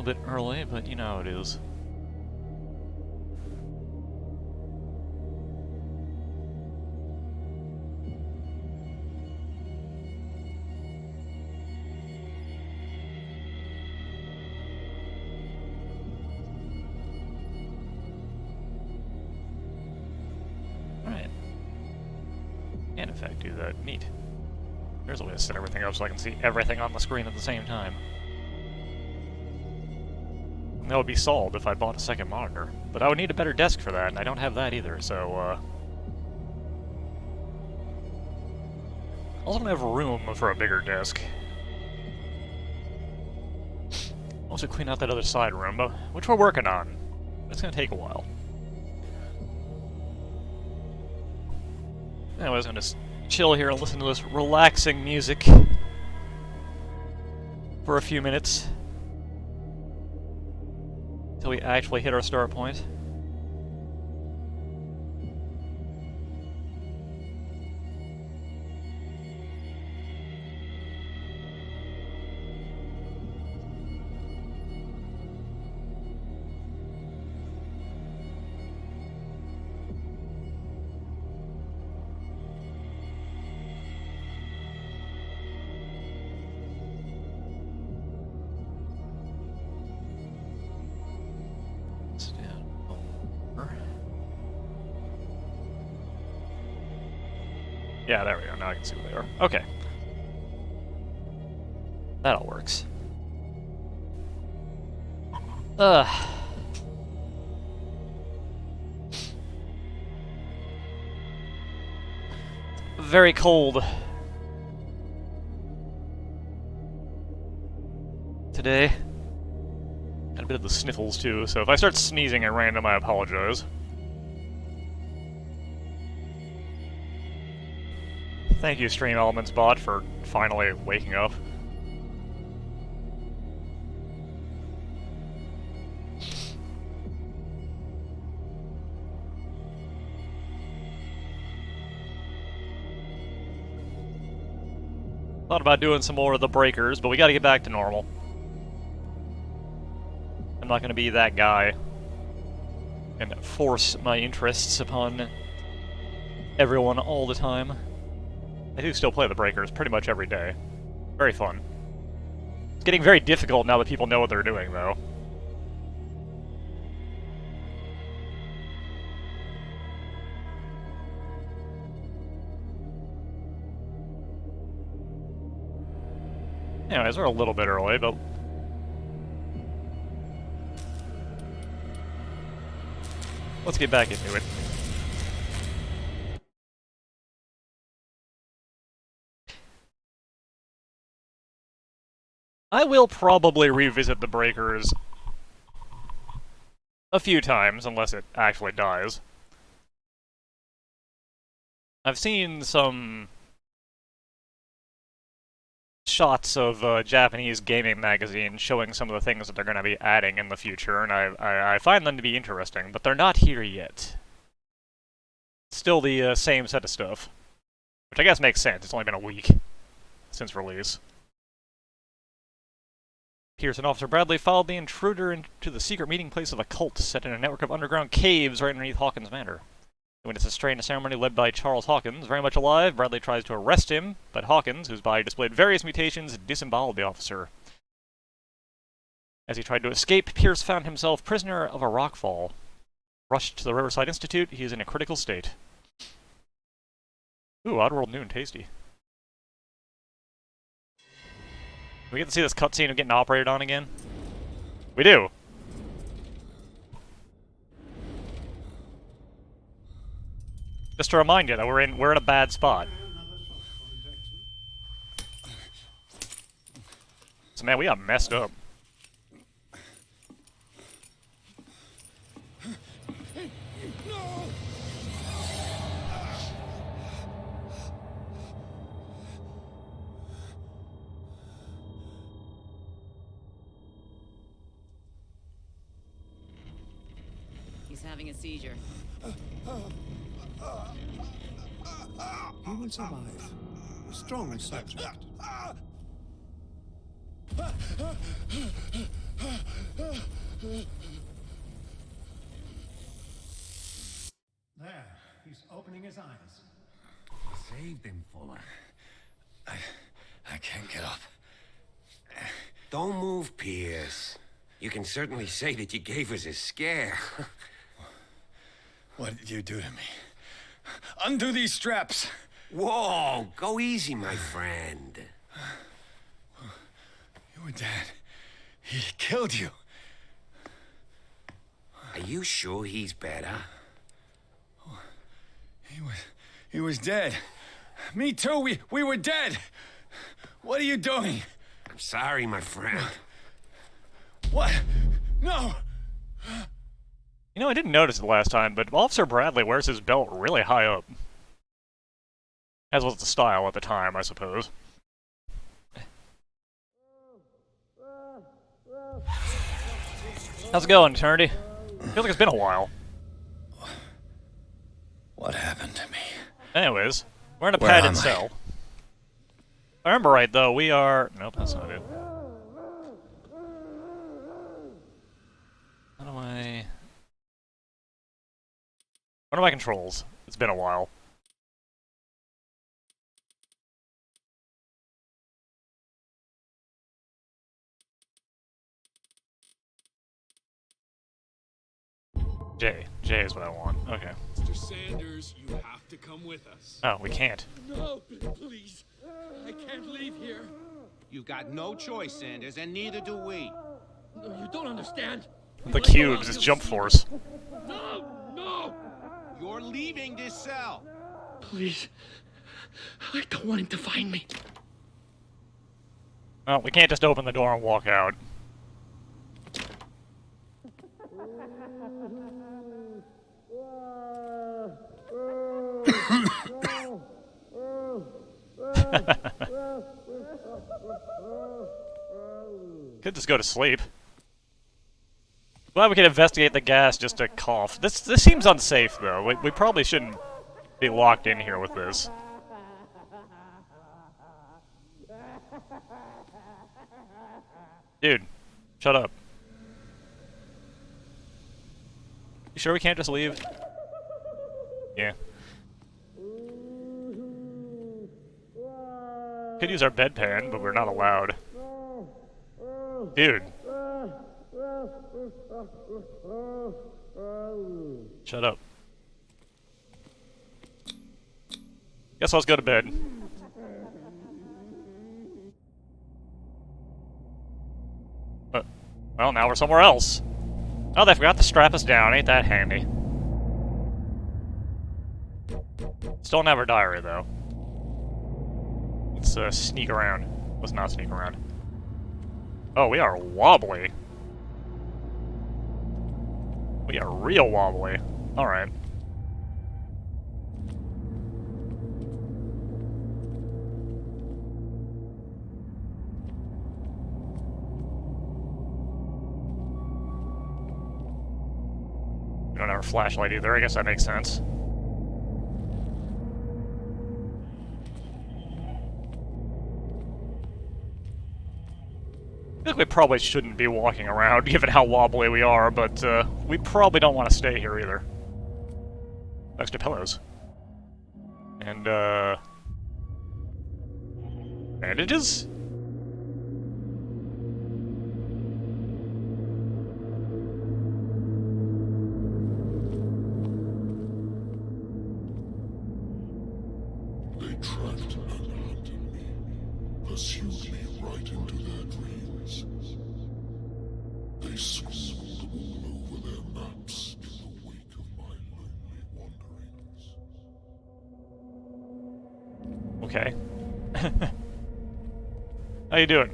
little bit early, but you know how it is. Alright. Can in fact do that. Neat. There's a way to set everything up so I can see everything on the screen at the same time. And that would be solved if I bought a second monitor. But I would need a better desk for that, and I don't have that either, so, also don't have room for a bigger desk. Also clean out that other side room, which we're working on. It's gonna take a while. Anyways, I'm gonna chill here and listen to this relaxing music for a few minutes until we actually hit our start point. Yeah, there we go. Now I can see where they are. Okay. That all works. Very cold today. Got a bit of the sniffles too, so if I start sneezing at random, I apologize. Thank you, Stream Elements bot, for finally waking up. Thought about doing some more of the breakers, but we gotta get back to normal. I'm not gonna be that guy and force my interests upon everyone all the time. I do still play the breakers pretty much every day. Very fun. It's getting very difficult now that people know what they're doing, though. Anyways, we're a little bit early, but let's get back into it. I will probably revisit the breakers a few times, unless it actually dies. I've seen some shots of Japanese gaming magazines showing some of the things that they're going to be adding in the future, and I find them to be interesting, but they're not here yet. Still the same set of stuff. Which I guess makes sense, it's only been a week since release. Pearson Officer Bradley followed the intruder into the secret meeting place of a cult set in a network of underground caves right underneath Hawkins Manor. He witnessed a strange ceremony led by Charles Hawkins. Very much alive, Bradley tries to arrest him, but Hawkins, whose body displayed various mutations, disemboweled the officer. As he tried to escape, Pierce found himself prisoner of a rockfall. Rushed to the Riverside Institute, he is in a critical state. Ooh, Oddworld new and tasty. We get to see this cutscene of getting operated on again? We do! Just to remind you that we're in a bad spot. So man, we got messed up. He's having a seizure. He will survive. A strong subject. There, he's opening his eyes. Saved him, Fuller. I can't get up. Don't move, Pierce. You can certainly say that you gave us a scare. What did you do to me? Undo these straps! Whoa, go easy, my friend. You were dead. He killed you. Are you sure he's better? He was dead. Me too, we were dead. What are you doing? I'm sorry, my friend. What? No! You know, I didn't notice it the last time, but Officer Bradley wears his belt really high up. As was the style at the time, I suppose. How's it going, Eternity? Feels like it's been a while. What happened to me? Anyways, we're in a Where padded am I? cell. If I remember right, though, we are... Nope, that's not it. How do I... What are my controls? It's been a while. J. J is what I want. Okay. Mr. Sanders, you have to come with us. Oh, we can't. No, please. I can't leave here. You've got no choice, Sanders, and neither do we. No, you don't understand. The cubes is jump force. No, no. You're leaving this cell. Please. I don't want him to find me. Well, we can't just open the door and walk out. Could just go to sleep. Glad we can investigate the gas just to cough. This seems unsafe, though. We probably shouldn't be locked in here with this. Dude, shut up. You sure we can't just leave? Yeah. Could use our bedpan, but we're not allowed. Dude. Shut up. Guess let's go to bed. Well, now we're somewhere else. Oh, they forgot to strap us down. Ain't that handy? Still don't have our diary, though. Let's sneak around. Let's not sneak around. Oh, we are wobbly. We are real wobbly. Alright. We don't have a flashlight either. I guess that makes sense. I think we probably shouldn't be walking around, given how wobbly we are, but we probably don't want to stay here either. Extra pillows. And, bandages? They tracked and hunted me, pursued me right into their dreams. They scribbled all over their maps in the wake of my lonely wanderings. Okay. How you doing?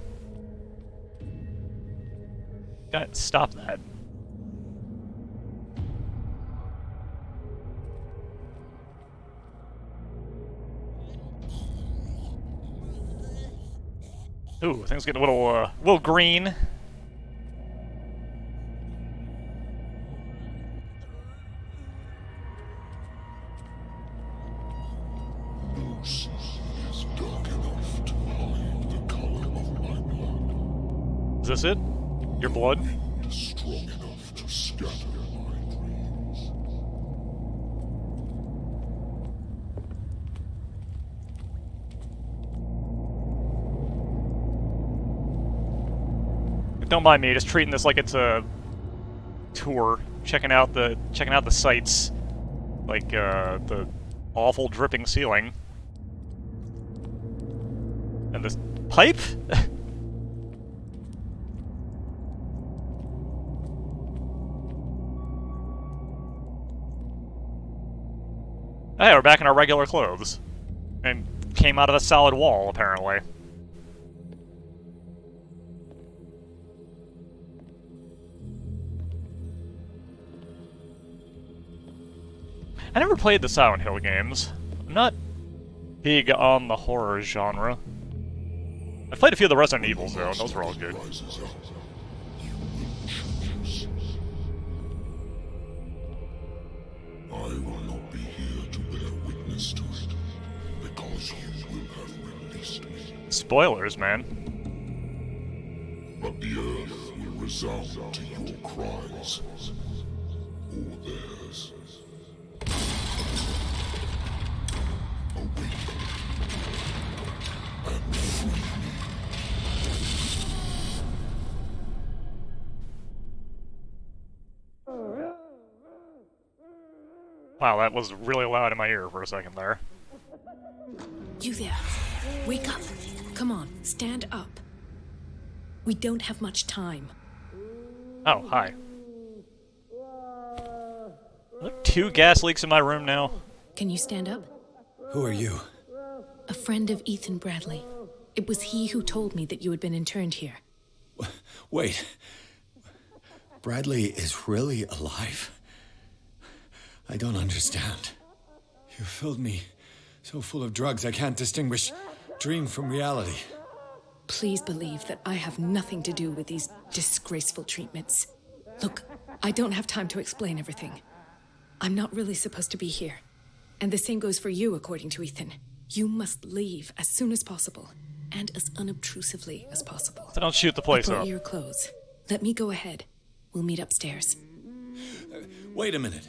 God, stop that. Ooh, things getting a little green. No sea is dark enough to hide the color of my blood. Is this it? Your blood? Wind strong enough to scatter my dreams. Don't mind me, just treating this like it's a tour, checking out the sights, like the awful dripping ceiling and this pipe. Hey, we're back in our regular clothes, and came out of the solid wall apparently. I never played the Silent Hill games. I'm not big on the horror genre. I played a few of the Resident Evils though, and those were all good. Rises up. You will choose. I will not be here to bear witness to it, because you will have released me. Spoilers, man. But the earth will resound to your cries, or theirs. Awaken and free me. Wow, that was really loud in my ear for a second there. You there. Wake up. Come on, stand up. We don't have much time. Oh, hi. Are there 2 gas leaks in my room now? Can you stand up? Who are you? A friend of Ethan Bradley. It was he who told me that you had been interned here. Wait. Bradley is really alive? I don't understand. You filled me so full of drugs I can't distinguish dream from reality. Please believe that I have nothing to do with these disgraceful treatments. Look, I don't have time to explain everything. I'm not really supposed to be here. And the same goes for you, according to Ethan. You must leave as soon as possible, and as unobtrusively as possible. So don't shoot the I place brought up. you your clothes. Let me go ahead. We'll meet upstairs. Wait a minute.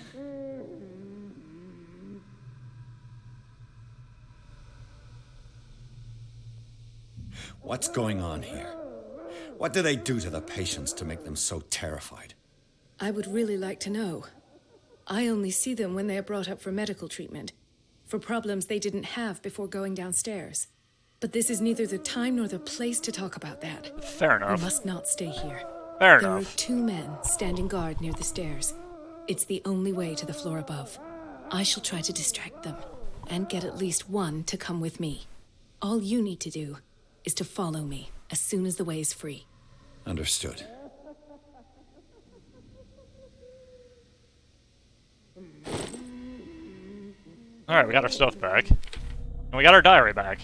What's going on here? What do they do to the patients to make them so terrified? I would really like to know. I only see them when they are brought up for medical treatment, for problems they didn't have before going downstairs. But this is neither the time nor the place to talk about that. Fair We enough. must not stay here. Fair There enough. are 2 men standing guard near the stairs. It's the only way to the floor above. I shall try to distract them, and get at least one to come with me. All you need to do is to follow me as soon as the way is free. Understood. Alright, we got our stuff back. And we got our diary back.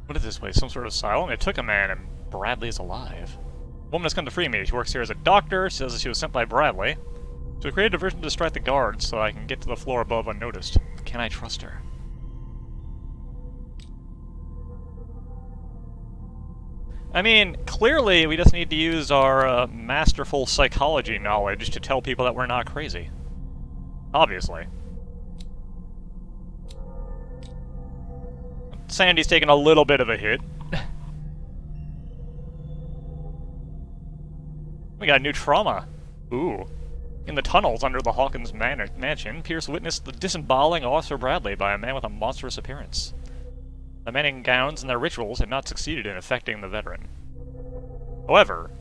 What is this place? Some sort of asylum? It took a man and Bradley is alive. A woman has come to free me. She works here as a doctor. She says that she was sent by Bradley. So we created a diversion to distract the guards so I can get to the floor above unnoticed. Can I trust her? I mean, clearly we just need to use our masterful psychology knowledge to tell people that we're not crazy. Obviously. Sandy's taking a little bit of a hit. We got new trauma. Ooh. In the tunnels under the Hawkins mansion, Pierce witnessed the disemboweling of Officer Bradley by a man with a monstrous appearance. The men in gowns and their rituals had not succeeded in affecting the veteran. However,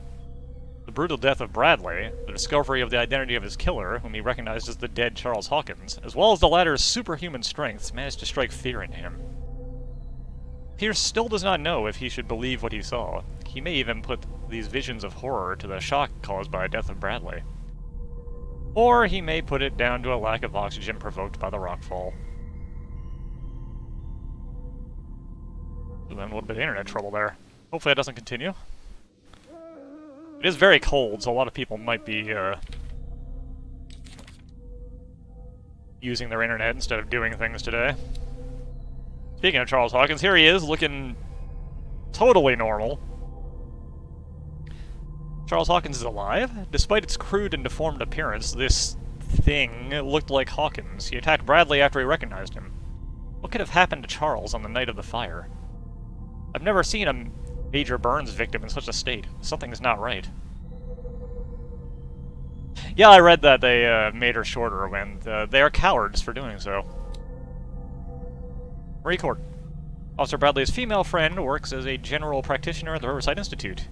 the brutal death of Bradley, the discovery of the identity of his killer, whom he recognized as the dead Charles Hawkins, as well as the latter's superhuman strength, managed to strike fear in him. Pierce still does not know if he should believe what he saw. He may even put these visions of horror to the shock caused by the death of Bradley. Or he may put it down to a lack of oxygen provoked by the rockfall. So then a little bit of internet trouble there. Hopefully that doesn't continue. It is very cold, so a lot of people might be using their internet instead of doing things today. Speaking of Charles Hawkins, here he is, looking totally normal. Charles Hawkins is alive. Despite its crude and deformed appearance, this thing looked like Hawkins. He attacked Bradley after he recognized him. What could have happened to Charles on the night of the fire? I've never seen a major burns victim in such a state. Something's not right. Yeah, I read that they made her shorter, and they are cowards for doing so. Record. Officer Bradley's female friend works as a general practitioner at the Riverside Institute.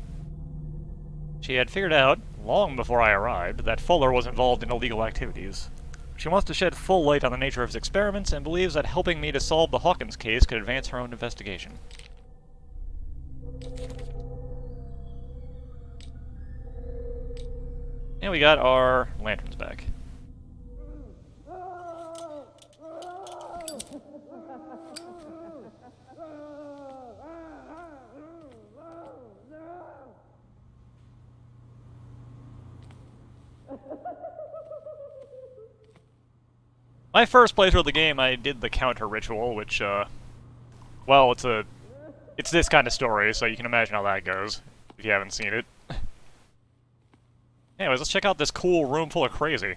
She had figured out, long before I arrived, that Fuller was involved in illegal activities. She wants to shed full light on the nature of his experiments and believes that helping me to solve the Hawkins case could advance her own investigation. And we got our lanterns back. My first playthrough of the game, I did the counter ritual, which, well, it's this kind of story, so you can imagine how that goes, if you haven't seen it. Anyways, let's check out this cool room full of crazy.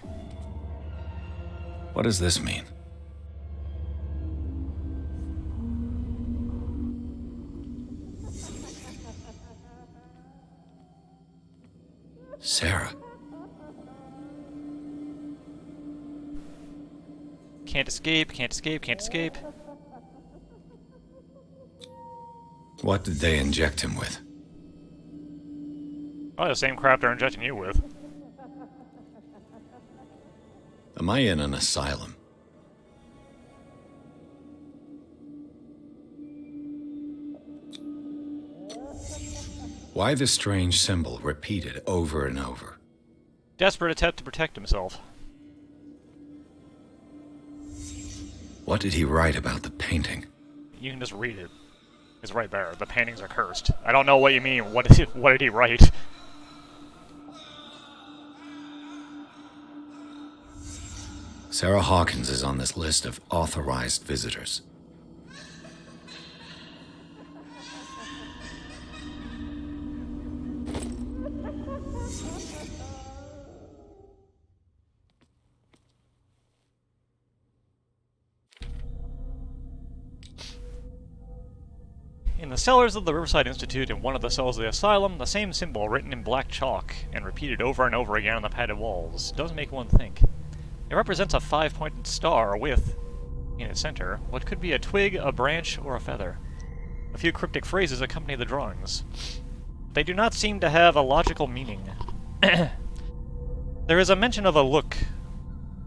What does this mean? Sarah. Can't escape, can't escape, can't escape. What did they inject him with? Probably the same crap they're injecting you with. Am I in an asylum? Why the strange symbol repeated over and over? Desperate attempt to protect himself. What did he write about the painting? You can just read it. It's right there. The paintings are cursed. I don't know what you mean. What did he write? Sarah Hawkins is on this list of authorized visitors. In the cellars of the Riverside Institute, in one of the cells of the asylum, the same symbol written in black chalk and repeated over and over again on the padded walls does make one think. It represents a 5-pointed star with, in its center, what could be a twig, a branch, or a feather. A few cryptic phrases accompany the drawings. They do not seem to have a logical meaning. There is a mention of a look,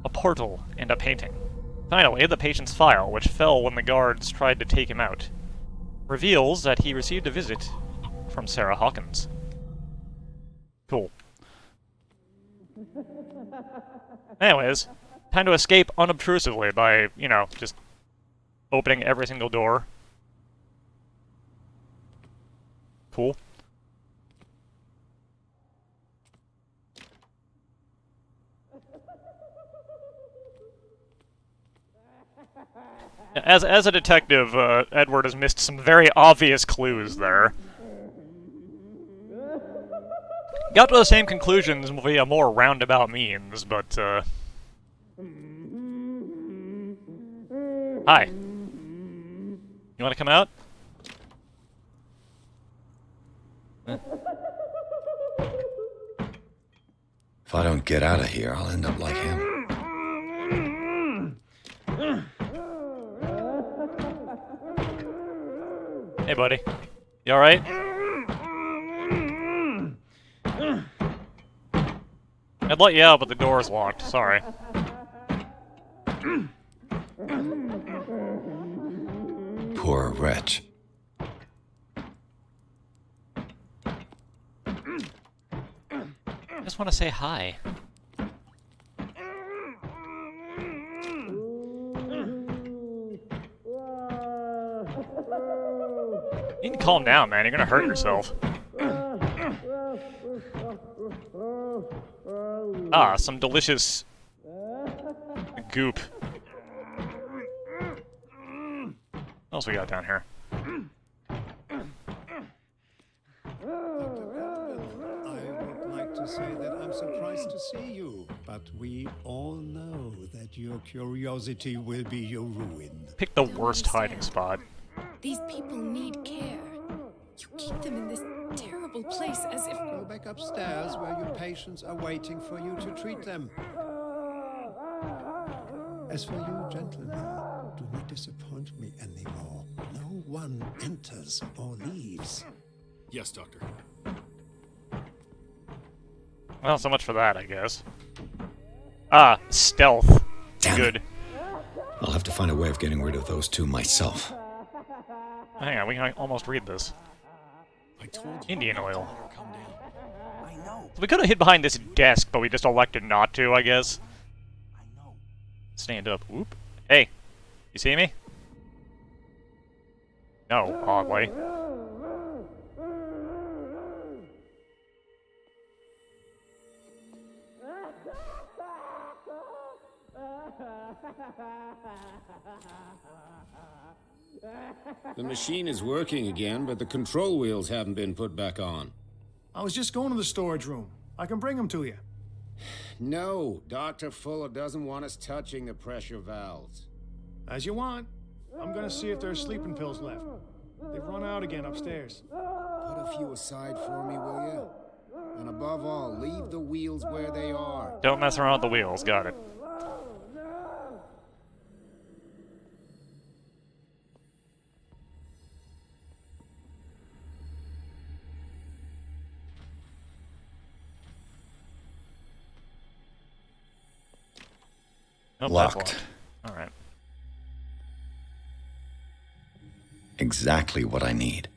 a portal, and a painting. Finally, the patient's file, which fell when the guards tried to take him out, reveals that he received a visit from Sarah Hawkins. Cool. Anyways, time to escape unobtrusively by, you know, just opening every single door. Cool. As a detective, Edward has missed some very obvious clues there. Got to the same conclusions via more roundabout means, but, Hi. You wanna come out? If I don't get out of here, I'll end up like him. Hey, buddy. You alright? I'd let you out, but the door's locked. Sorry. Poor wretch. I just want to say hi. You can calm down, man. You're gonna hurt yourself. Ah, some delicious goop. else we got down here? I would like to say that I'm surprised to see you, but we all know that your curiosity will be your ruin. Pick the worst hiding spot. These people need care. You keep them in this terrible place as if... Go back upstairs where your patients are waiting for you to treat them. As for you, gentlemen, do not disappoint me anymore. No one enters or leaves. Yes, Doctor. Well, so much for that, I guess. Ah, stealth. Damn Good. it. I'll have to find a way of getting rid of those two myself. Hang on, we can almost read this. I told you. Indian oil. Calm down. I know. So we could have hid behind this desk, but we just elected not to, I guess. I know. Stand up. Whoop. Hey, you see me? No, oddly. The machine is working again, but the control wheels haven't been put back on. I was just going to the storage room. I can bring them to you. No, Dr. Fuller doesn't want us touching the pressure valves. As you want. I'm gonna see if there's sleeping pills left. They've run out again upstairs. Put a few aside for me, will you? And above all, leave the wheels where they are. Don't mess around with the wheels, got it. Nope, that's Locked. Alright. Exactly what I need.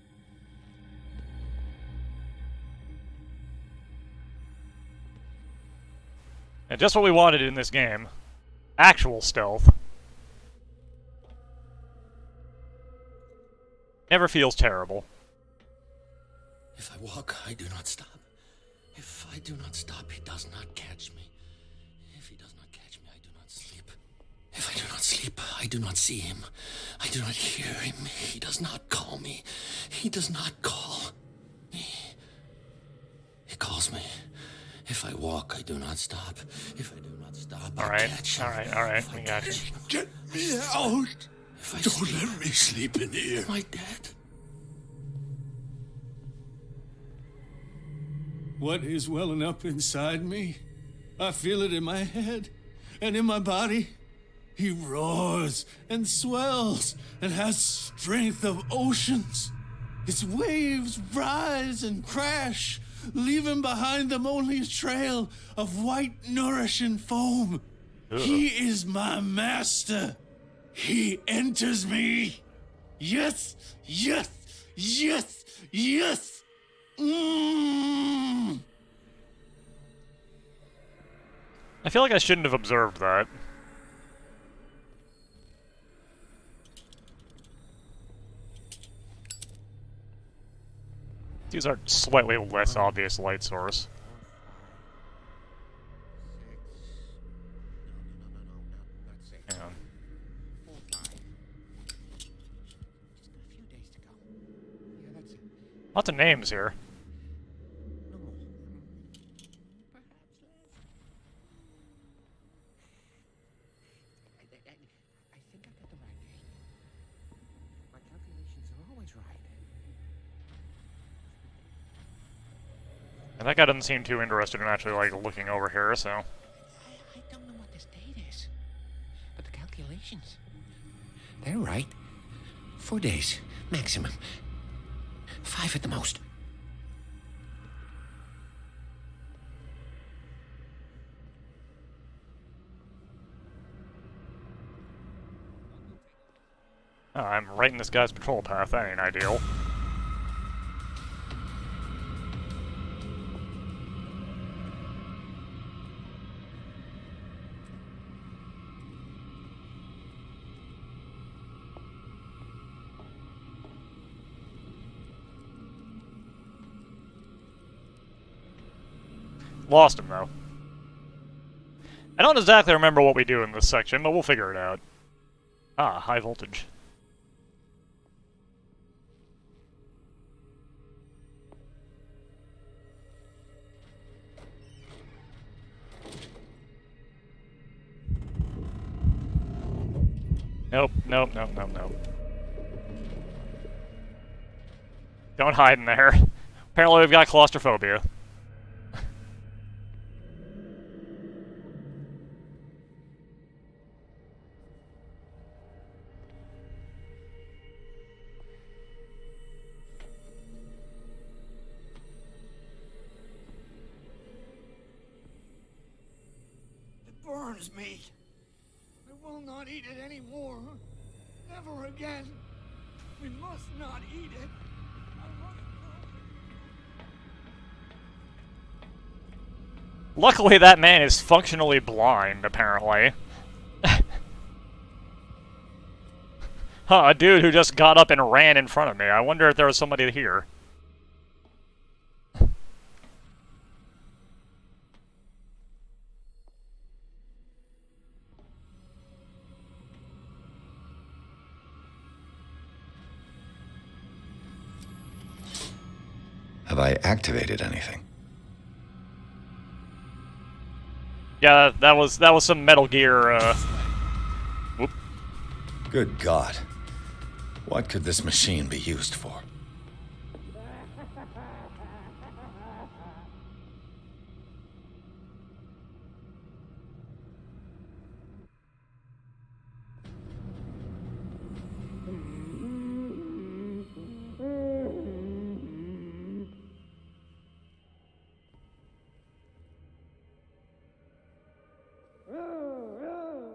And just what we wanted in this game. Actual stealth. Never feels terrible. If I walk, I do not stop. If I do not stop, he does not catch me. If he does not catch me, I do not sleep. If I do not sleep, I do not see him. I do not hear him. He does not call me. He does not call me. He calls me. If I walk, I do not stop. If I do not stop, I catch him. Alright, we got you. Get me out! Don't let me sleep in here. My dad. What is welling up inside me? I feel it in my head and in my body. He roars and swells and has strength of oceans. Its waves rise and crash, leaving behind them only a trail of white, nourishing foam. He is my master. He enters me. Yes, yes, yes, yes. Mm. I feel like I shouldn't have observed that. These are slightly less obvious light source. Hang on. Lots of names here. And that guy doesn't seem too interested in actually, like, looking over here, so... I don't know what this date is, but the calculations, they're right. 4 days, maximum. 5 at the most. Oh, I'm right in this guy's patrol path, that ain't ideal. Lost him, though. I don't exactly remember what we do in this section, but we'll figure it out. Ah, high voltage. Nope, nope, nope, nope, nope. Don't hide in there. Apparently we've got claustrophobia. It burns me. I will not eat it anymore. Never again. We must not eat it. Luckily that man is functionally blind, apparently. Huh, a dude who just got up and ran in front of me. I wonder if there was somebody here. Have I activated anything? Yeah, that was some Metal Gear, Whoop. Good God. What could this machine be used for?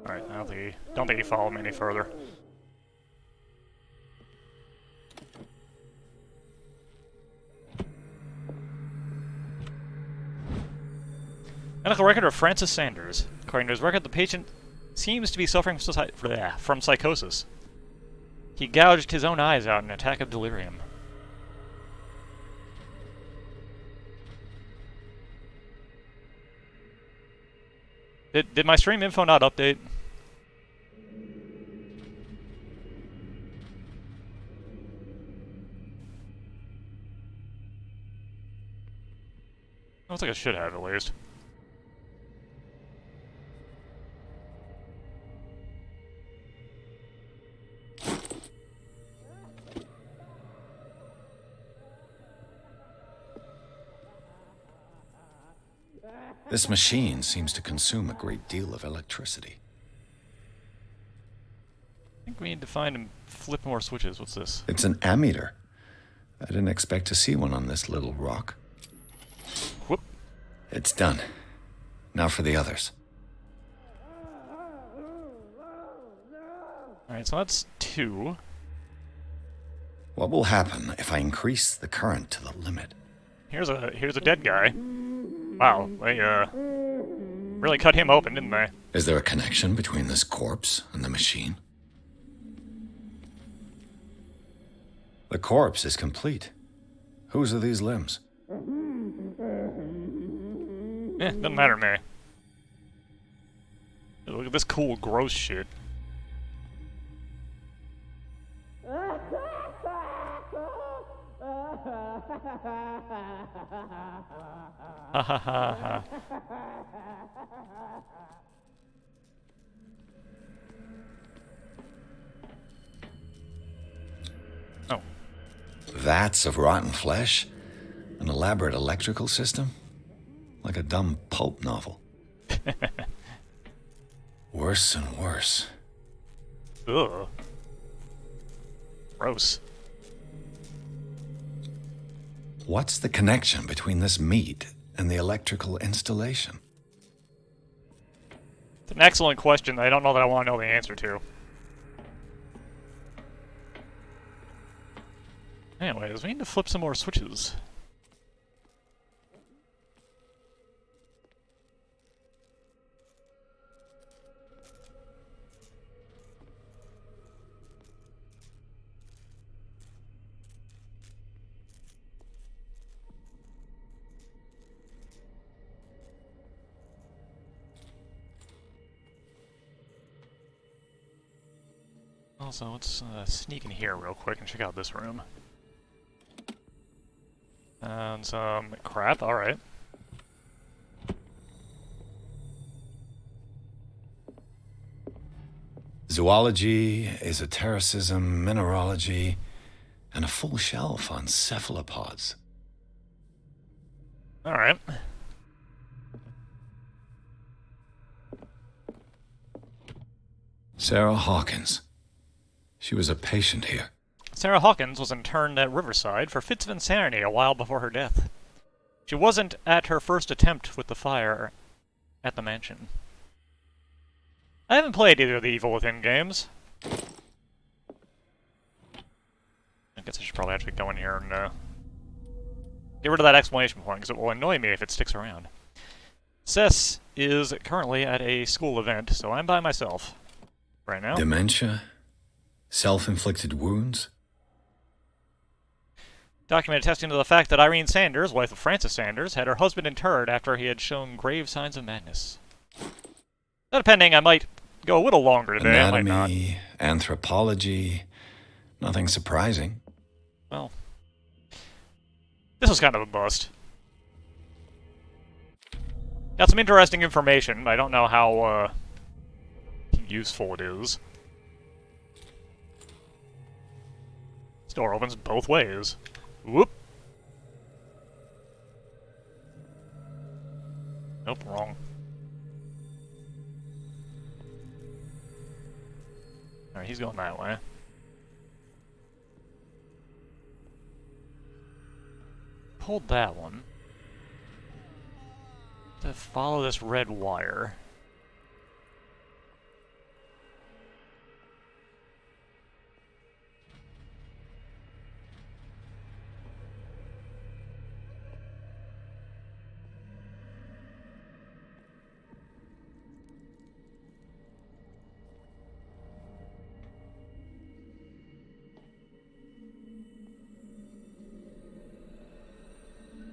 Alright, I don't think he followed me any further. Medical record of Francis Sanders. According to his record, the patient seems to be suffering from psychosis. He gouged his own eyes out in an attack of delirium. Did my stream info not update? Looks like it should have, at least. This machine seems to consume a great deal of electricity. I think we need to find and flip more switches. What's this? It's an ammeter. I didn't expect to see one on this little rock. Whoop. It's done. Now for the others. Alright, so that's 2. What will happen if I increase the current to the limit? Here's a dead guy. Wow, they really cut him open, didn't they? Is there a connection between this corpse and the machine? The corpse is complete. Whose are these limbs? Doesn't matter to me. Look at this cool, gross shit. Ha ha ha ha. Oh. Vats of rotten flesh? An elaborate electrical system? Like a dumb pulp novel. Worse and worse. Ugh. Gross. What's the connection between this meat and the electrical installation? It's an excellent question that I don't know that I want to know the answer to. Anyways, we need to flip some more switches. Also, let's sneak in here real quick and check out this room. And some crap, alright. Zoology, esotericism, mineralogy, and a full shelf on cephalopods. Alright. Sarah Hawkins. She was a patient here. Sarah Hawkins was interned at Riverside for fits of insanity a while before her death. She wasn't at her first attempt with the fire at the mansion. I haven't played either of the Evil Within games. I guess I should probably actually go in here and get rid of that exclamation point, because it will annoy me if it sticks around. Cess is currently at a school event, so I'm by myself right now. Dementia? Self-inflicted wounds? Documented testing to the fact that Irene Sanders, wife of Francis Sanders, had her husband interred after he had shown grave signs of madness. So depending, I might go a little longer today, I might not. Anatomy, anthropology, nothing surprising. Well, this was kind of a bust. Got some interesting information, but I don't know how useful it is. This door opens both ways. Whoop! Nope, wrong. Alright, he's going that way. Pulled that one. To follow this red wire.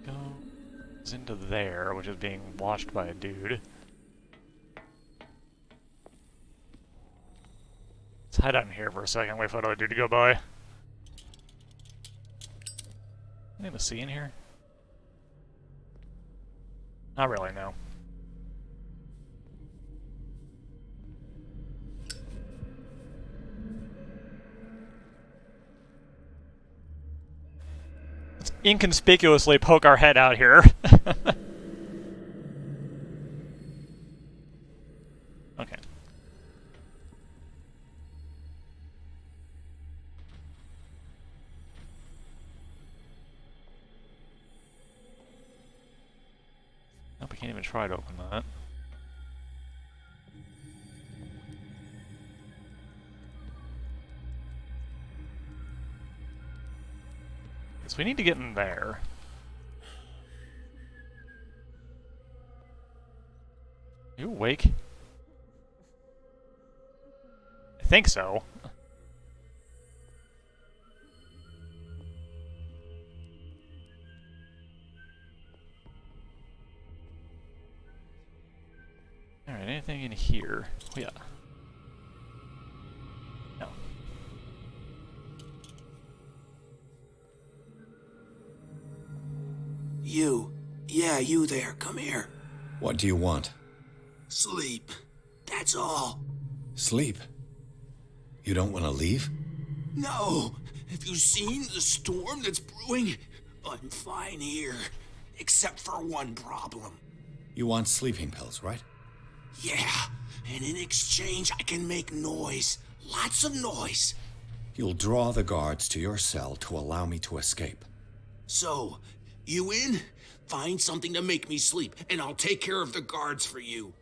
Goes into there, which is being watched by a dude. Let's hide out in here for a second, wait for that other dude to go by. Anything to see in here? Not really, no. Let's inconspicuously poke our head out here. Okay. Nope, we can't even try to open that. So we need to get in there. Are you awake? I think so. Alright, anything in here? Oh, yeah. No. You. Yeah, you there. Come here. What do you want? Sleep. That's all. Sleep? You don't want to leave? No. Have you seen the storm that's brewing? I'm fine here. Except for one problem. You want sleeping pills, right? Yeah. And in exchange, I can make noise. Lots of noise. You'll draw the guards to your cell to allow me to escape. So, you in? Find something to make me sleep, and I'll take care of the guards for you.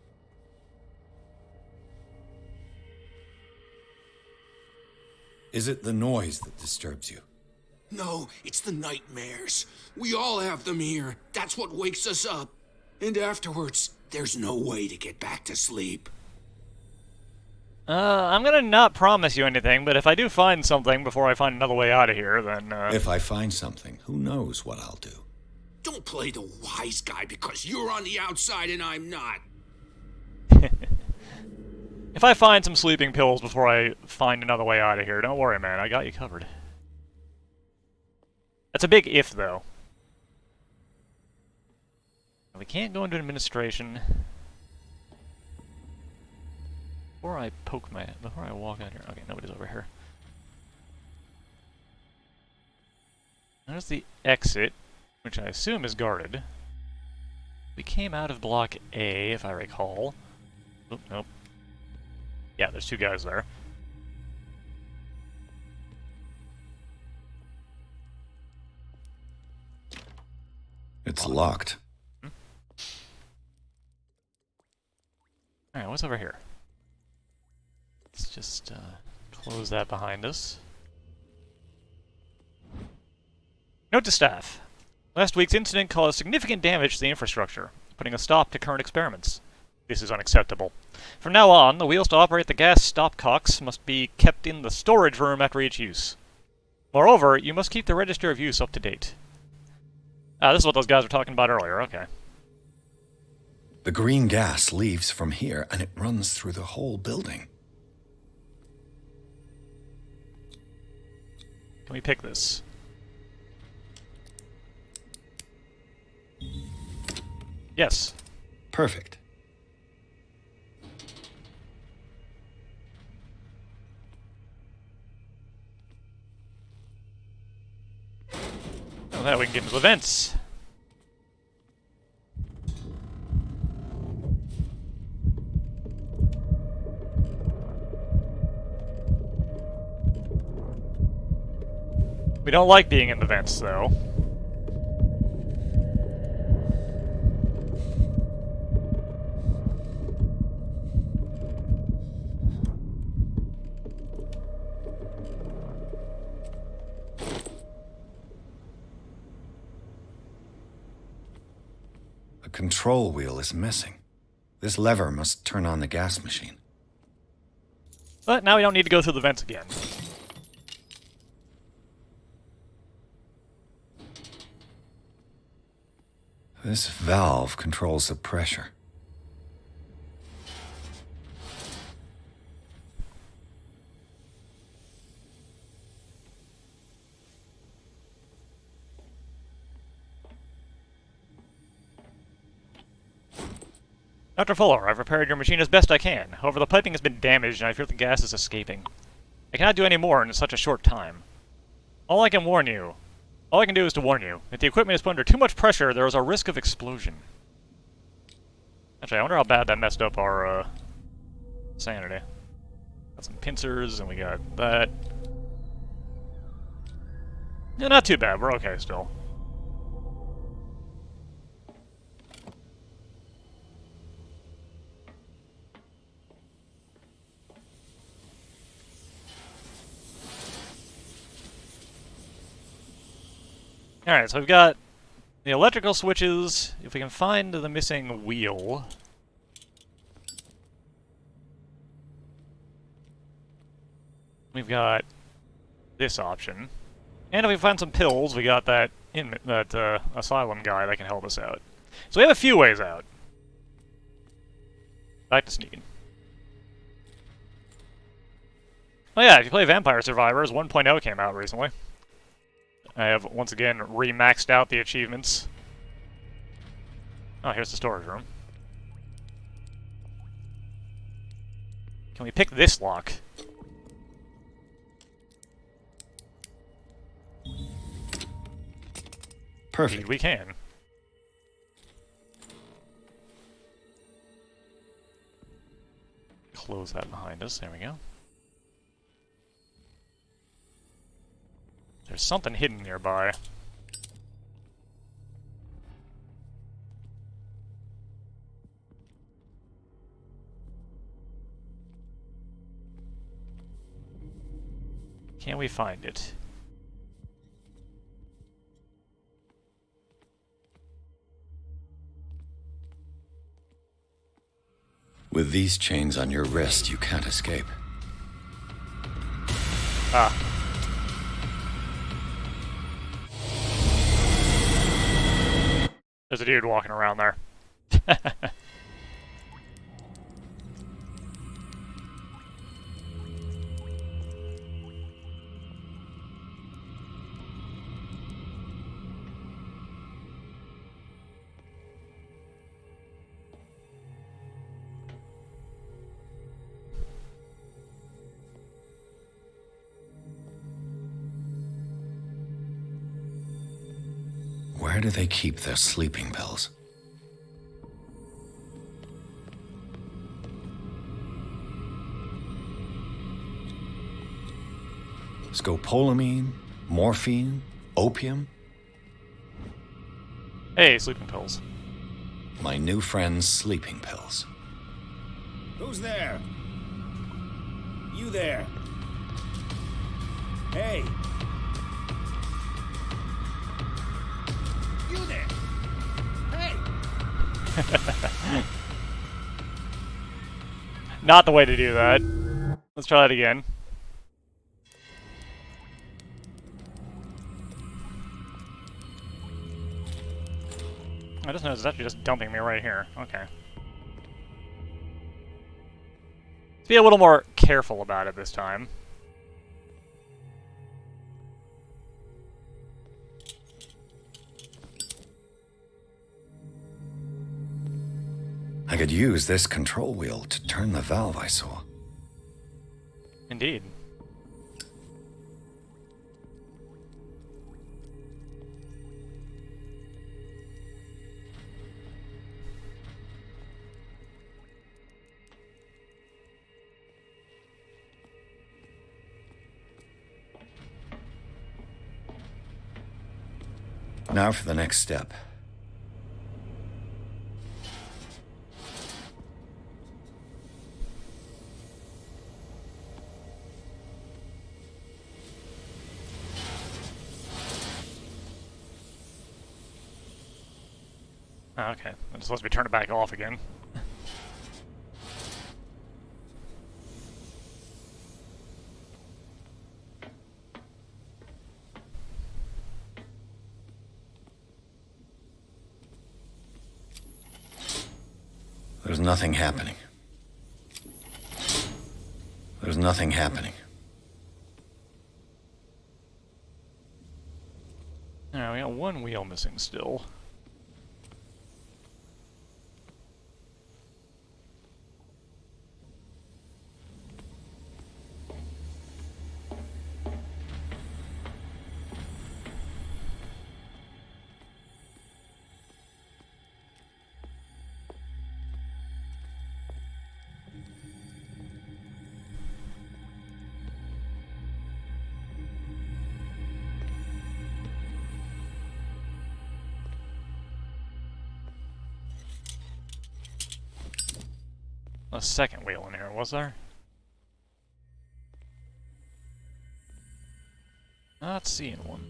Is it the noise that disturbs you? No, it's the nightmares. We all have them here. That's what wakes us up. And afterwards, there's no way to get back to sleep. I'm gonna not promise you anything, but if I do find something before I find another way out of here, then, If I find something, who knows what I'll do? Don't play the wise guy because you're on the outside and I'm not. If I find some sleeping pills before I find another way out of here, don't worry, man. I got you covered. That's a big if, though. We can't go into administration. Before I walk out here. Okay, nobody's over here. There's the exit, which I assume is guarded. We came out of block A, if I recall. Oop, nope. Yeah, there's two guys there. It's locked. Alright, what's over here? Let's just close that behind us. Note to staff. Last week's incident caused significant damage to the infrastructure, putting a stop to current experiments. This is unacceptable. From now on, the wheels to operate the gas stopcocks must be kept in the storage room after each use. Moreover, you must keep the register of use up to date. Ah, this is what those guys were talking about earlier, okay. The green gas leaves from here, and it runs through the whole building. Can we pick this? Yes. Perfect. Well, now we can get into the vents. We don't like being in the vents, though. The control wheel is missing. This lever must turn on the gas machine. But now we don't need to go through the vents again. This valve controls the pressure. Dr. Fuller, I've repaired your machine as best I can. However, the piping has been damaged and I fear the gas is escaping. I cannot do any more in such a short time. All I can do is to warn you. If the equipment is put under too much pressure, there is a risk of explosion. Actually, I wonder how bad that messed up our, sanity. Got some pincers, and we got that. Yeah, not too bad. We're okay still. Alright, so we've got the electrical switches. If we can find the missing wheel. We've got this option. And if we find some pills, we got that asylum guy that can help us out. So we have a few ways out. Back to Sneed. Oh yeah, if you play Vampire Survivors, 1.0 came out recently. I have, once again, re-maxed out the achievements. Oh, here's the storage room. Can we pick this lock? Perfect. Indeed we can. Close that behind us. There we go. There's something hidden nearby. Can we find it? With these chains on your wrist, you can't escape. Ah. There's a dude walking around there. Where do they keep their sleeping pills? Scopolamine, morphine, opium. Hey, sleeping pills. My new friend's sleeping pills. Who's there? You there? Hey! You there! Hey! Not the way to do that. Let's try that again. I just noticed it's actually just dumping me right here. Okay. Let's be a little more careful about it this time. I could use this control wheel to turn the valve I saw. Indeed. Now for the next step. Oh, okay. I'm supposed to be turning it back off again. There's nothing happening. There's nothing happening. Alright, we got one wheel missing still. A second wheel in here, was there? Not seeing one.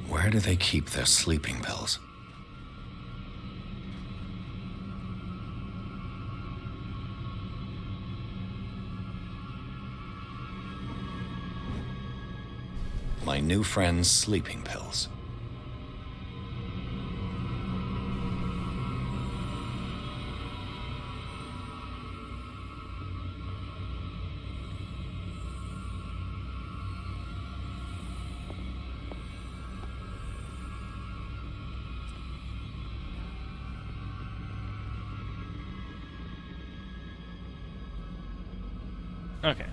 Where do they keep their sleeping pills? My new friend's sleeping pills. Okay.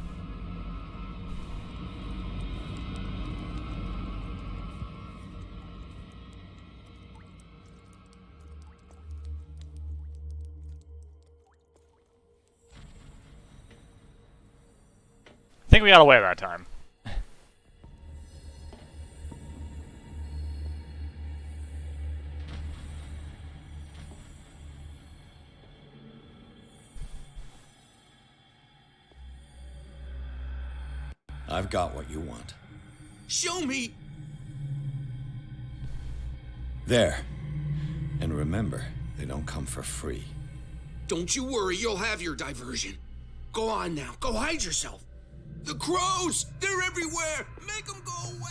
I think we got away that time. I've got what you want. Show me! There. And remember, they don't come for free. Don't you worry, you'll have your diversion. Go on now. Go hide yourself. The crows! They're everywhere! Make them go away!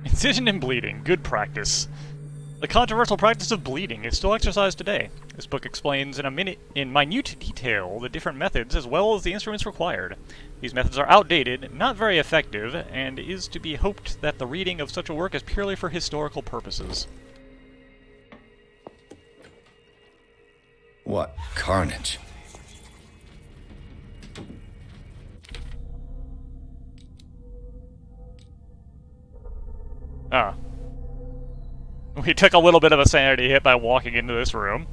Incision and bleeding. Good practice. The controversial practice of bleeding is still exercised today. This book explains in minute detail the different methods as well as the instruments required. These methods are outdated, not very effective, and is to be hoped that the reading of such a work is purely for historical purposes. What carnage? Ah. We took a little bit of a sanity hit by walking into this room.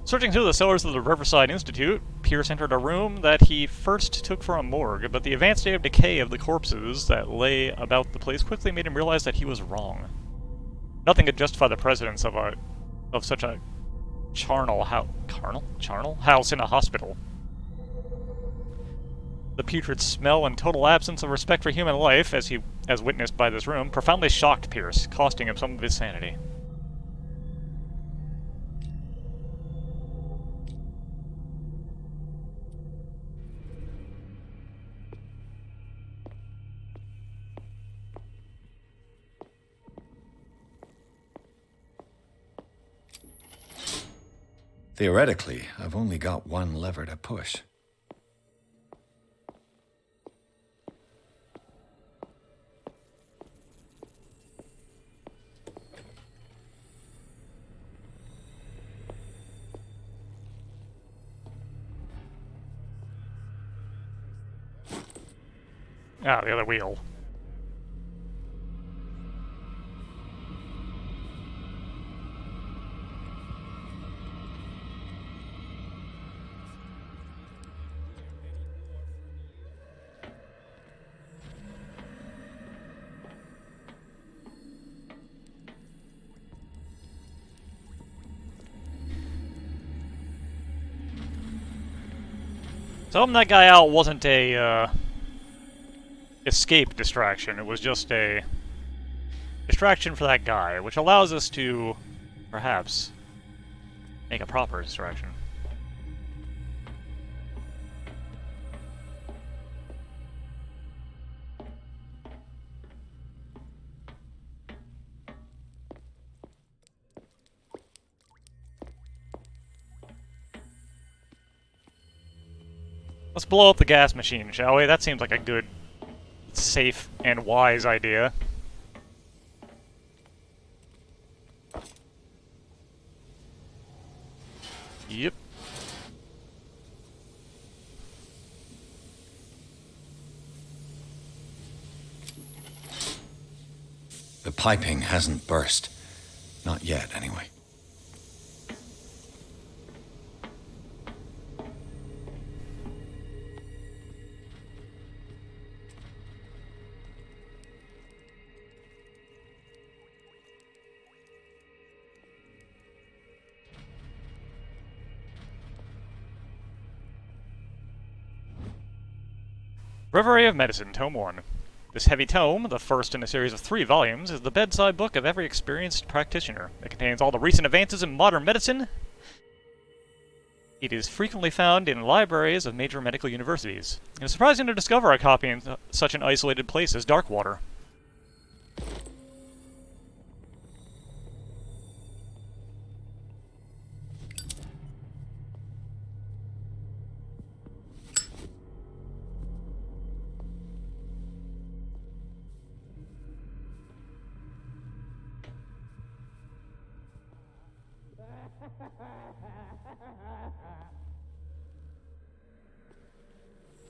Searching through the cellars of the Riverside Institute, Pierce entered a room that he first took for a morgue, but the advanced state of decay of the corpses that lay about the place quickly made him realize that he was wrong. Nothing could justify the presence of such a charnel house in a hospital. The putrid smell and total absence of respect for human life, as witnessed by this room, profoundly shocked Pierce, costing him some of his sanity. Theoretically, I've only got one lever to push. Ah, the other wheel. So helping that guy out wasn't a, escape distraction. It was just a distraction for that guy, which allows us to, perhaps, make a proper distraction. Let's blow up the gas machine, shall we? That seems like a good, safe, and wise idea. Yep. The piping hasn't burst. Not yet, anyway. Breviary of Medicine, Tome 1. This heavy tome, the first in a series of 3 volumes, is the bedside book of every experienced practitioner. It contains all the recent advances in modern medicine. It is frequently found in libraries of major medical universities. It is surprising to discover a copy in such an isolated place as Darkwater.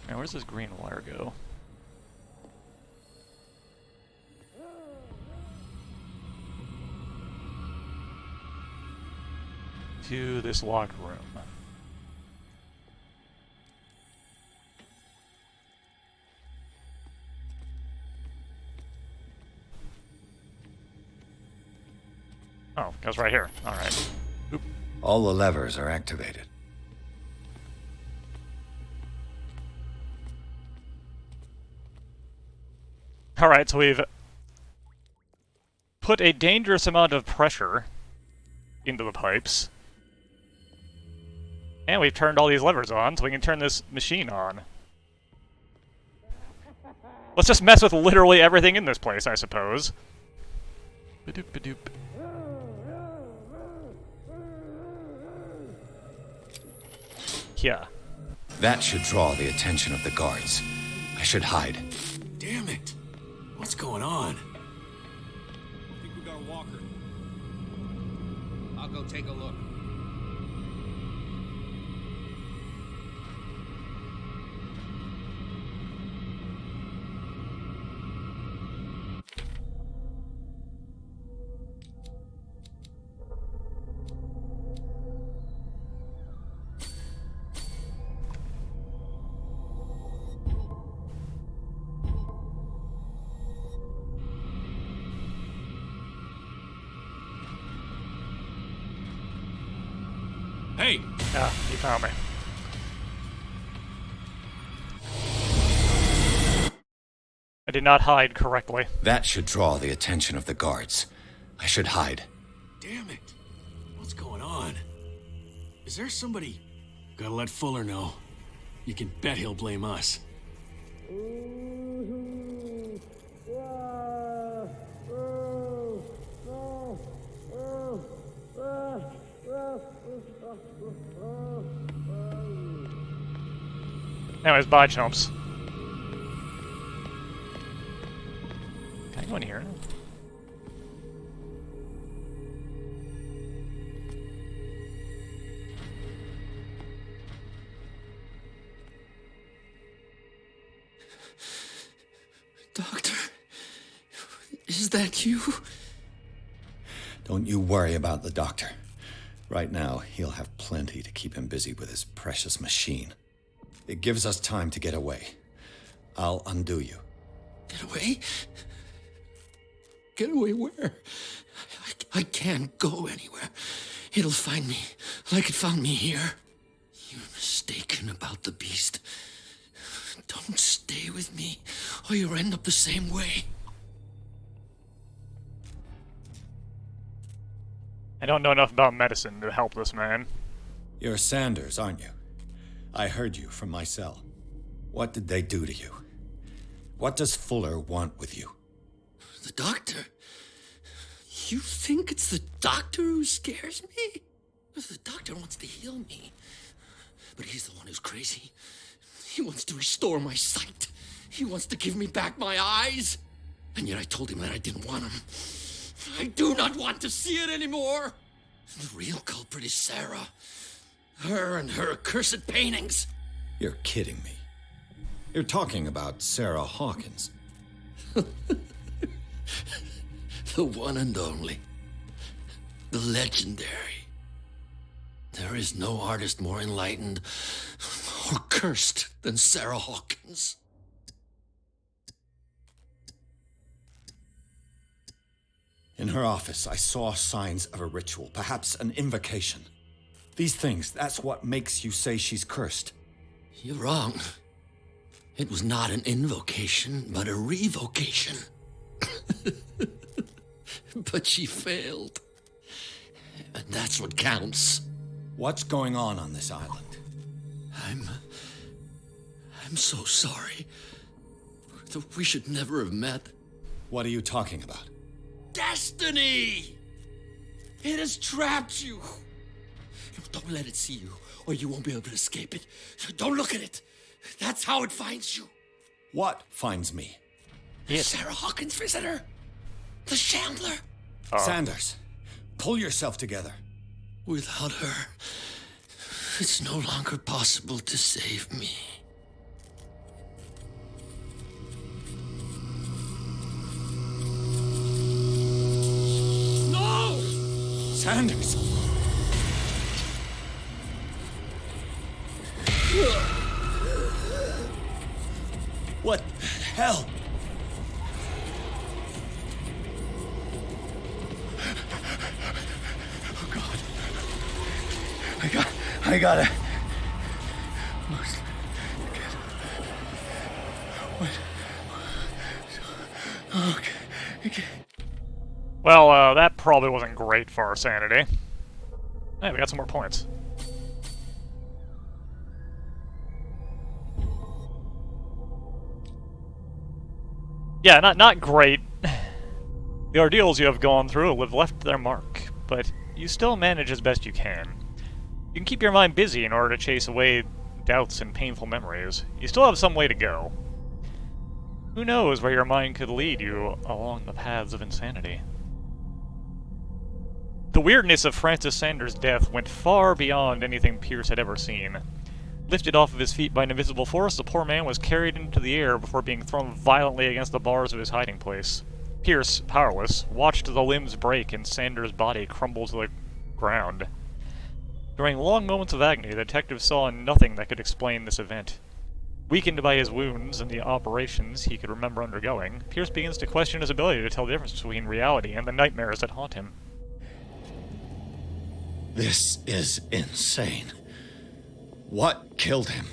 Now, where's this green wire go? To this locked room. Oh, goes right here. Alright. All the levers are activated. Alright, so we've put a dangerous amount of pressure into the pipes. And we've turned all these levers on, so we can turn this machine on. Let's just mess with literally everything in this place, I suppose. Ba-doop, ba-doop. Yeah. That should draw the attention of the guards. I should hide. Damn it! What's going on? I think we got a walker. I'll go take a look. Hey! Ah, you found me. I did not hide correctly. That should draw the attention of the guards. I should hide. Damn it! What's going on? Is there somebody... Gotta let Fuller know. You can bet he'll blame us. Anyways, bye, chumps. Can I go in here? Doctor, is that you? Don't you worry about the doctor. Right now, he'll have plenty to keep him busy with his precious machine. It gives us time to get away. I'll undo you. Get away? Get away where? I can't go anywhere. It'll find me, like it found me here. You're mistaken about the beast. Don't stay with me, or you'll end up the same way. I don't know enough about medicine to help this man. You're Sanders, aren't you? I heard you from my cell. What did they do to you? What does Fuller want with you? The doctor? You think it's the doctor who scares me? The doctor wants to heal me. But he's the one who's crazy. He wants to restore my sight. He wants to give me back my eyes. And yet I told him that I didn't want him. I do not want to see it anymore. The real culprit is Sarah. Her and her accursed paintings. You're kidding me. You're talking about Sarah Hawkins. The one and only. The legendary. There is no artist more enlightened or cursed than Sarah Hawkins. In her office, I saw signs of a ritual, perhaps an invocation. These things, that's what makes you say she's cursed. You're wrong. It was not an invocation, but a revocation. But she failed. And that's what counts. What's going on this island? I'm so sorry. We should never have met. What are you talking about? Destiny! It has trapped you. Don't let it see you, or you won't be able to escape it. Don't look at it. That's how it finds you. What finds me? Sarah Hawkins' visitor. The Chandler. Sanders, pull yourself together. Without her, it's no longer possible to save me. No! Sanders! What the hell? I gotta. Okay. Well, that probably wasn't great for our sanity. Hey, we got some more points. Yeah, not great. The ordeals you have gone through have left their mark, but you still manage as best you can. You can keep your mind busy in order to chase away doubts and painful memories. You still have some way to go. Who knows where your mind could lead you along the paths of insanity? The weirdness of Francis Sanders' death went far beyond anything Pierce had ever seen. Lifted off of his feet by an invisible force, the poor man was carried into the air before being thrown violently against the bars of his hiding place. Pierce, powerless, watched the limbs break and Sanders' body crumble to the ground. During long moments of agony, the detective saw nothing that could explain this event. Weakened by his wounds and the operations he could remember undergoing, Pierce begins to question his ability to tell the difference between reality and the nightmares that haunt him. This is insane. What killed him?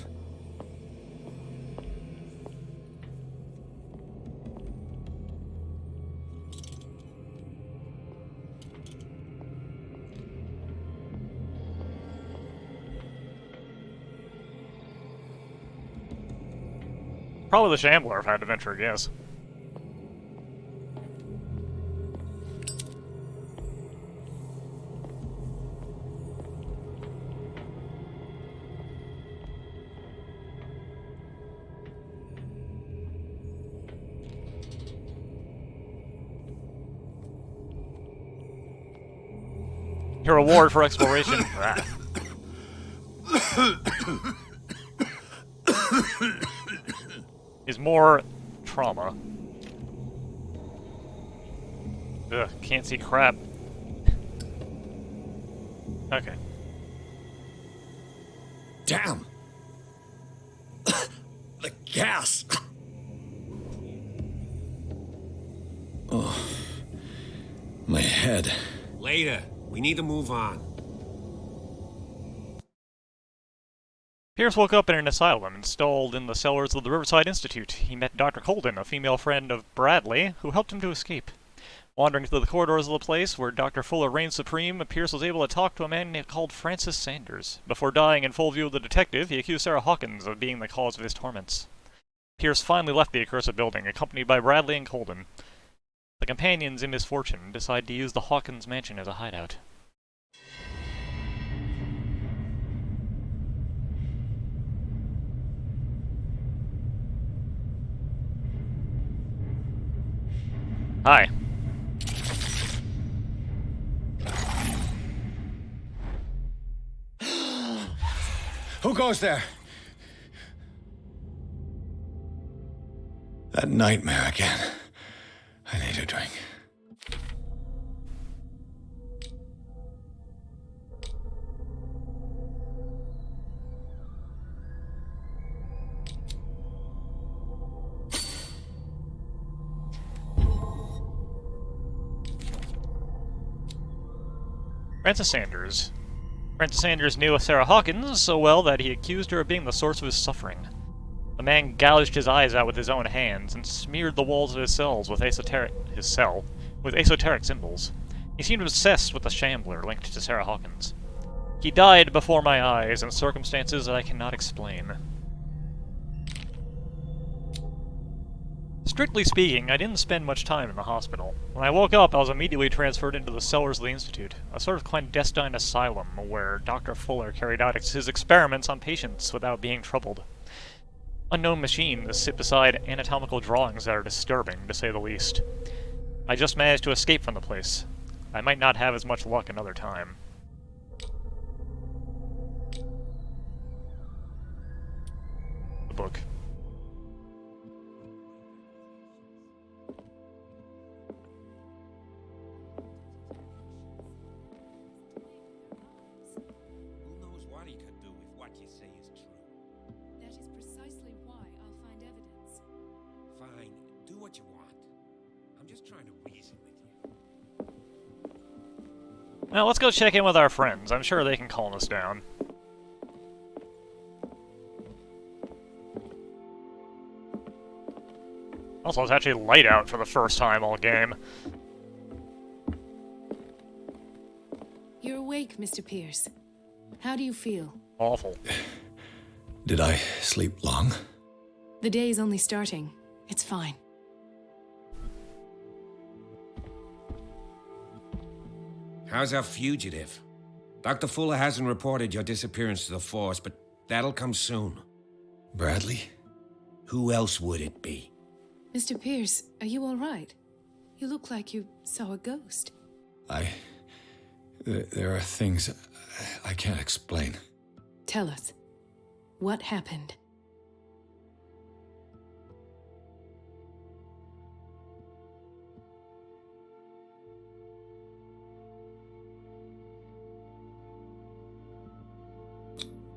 Probably the Shambler, if I had to venture a guess. Your reward for exploration? Is more trauma. Ugh, can't see crap. Okay. Damn! The gas! Oh. My head. Later. We need to move on. Pierce woke up in an asylum installed in the cellars of the Riverside Institute. He met Dr. Colden, a female friend of Bradley, who helped him to escape. Wandering through the corridors of the place where Dr. Fuller reigned supreme, Pierce was able to talk to a man called Francis Sanders. Before dying in full view of the detective, he accused Sarah Hawkins of being the cause of his torments. Pierce finally left the accursed building, accompanied by Bradley and Colden. The companions in misfortune decide to use the Hawkins mansion as a hideout. Hi. Who goes there? That nightmare again. I need a drink. Francis Sanders. Francis Sanders knew Sarah Hawkins so well that he accused her of being the source of his suffering. The man gouged his eyes out with his own hands and smeared the walls of his cells with esoteric symbols. He seemed obsessed with the Shambler linked to Sarah Hawkins. He died before my eyes in circumstances that I cannot explain. Strictly speaking, I didn't spend much time in the hospital. When I woke up, I was immediately transferred into the cellars of the Institute, a sort of clandestine asylum where Dr. Fuller carried out his experiments on patients without being troubled. Unknown machines sit beside anatomical drawings that are disturbing, to say the least. I just managed to escape from the place. I might not have as much luck another time. The book. Who knows what he could do if what you say is true? That is precisely why I'll find evidence. Fine, do what you want. I'm just trying to reason with you. Now, let's go check in with our friends. I'm sure they can calm us down. Also, it's actually light out for the first time all game. You're awake, Mr. Pierce. How do you feel? Awful. Did I sleep long? The day is only starting. It's fine. How's our fugitive? Dr. Fuller hasn't reported your disappearance to the Force, but that'll come soon. Bradley? Who else would it be? Mr. Pierce, are you all right? You look like you saw a ghost. There are things I can't explain. Tell us. What happened?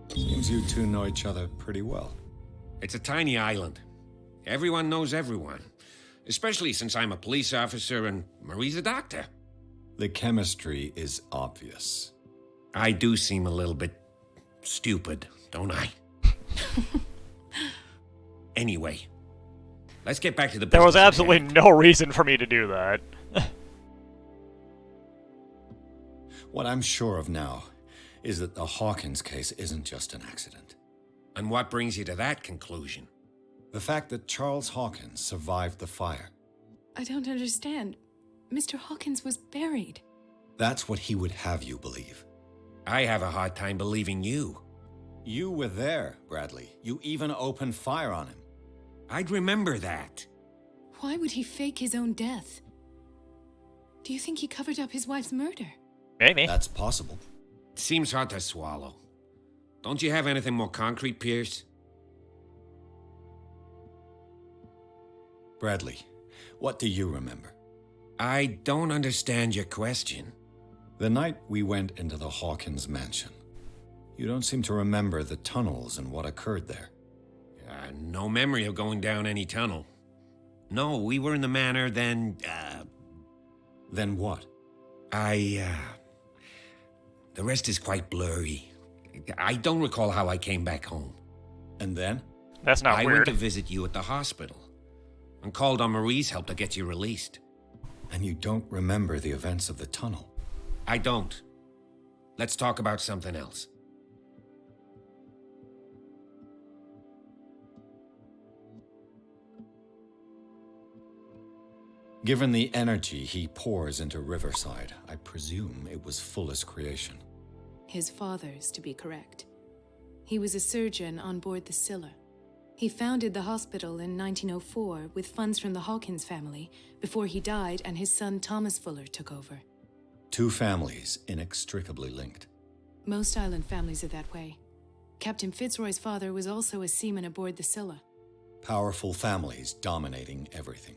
Seems you two know each other pretty well. It's a tiny island. Everyone knows everyone. Especially since I'm a police officer and Marie's a doctor. The chemistry is obvious. I do seem a little bit stupid, don't I? Anyway, let's get back to the business. There was absolutely no reason for me to do that. What I'm sure of now is that the Hawkins case isn't just an accident. And what brings you to that conclusion? The fact that Charles Hawkins survived the fire. I don't understand. Mr. Hawkins was buried. That's what he would have you believe. I have a hard time believing you. You were there, Bradley. You even opened fire on him. I'd remember that. Why would he fake his own death? Do you think he covered up his wife's murder? Maybe. That's possible. Seems hard to swallow. Don't you have anything more concrete, Pierce? Bradley, what do you remember? I don't understand your question. The night we went into the Hawkins mansion. You don't seem to remember the tunnels and what occurred there. No memory of going down any tunnel. No, we were in the manor, then, Then what? The rest is quite blurry. I don't recall how I came back home. And then? That's not weird. weird. I went to visit you at the hospital and called on Marie's help to get you released. And you don't remember the events of the tunnel? I don't. Let's talk about something else. Given the energy he pours into Riverside, I presume it was Fuller's creation. His father's, to be correct. He was a surgeon on board the Scylla. He founded the hospital in 1904 with funds from the Hawkins family before he died and his son Thomas Fuller took over. Two families inextricably linked. Most island families are that way. Captain Fitzroy's father was also a seaman aboard the Scylla. Powerful families dominating everything.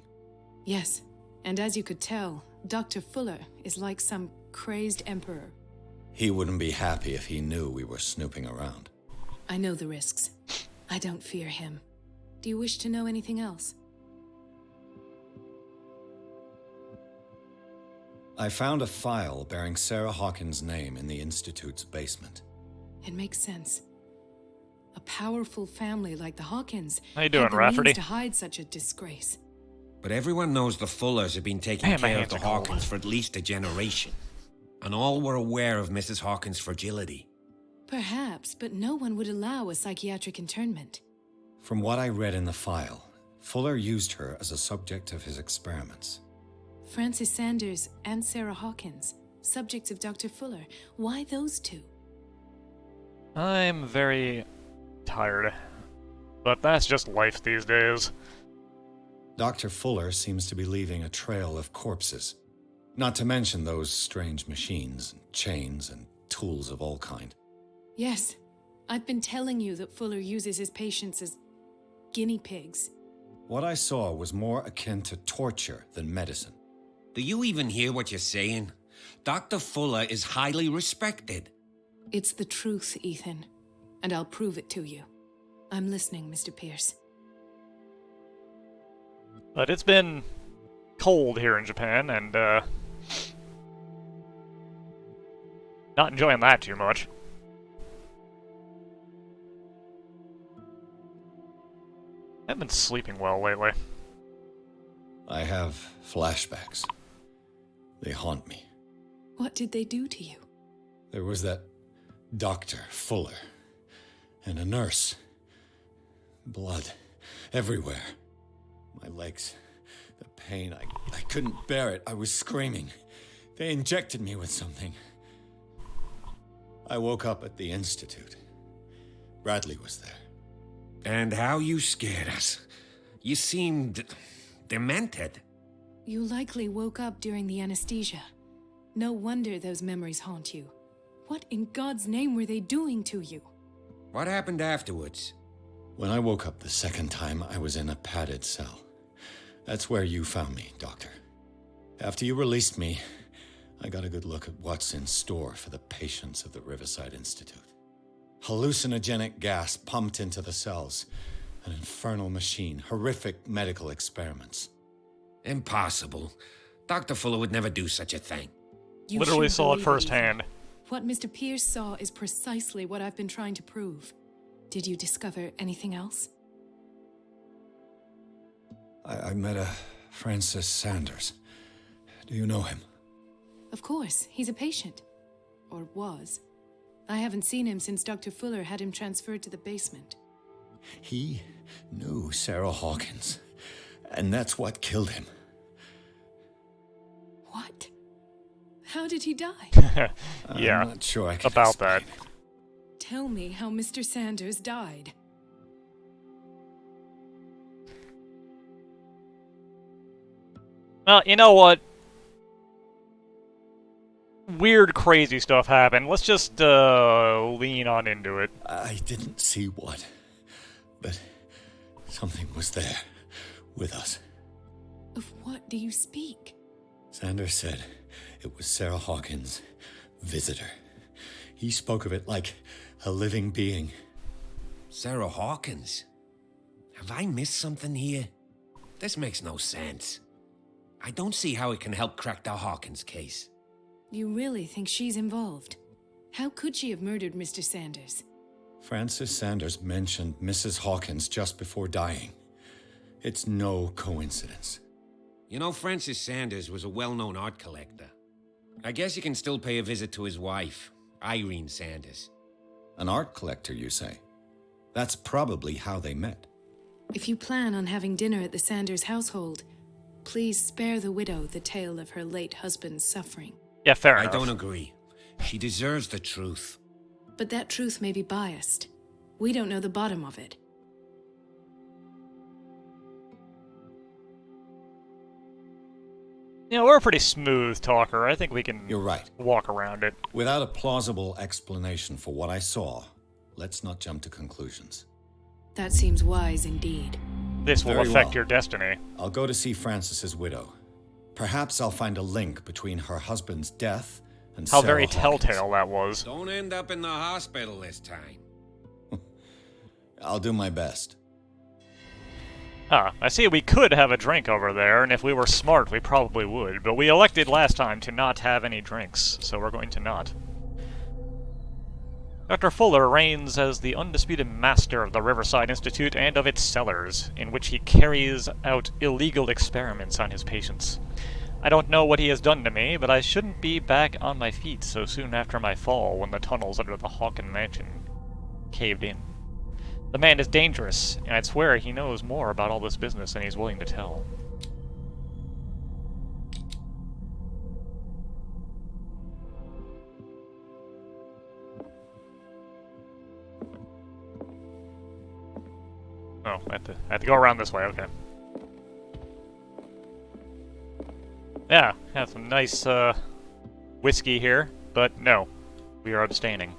Yes, and as you could tell, Dr. Fuller is like some crazed emperor. He wouldn't be happy if he knew we were snooping around. I know the risks. I don't fear him. Do you wish to know anything else? I found a file bearing Sarah Hawkins' name in the Institute's basement. It makes sense. A powerful family like the Hawkins How you doing, had the Rafferty? means to hide such a disgrace. But everyone knows the Fullers have been taking Man, my care of hands the are cold. Hawkins for at least a generation. And all were aware of Mrs. Hawkins' fragility. Perhaps, but no one would allow a psychiatric internment. From what I read in the file, Fuller used her as a subject of his experiments. Francis Sanders and Sarah Hawkins, subjects of Dr. Fuller. Why those two? I'm very tired. But that's just life these days. Dr. Fuller seems to be leaving a trail of corpses. Not to mention those strange machines, and chains, and tools of all kind. Yes, I've been telling you that Fuller uses his patients as guinea pigs. What I saw was more akin to torture than medicine. Do you even hear what you're saying? Dr. Fuller is highly respected. It's the truth, Ethan, and I'll prove it to you. I'm listening, Mr. Pierce. But it's been cold here in Japan, and Not enjoying that too much. I haven't been sleeping well lately. I have flashbacks. They haunt me. What did they do to you? There was that Dr. Fuller and a nurse. Blood everywhere. My legs, the pain, I couldn't bear it. I was screaming. They injected me with something. I woke up at the Institute. Bradley was there. And how you scared us. You seemed demented. You likely woke up during the anesthesia. No wonder those memories haunt you. What in God's name were they doing to you? What happened afterwards? When I woke up the second time, I was in a padded cell. That's where you found me, Doctor. After you released me, I got a good look at what's in store for the patients of the Riverside Institute. Hallucinogenic gas pumped into the cells. An infernal machine. Horrific medical experiments. Impossible. Dr. Fuller would never do such a thing. You Literally should saw it believe firsthand. What Mr. Pierce saw is precisely what I've been trying to prove. Did you discover anything else? I met a Francis Sanders. Do you know him? Of course, he's a patient. Or was. I haven't seen him since Dr. Fuller had him transferred to the basement. He knew Sarah Hawkins, and that's what killed him. What? How did he die? Yeah, I'm not sure I can about explain that. it. Tell me how Mr. Sanders died. Well, you know what? Weird, crazy stuff happened. Let's just, lean on into it. I didn't see what, but something was there with us. Of what do you speak? Sanders said it was Sarah Hawkins' visitor. He spoke of it like a living being. Sarah Hawkins? Have I missed something here? This makes no sense. I don't see how it can help crack the Hawkins case. You really think she's involved? How could she have murdered Mr. Sanders? Francis Sanders mentioned Mrs. Hawkins just before dying. It's no coincidence. You know, Francis Sanders was a well-known art collector. I guess you can still pay a visit to his wife, Irene Sanders. An art collector, you say? That's probably how they met. If you plan on having dinner at the Sanders household, please spare the widow the tale of her late husband's suffering. Yeah, fair I enough. don't agree. She deserves the truth. But that truth may be biased. We don't know the bottom of it. You know, we're a pretty smooth talker. I think we can You're right. walk around it. Without a plausible explanation for what I saw, let's not jump to conclusions. That seems wise indeed. This will Very affect well. your destiny. I'll go to see Francis's widow. Perhaps I'll find a link between her husband's death and How Sarah very Hawkins. telltale that was. Don't end up in the hospital this time. I'll do my best. Ah, I see we could have a drink over there, and if we were smart, we probably would. But we elected last time to not have any drinks, so we're going to not. Dr. Fuller reigns as the undisputed master of the Riverside Institute and of its cellars, in which he carries out illegal experiments on his patients. I don't know what he has done to me, but I shouldn't be back on my feet so soon after my fall when the tunnels under the Hawken mansion caved in. The man is dangerous, and I'd swear he knows more about all this business than he's willing to tell. Oh, I have to go around this way, okay. Yeah, have some nice, whiskey here, but no, we are abstaining.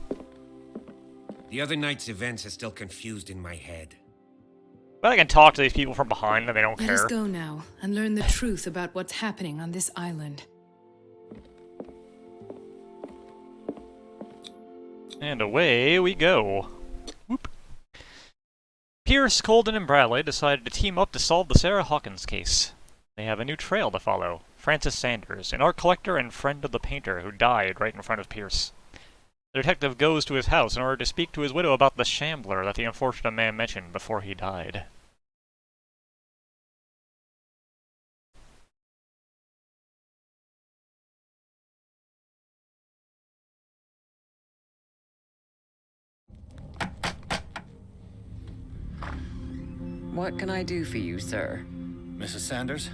The other night's events are still confused in my head. But I can talk to these people from behind and they don't Let care. us go now and learn the truth about what's happening on this island. And away we go. Whoop. Pierce, Colden, and Bradley decided to team up to solve the Sarah Hawkins case. They have a new trail to follow. Francis Sanders, an art collector and friend of the painter who died right in front of Pierce. The detective goes to his house in order to speak to his widow about the shambler that the unfortunate man mentioned before he died. What can I do for you, sir? Mrs. Sanders,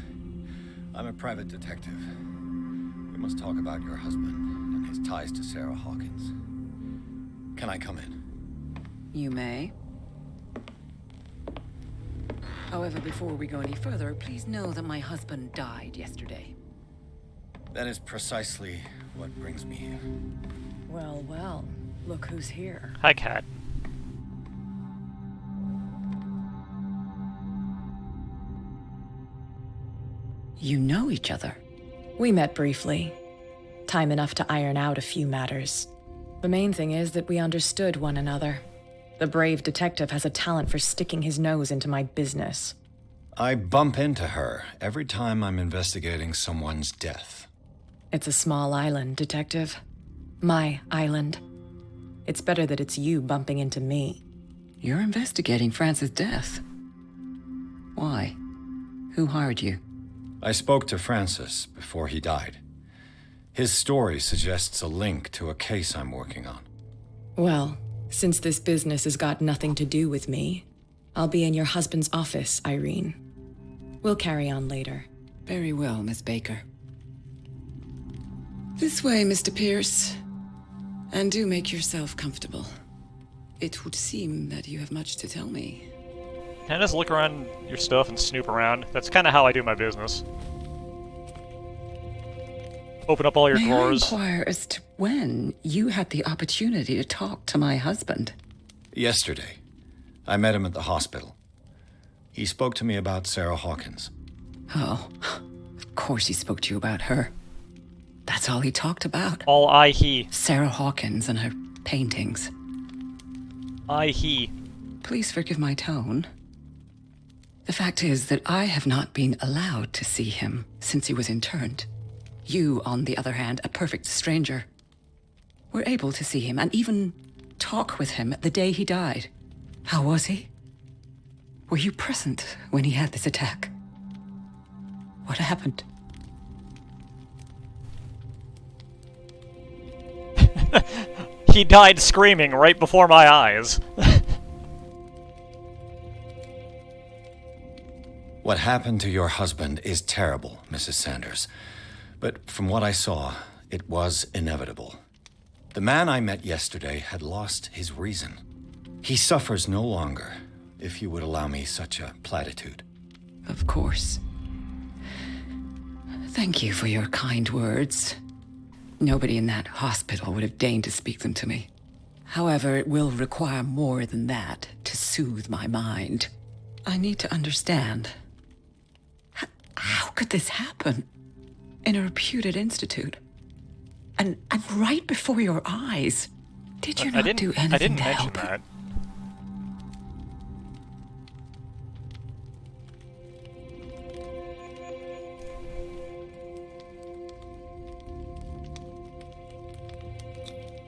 I'm a private detective. We must talk about your husband and his ties to Sarah Hawkins. Can I come in? You may. However, before we go any further, please know that my husband died yesterday. That is precisely what brings me here. Well, well. Look who's here. Hi, Cat. You know each other. We met briefly. Time enough to iron out a few matters. The main thing is that we understood one another. The brave detective has a talent for sticking his nose into my business. I bump into her every time I'm investigating someone's death. It's a small island, Detective. My island. It's better that it's you bumping into me. You're investigating Francis' death. Why? Who hired you? I spoke to Francis before he died. His story suggests a link to a case I'm working on. Well, since this business has got nothing to do with me, I'll be in your husband's office, Irene. We'll carry on later. Very well, Miss Baker. This way, Mr. Pierce. And do make yourself comfortable. It would seem that you have much to tell me. Can I just look around your stuff and snoop around? That's kind of how I do my business. Open up all your drawers. May I inquire as to when you had the opportunity to talk to my husband? Yesterday, I met him at the hospital. He spoke to me about Sarah Hawkins. Oh, of course he spoke to you about her. That's all he talked about. All he. Sarah Hawkins and her paintings. He. Please forgive my tone. The fact is that I have not been allowed to see him since he was interned. You, on the other hand, a perfect stranger, were able to see him and even talk with him the day he died. How was he? Were you present when he had this attack? What happened? He died screaming right before my eyes. What happened to your husband is terrible, Mrs. Sanders. But from what I saw, it was inevitable. The man I met yesterday had lost his reason. He suffers no longer, if you would allow me such a platitude. Of course. Thank you for your kind words. Nobody in that hospital would have deigned to speak them to me. However, it will require more than that to soothe my mind. I need to understand. How could this happen? In a reputed institute? And right before your eyes? Did you not do anything I didn't to mention help? that.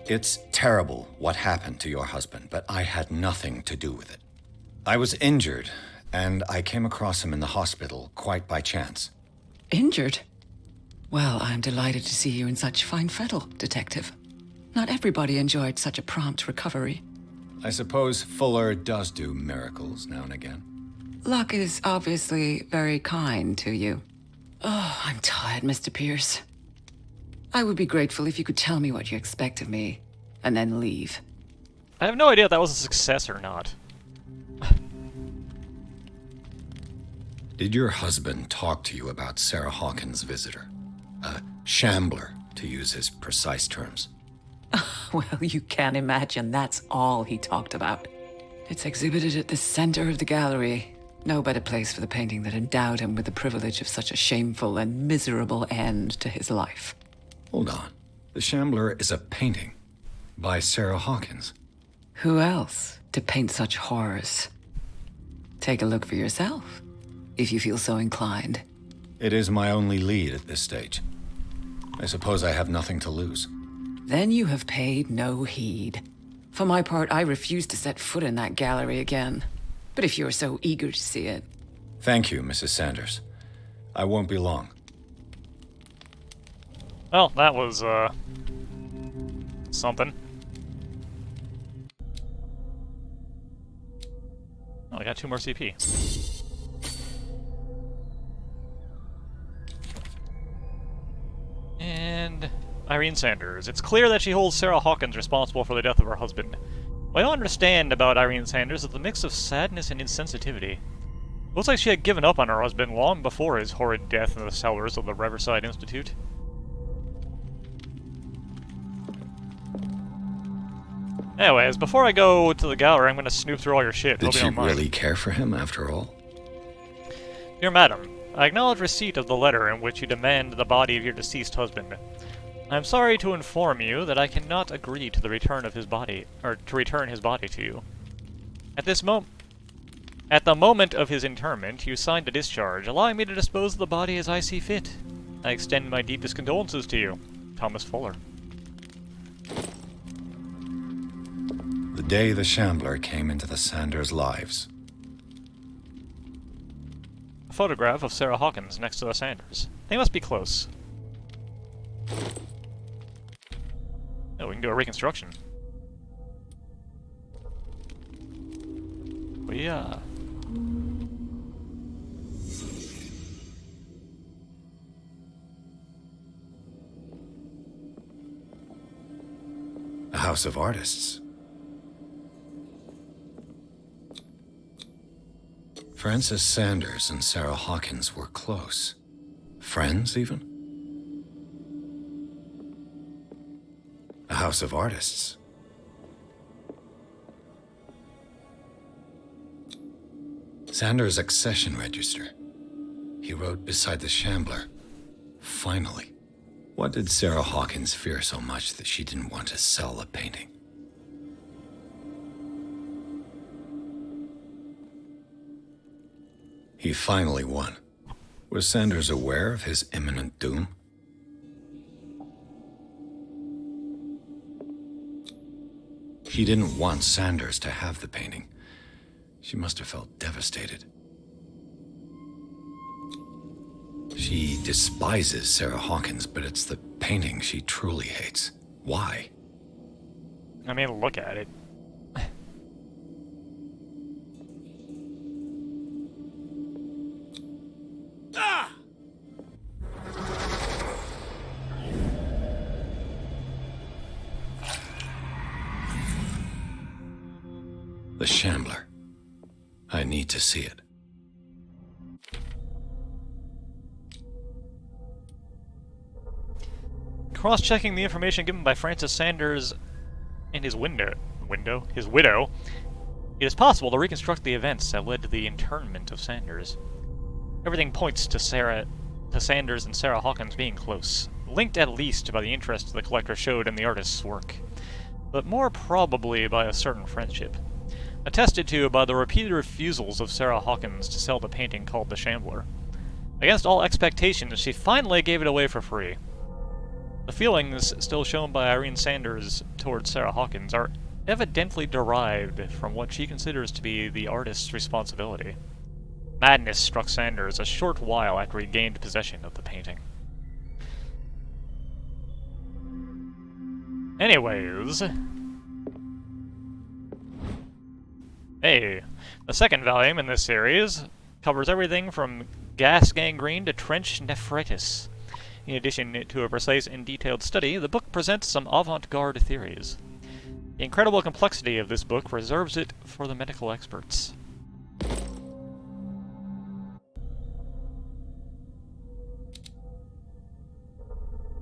It's terrible what happened to your husband, but I had nothing to do with it. I was injured, and I came across him in the hospital quite by chance. Injured? Well, I'm delighted to see you in such fine fettle, Detective. Not everybody enjoyed such a prompt recovery. I suppose Fuller does do miracles now and again. Luck is obviously very kind to you. Oh, I'm tired, Mr. Pierce. I would be grateful if you could tell me what you expect of me, and then leave. I have no idea if that was a success or not. Did your husband talk to you about Sarah Hawkins' visitor? A shambler, to use his precise terms. Well, you can imagine that's all he talked about. It's exhibited at the center of the gallery. No better place for the painting that endowed him with the privilege of such a shameful and miserable end to his life. Hold on. The Shambler is a painting by Sarah Hawkins. Who else to paint such horrors? Take a look for yourself, if you feel so inclined. It is my only lead at this stage. I suppose I have nothing to lose. Then you have paid no heed. For my part, I refuse to set foot in that gallery again. But if you're so eager to see it... Thank you, Mrs. Sanders. I won't be long. Well, that was, something. Oh, I got 2 more CP. And... Irene Sanders. It's clear that she holds Sarah Hawkins responsible for the death of her husband. What I don't understand about Irene Sanders is the mix of sadness and insensitivity. Looks like she had given up on her husband long before his horrid death in the cellars of the Riverside Institute. Anyways, before I go to the gallery, I'm going to snoop through all your shit. Did Hope you she don't mind. really care for him, after all? Dear Madam, I acknowledge receipt of the letter in which you demand the body of your deceased husband. I am sorry to inform you that I cannot agree to the return of his body, or to return his body to you. At the moment of his interment, you signed a discharge, allowing me to dispose of the body as I see fit. I extend my deepest condolences to you, Thomas Fuller. The day the Shambler came into the Sanders' lives. A photograph of Sarah Hawkins next to the Sanders. They must be close. Oh, we can do a reconstruction. But yeah. A house of artists. Frances Sanders and Sarah Hawkins were close. Friends, even? A house of artists. Sanders' accession register. He wrote beside the Shambler, "Finally." What did Sarah Hawkins fear so much that she didn't want to sell the painting? He finally won. Was Sanders aware of his imminent doom? She didn't want Sanders to have the painting. She must have felt devastated. She despises Sarah Hawkins, but it's the painting she truly hates. Why? I mean, look at it. The Shambler. I need to see it. Cross-checking the information given by Francis Sanders and his widow, it is possible to reconstruct the events that led to the internment of Sanders. Everything points to Sanders and Sarah Hawkins being close, linked at least by the interest the collector showed in the artist's work, but more probably by a certain friendship, attested to by the repeated refusals of Sarah Hawkins to sell the painting called The Shambler. Against all expectations, she finally gave it away for free. The feelings still shown by Irene Sanders towards Sarah Hawkins are evidently derived from what she considers to be the artist's responsibility. Madness struck Sanders a short while after he gained possession of the painting. Anyways... Hey, the second volume in this series covers everything from gas gangrene to trench nephritis. In addition to a precise and detailed study, the book presents some avant-garde theories. The incredible complexity of this book reserves it for the medical experts.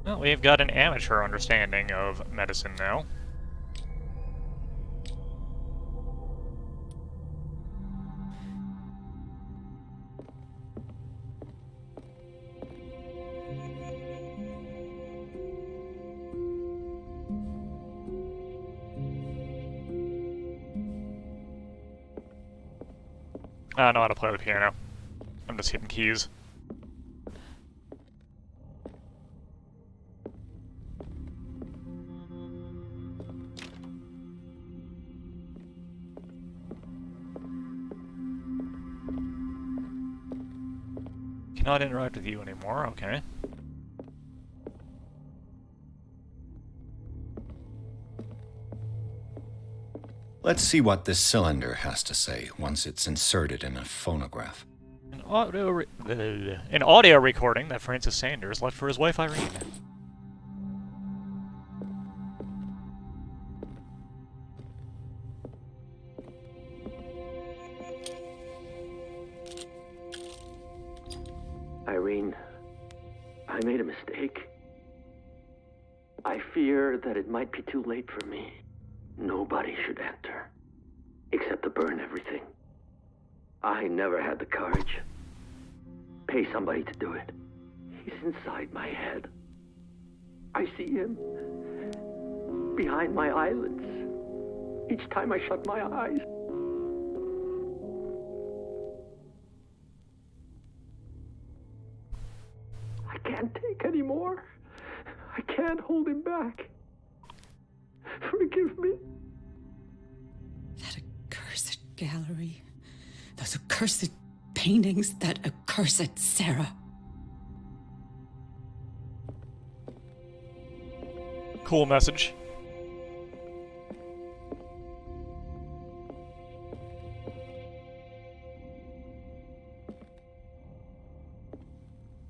Well, we've got an amateur understanding of medicine now. I don't know how to play the piano. I'm just hitting keys. Cannot interact with you anymore, okay. Let's see what this cylinder has to say once it's inserted in a phonograph. An audio recording that Francis Sanders left for his wife Irene. Irene, I made a mistake. I fear that it might be too late for me. Nobody should enter, except to burn everything. I never had the courage. Pay somebody to do it. He's inside my head. I see him behind my eyelids each time I shut my eyes. I can't take any more. I can't hold him back. Forgive me. That accursed gallery. Those accursed paintings. That accursed Sarah. Cool message.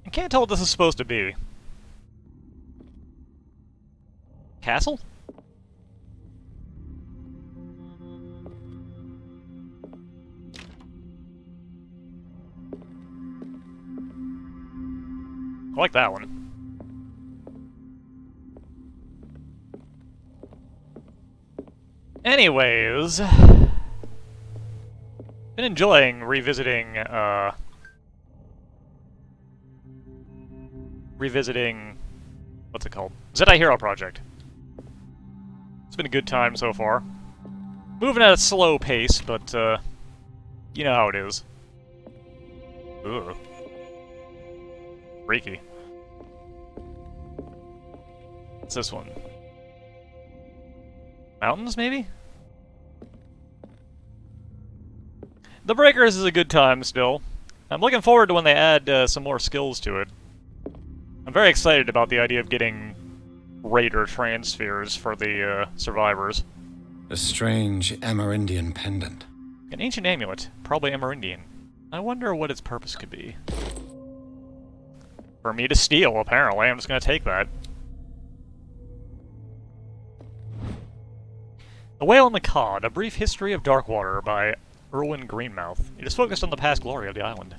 I can't tell what this is supposed to be. Castle? I like that one. Anyways, been enjoying revisiting, what's it called? Zeti Hero Project. It's been a good time so far. Moving at a slow pace, but, you know how it is. Ugh. Freaky. What's this one? Mountains, maybe? The Breakers is a good time still. I'm looking forward to when they add some more skills to it. I'm very excited about the idea of getting Raider transfers for the survivors. A strange Amerindian pendant. An ancient amulet, probably Amerindian. I wonder what its purpose could be. For me to steal, apparently. I'm just gonna take that. The Whale and the Cod, A Brief History of Darkwater by Erwin Greenmouth. It is focused on the past glory of the island.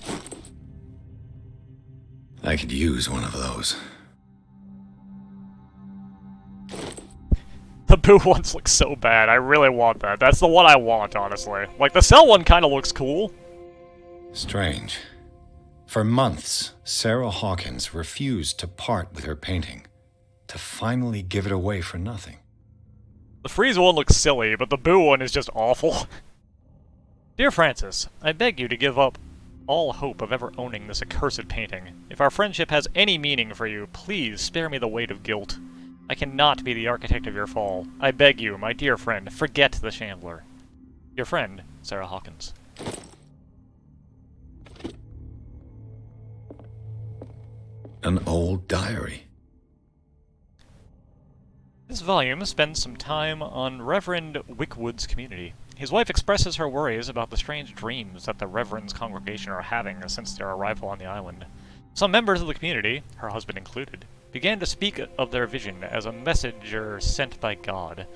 I could use one of those. The Boo ones look so bad. I really want that. That's the one I want, honestly. Like, the Cell one kind of looks cool. Strange. For months, Sarah Hawkins refused to part with her painting, to finally give it away for nothing. The Freeze one looks silly, but the Boo one is just awful. Dear Francis, I beg you to give up all hope of ever owning this accursed painting. If our friendship has any meaning for you, please spare me the weight of guilt. I cannot be the architect of your fall. I beg you, my dear friend, forget the Chandler. Your friend, Sarah Hawkins. An old diary. This volume spends some time on Reverend Wickwood's community. His wife expresses her worries about the strange dreams that the Reverend's congregation are having since their arrival on the island. Some members of the community, her husband included, began to speak of their vision as a messenger sent by God.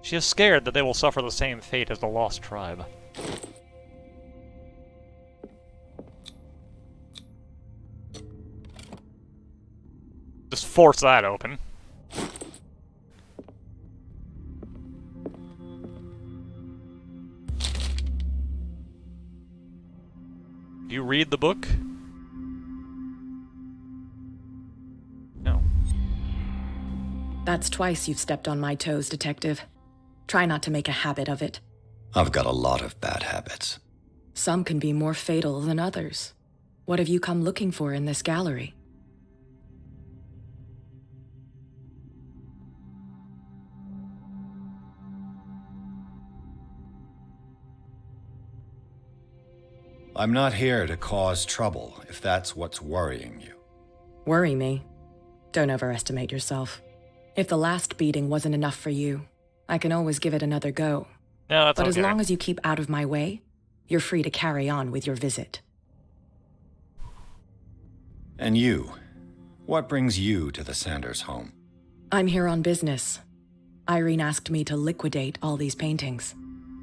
She is scared that they will suffer the same fate as the lost tribe. Just force that open. Do you read the book? No. That's twice you've stepped on my toes, Detective. Try not to make a habit of it. I've got a lot of bad habits. Some can be more fatal than others. What have you come looking for in this gallery? I'm not here to cause trouble, if that's what's worrying you. Worry me? Don't overestimate yourself. If the last beating wasn't enough for you, I can always give it another go. No, that's But okay. as long as you keep out of my way, you're free to carry on with your visit. And you? What brings you to the Sanders home? I'm here on business. Irene asked me to liquidate all these paintings.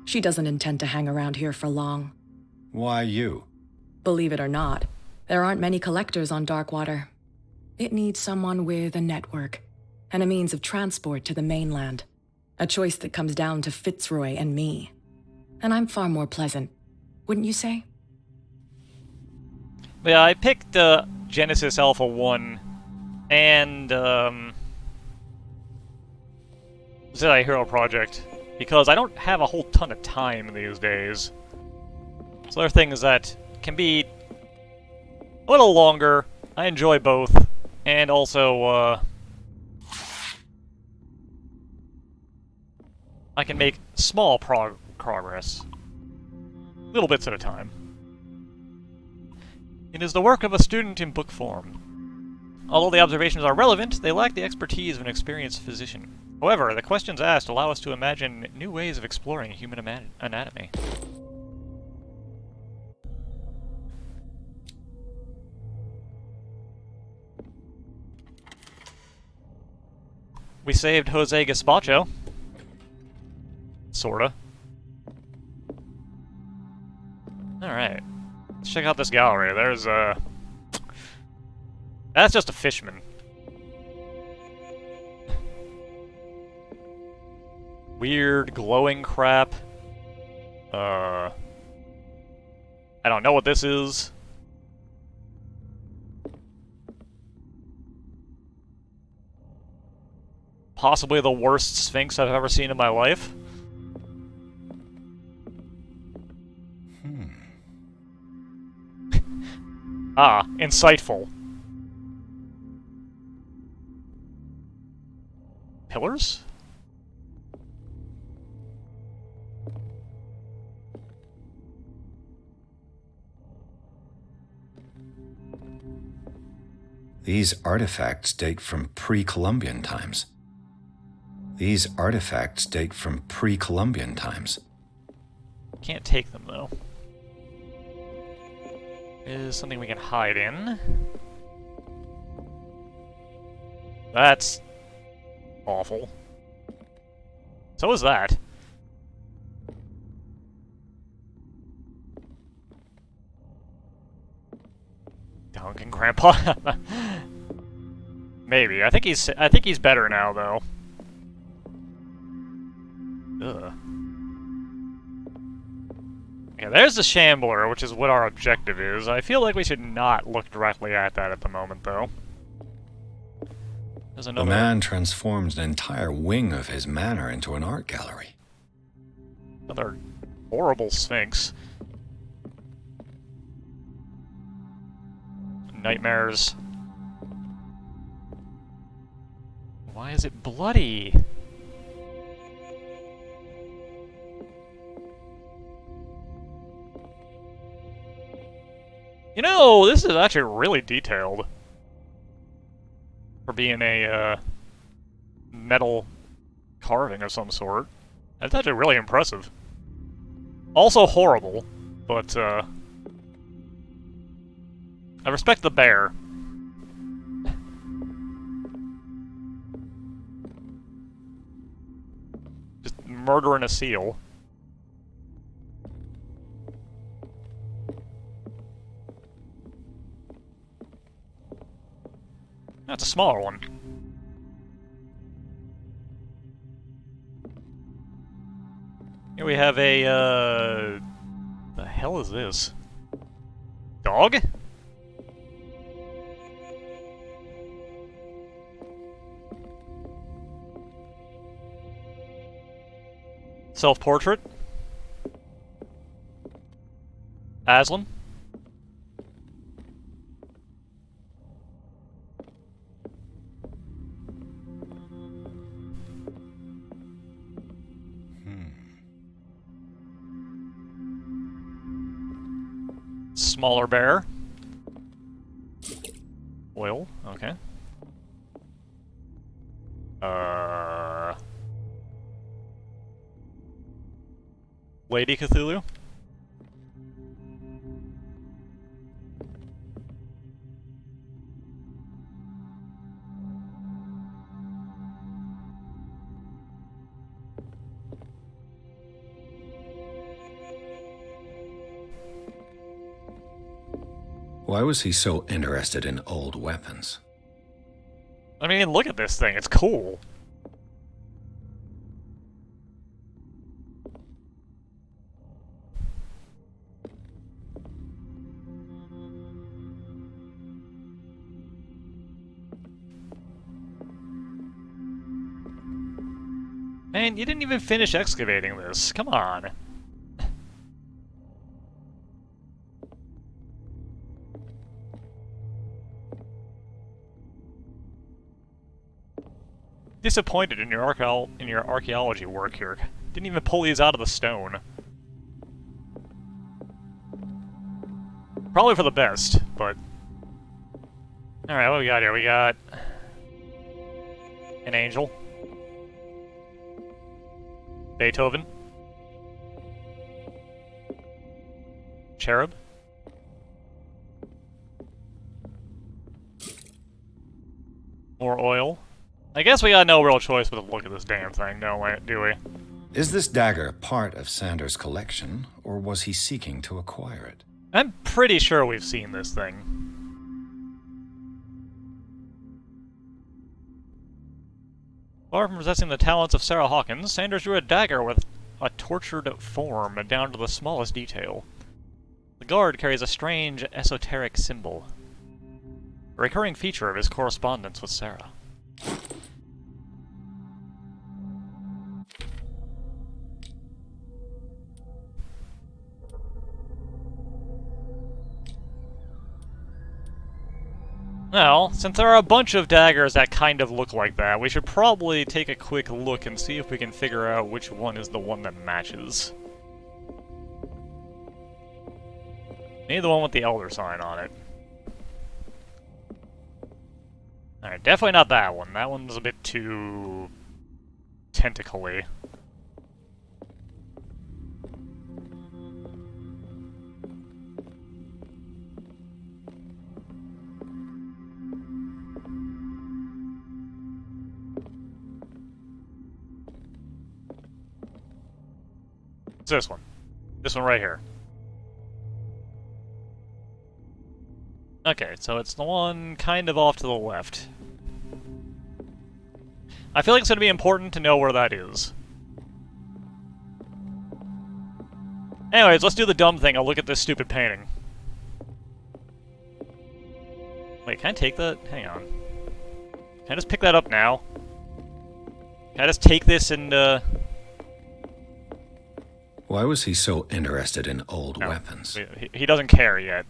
She doesn't intend to hang around here for long. Why you? Believe it or not, there aren't many collectors on Darkwater. It needs someone with a network, and a means of transport to the mainland. A choice that comes down to Fitzroy and me. And I'm far more pleasant, wouldn't you say? Yeah, I picked Genesis Alpha 1 and Zeta Hero Project because I don't have a whole ton of time these days. So there are things that can be a little longer. I enjoy both, and also I can make small progress, little bits at a time. It is the work of a student in book form. Although the observations are relevant, they lack the expertise of an experienced physician. However, the questions asked allow us to imagine new ways of exploring human anatomy. We saved Jose Gaspacho. Sorta. Alright. Let's check out this gallery. There's that's just a fishman. Weird glowing crap. I don't know what this is. Possibly the worst Sphinx I've ever seen in my life. Ah, insightful. Pillars? These artifacts date from pre-Columbian times. These artifacts date from pre-Columbian times. Can't take them, though. Is something we can hide in. That's awful. So is that. Duncan Grandpa. Maybe. I think he's better now though. Ugh. Yeah, there's the Shambler, which is what our objective is. I feel like we should not look directly at that at the moment, though. There's another... The man transformed an entire wing of his manor into an art gallery. Another horrible Sphinx. Nightmares. Why is it bloody? You know, this is actually really detailed. For being a, metal carving of some sort. That's actually really impressive. Also horrible, but, I respect the bear. Just murdering a seal. That's a smaller one. Here we have a, the hell is this? Dog? Self-portrait? Aslan? smaller bear. Oil, okay. Lady Cthulhu? Why was he so interested in old weapons? I mean, look at this thing, it's cool. Man, you didn't even finish excavating this. Come on. Disappointed in your archaeology work here. Didn't even pull these out of the stone. Probably for the best, but... Alright, what we got here? We got... an angel. Beethoven. Cherub. More oil. I guess we got no real choice but to look at this damn thing, do we? Is this dagger part of Sanders' collection, or was he seeking to acquire it? I'm pretty sure we've seen this thing. Far from possessing the talents of Sarah Hawkins, Sanders drew a dagger with a tortured form down to the smallest detail. The guard carries a strange, esoteric symbol, a recurring feature of his correspondence with Sarah. Well, since there are a bunch of daggers that kind of look like that, we should probably take a quick look and see if we can figure out which one is the one that matches. Maybe the one with the Elder sign on it. Alright, definitely not that one. That one's a bit too... tentacly. It's this one. This one right here. Okay, so it's the one kind of off to the left. I feel like it's going to be important to know where that is. Anyways, let's do the dumb thing. I'll look at this stupid painting. Wait, can I take that? Hang on. Can I just pick that up now? Can I just take this and, Why was he so interested in old weapons? He doesn't care yet.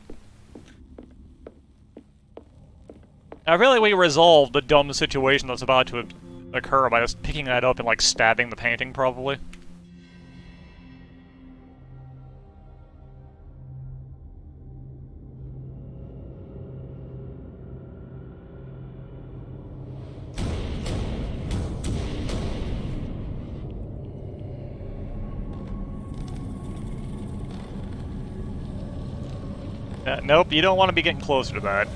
I feel like we resolved the dumb situation that's about to occur by just picking that up and, like, stabbing the painting, probably. Nope, you don't want to be getting closer to that.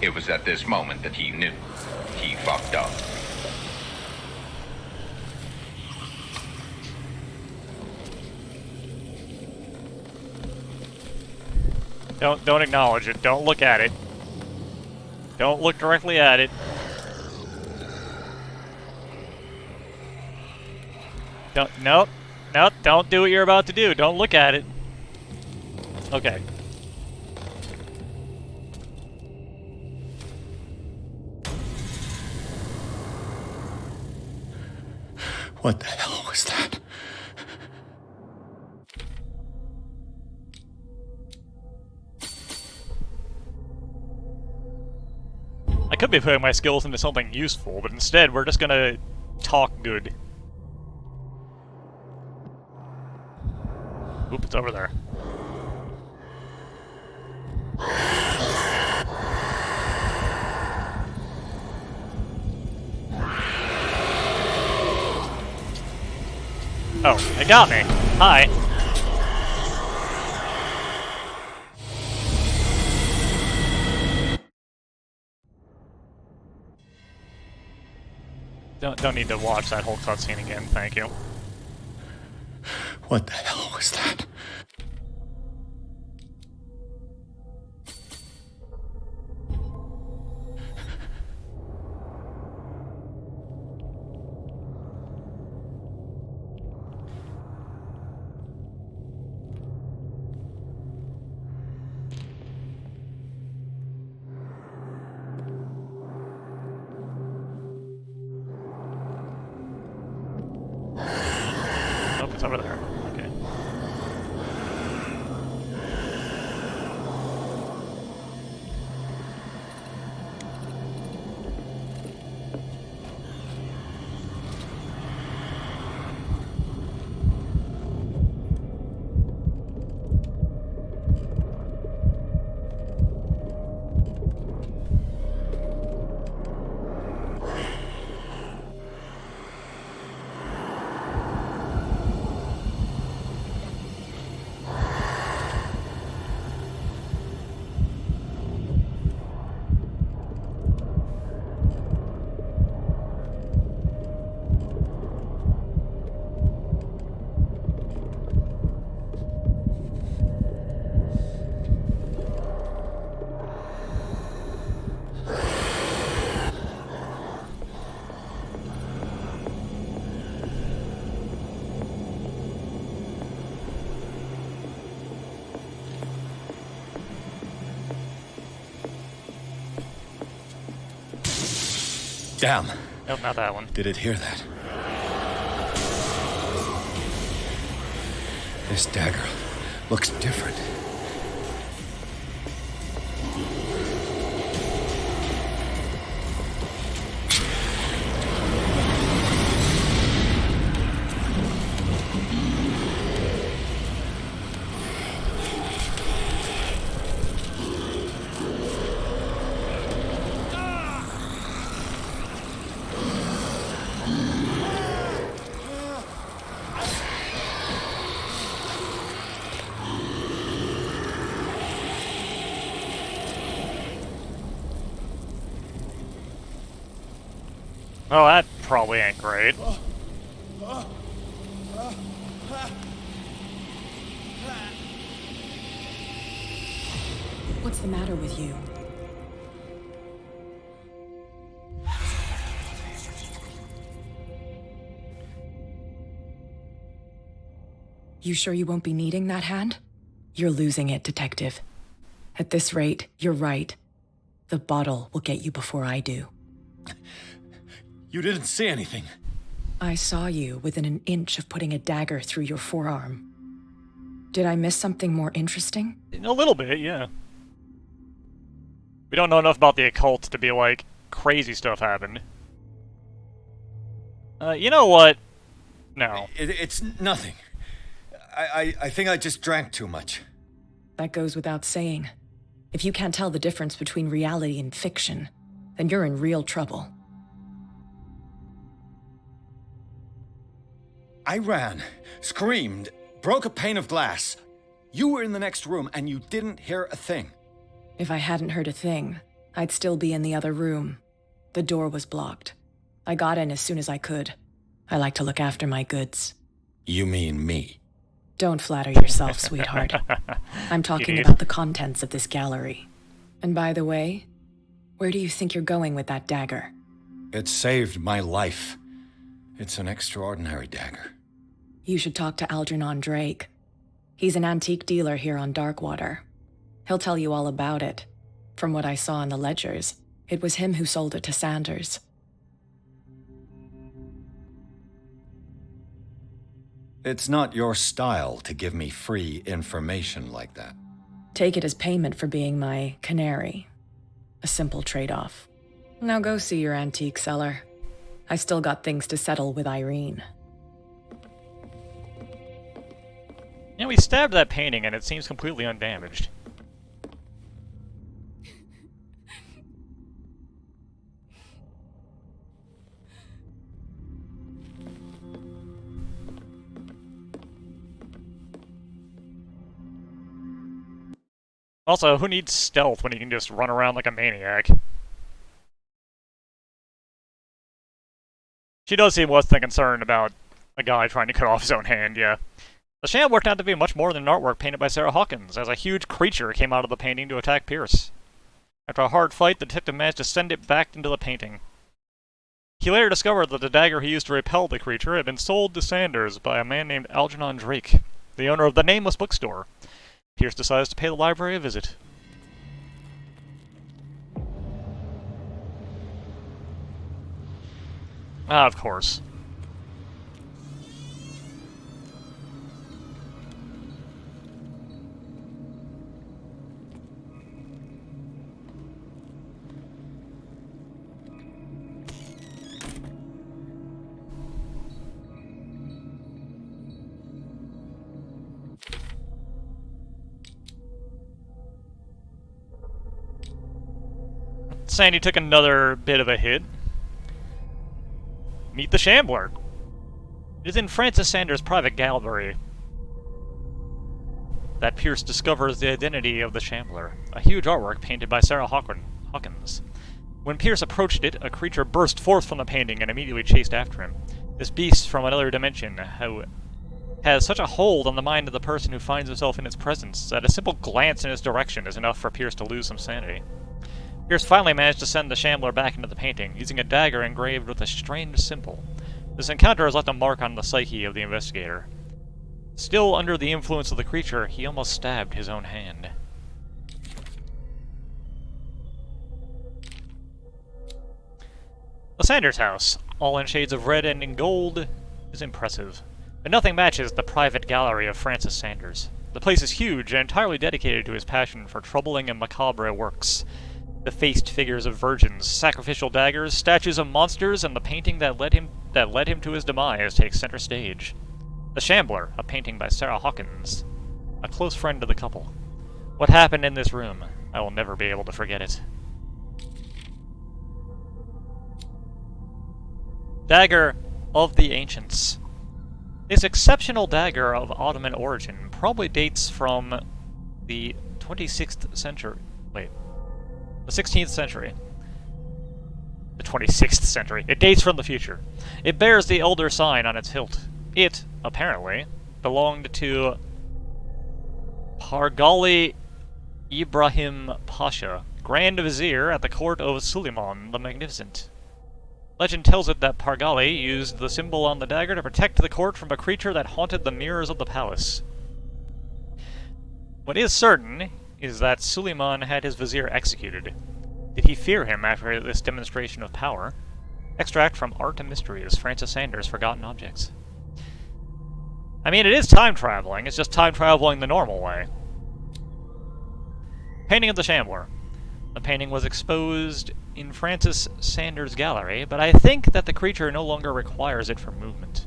It was at this moment that he knew. He fucked up. Don't acknowledge it. Don't look at it. Don't look directly at it. Nope, don't do what you're about to do. Don't look at it. Okay. What the hell was that? could be putting my skills into something useful, but instead we're just gonna talk good. Oop, it's over there. Oh, it got me. Hi. Don't need to watch that whole cutscene again, thank you. What the hell was that? Oh, it's over there. Okay. Damn. Nope, not that one. Did it hear that? This dagger looks different. Well, that probably ain't great. What's the matter with you? You sure you won't be needing that hand? You're losing it, Detective. At this rate, you're right. The bottle will get you before I do. You didn't see anything. I saw you within an inch of putting a dagger through your forearm. Did I miss something more interesting? A little bit, yeah. We don't know enough about the occult to be like, crazy stuff happened. You know what? No. It's nothing. I think I just drank too much. That goes without saying. If you can't tell the difference between reality and fiction, then you're in real trouble. I ran, screamed, broke a pane of glass. You were in the next room and you didn't hear a thing. If I hadn't heard a thing, I'd still be in the other room. The door was blocked. I got in as soon as I could. I like to look after my goods. You mean me? Don't flatter yourself, sweetheart. I'm talking about the contents of this gallery. And by the way, where do you think you're going with that dagger? It saved my life. It's an extraordinary dagger. You should talk to Algernon Drake. He's an antique dealer here on Darkwater. He'll tell you all about it. From what I saw in the ledgers, it was him who sold it to Sanders. It's not your style to give me free information like that. Take it as payment for being my canary. A simple trade-off. Now go see your antique seller. I still got things to settle with Irene. Yeah, we stabbed that painting and it seems completely undamaged. Also, who needs stealth when you can just run around like a maniac? She does seem less than concerned about a guy trying to cut off his own hand, yeah. The sham worked out to be much more than an artwork painted by Sarah Hawkins, as a huge creature came out of the painting to attack Pierce. After a hard fight, the detective managed to send it back into the painting. He later discovered that the dagger he used to repel the creature had been sold to Sanders by a man named Algernon Drake, the owner of the Nameless Bookstore. Pierce decides to pay the library a visit. Ah, of course. Sandy took another bit of a hit. Meet the Shambler. It is in Francis Sanders' private gallery that Pierce discovers the identity of the Shambler, a huge artwork painted by Sarah Hawkins. When Pierce approached it, a creature burst forth from the painting and immediately chased after him. This beast from another dimension has such a hold on the mind of the person who finds himself in its presence that a simple glance in its direction is enough for Pierce to lose some sanity. Pierce finally managed to send the Shambler back into the painting, using a dagger engraved with a strange symbol. This encounter has left a mark on the psyche of the investigator. Still under the influence of the creature, he almost stabbed his own hand. The Sanders house, all in shades of red and in gold, is impressive. But nothing matches the private gallery of Francis Sanders. The place is huge and entirely dedicated to his passion for troubling and macabre works. The faced figures of virgins, sacrificial daggers, statues of monsters, and the painting that led him to his demise take center stage. The Shambler, a painting by Sarah Hawkins, a close friend of the couple. What happened in this room? I will never be able to forget it. Dagger of the Ancients. This exceptional dagger of Ottoman origin probably dates from the 26th century. The 16th century. The 26th century. It dates from the future. It bears the Elder sign on its hilt. It, apparently, belonged to Pargali Ibrahim Pasha, Grand Vizier at the court of Suleiman the Magnificent. Legend tells it that Pargali used the symbol on the dagger to protect the court from a creature that haunted the mirrors of the palace. What is certain is that Suleiman had his vizier executed. Did he fear him after this demonstration of power? Extract from Art and Mysteries, Francis Sanders' Forgotten Objects. I mean, it is time traveling, it's just time traveling the normal way. Painting of the Shambler. The painting was exposed in Francis Sanders' gallery, but I think that the creature no longer requires it for movement.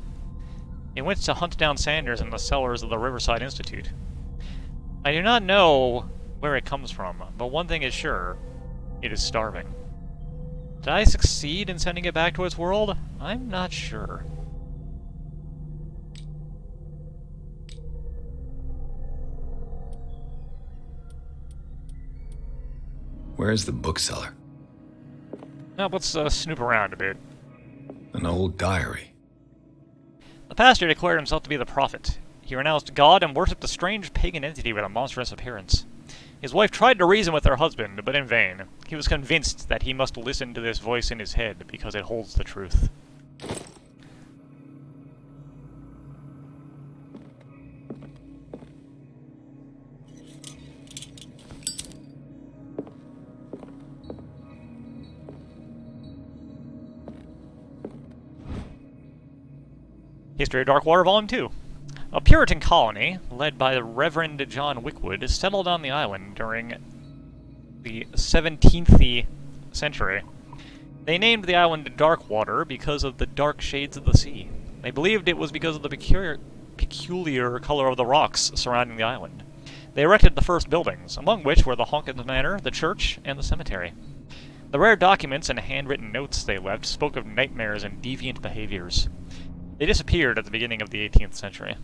It went to hunt down Sanders in the cellars of the Riverside Institute. I do not know where it comes from, but one thing is sure, it is starving. Did I succeed in sending it back to its world? I'm not sure. Where's the bookseller? Now let's snoop around a bit. An old diary. The pastor declared himself to be the prophet. He renounced God and worshipped a strange pagan entity with a monstrous appearance. His wife tried to reason with her husband, but in vain. He was convinced that he must listen to this voice in his head because it holds the truth. History of Darkwater, Volume 2. A Puritan colony, led by the Reverend John Wickwood, settled on the island during the 17th century. They named the island Darkwater because of the dark shades of the sea. They believed it was because of the peculiar color of the rocks surrounding the island. They erected the first buildings, among which were the Hawkins Manor, the church, and the cemetery. The rare documents and handwritten notes they left spoke of nightmares and deviant behaviors. They disappeared at the beginning of the 18th century.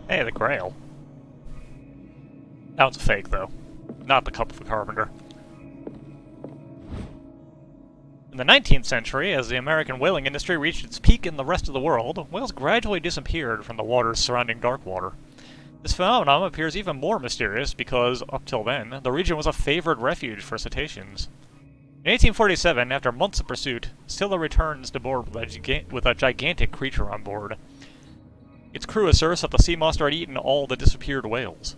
Hey, the Grail. That was a fake, though. Not the Cup of the Carpenter. In the 19th century, as the American whaling industry reached its peak in the rest of the world, whales gradually disappeared from the waters surrounding Darkwater. This phenomenon appears even more mysterious because, up till then, the region was a favored refuge for cetaceans. In 1847, after months of pursuit, Scylla returns to board with a gigantic creature on board. Its crew asserts that the sea monster had eaten all the disappeared whales.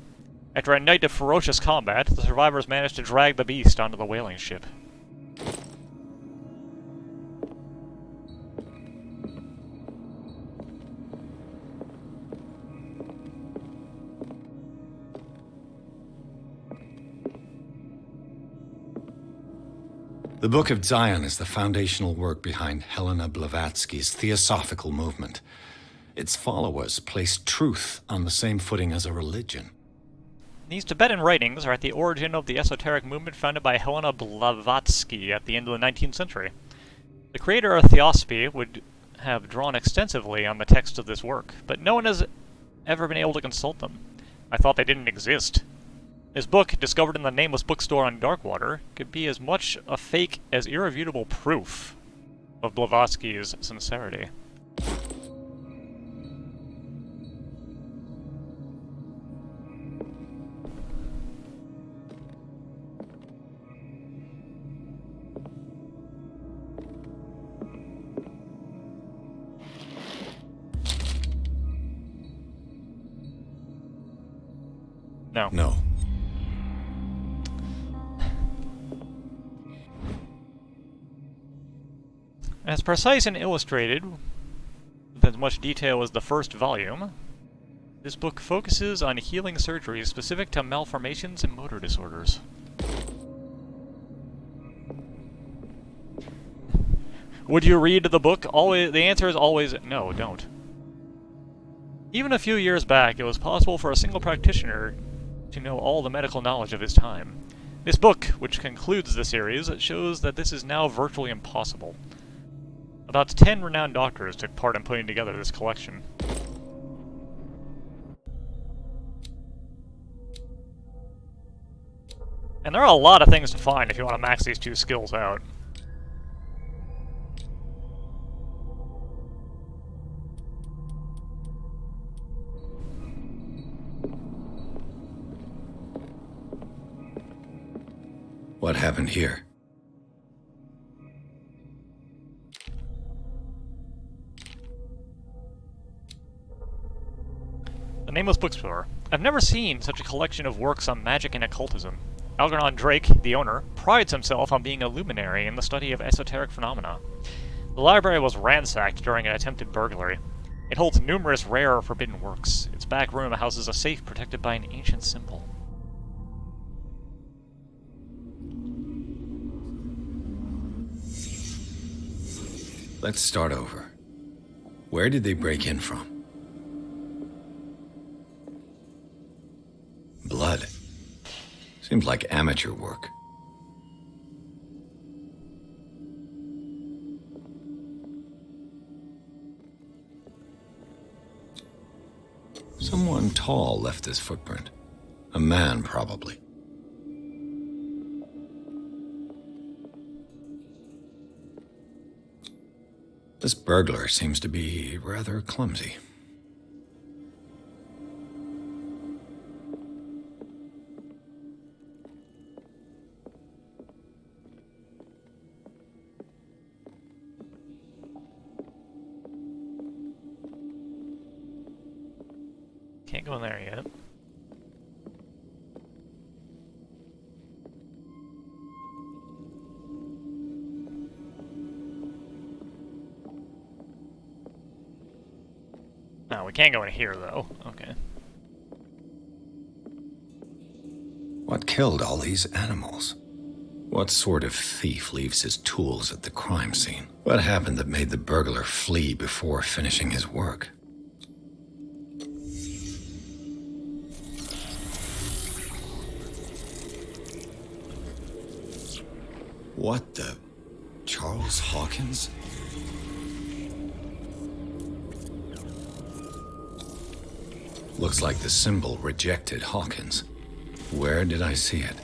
After a night of ferocious combat, the survivors managed to drag the beast onto the whaling ship. The Book of Zion is the foundational work behind Helena Blavatsky's Theosophical movement. Its followers place truth on the same footing as a religion. These Tibetan writings are at the origin of the esoteric movement founded by Helena Blavatsky at the end of the 19th century. The creator of Theosophy would have drawn extensively on the text of this work, but no one has ever been able to consult them. I thought they didn't exist. This book, discovered in the nameless bookstore on Darkwater, could be as much a fake as irrefutable proof of Blavatsky's sincerity. No. No. As precise and illustrated, with as much detail as the first volume, this book focuses on healing surgeries specific to malformations and motor disorders. Would you read the book? The answer is always no, don't. Even a few years back, it was possible for a single practitioner to know all the medical knowledge of his time. This book, which concludes the series, shows that this is now virtually impossible. About 10 renowned doctors took part in putting together this collection. And there are a lot of things to find if you want to max these two skills out. What happened here? The Nameless Bookstore. I've never seen such a collection of works on magic and occultism. Algernon Drake, the owner, prides himself on being a luminary in the study of esoteric phenomena. The library was ransacked during an attempted burglary. It holds numerous rare forbidden works. Its back room houses a safe protected by an ancient symbol. Let's start over. Where did they break in from? Blood. Seems like amateur work. Someone tall left this footprint. A man, probably. This burglar seems to be rather clumsy. Can't go in there yet. No, we can't go in here, though. Okay. What killed all these animals? What sort of thief leaves his tools at the crime scene? What happened that made the burglar flee before finishing his work? What the... Charles Hawkins? Looks like the symbol rejected Hawkins. Where did I see it?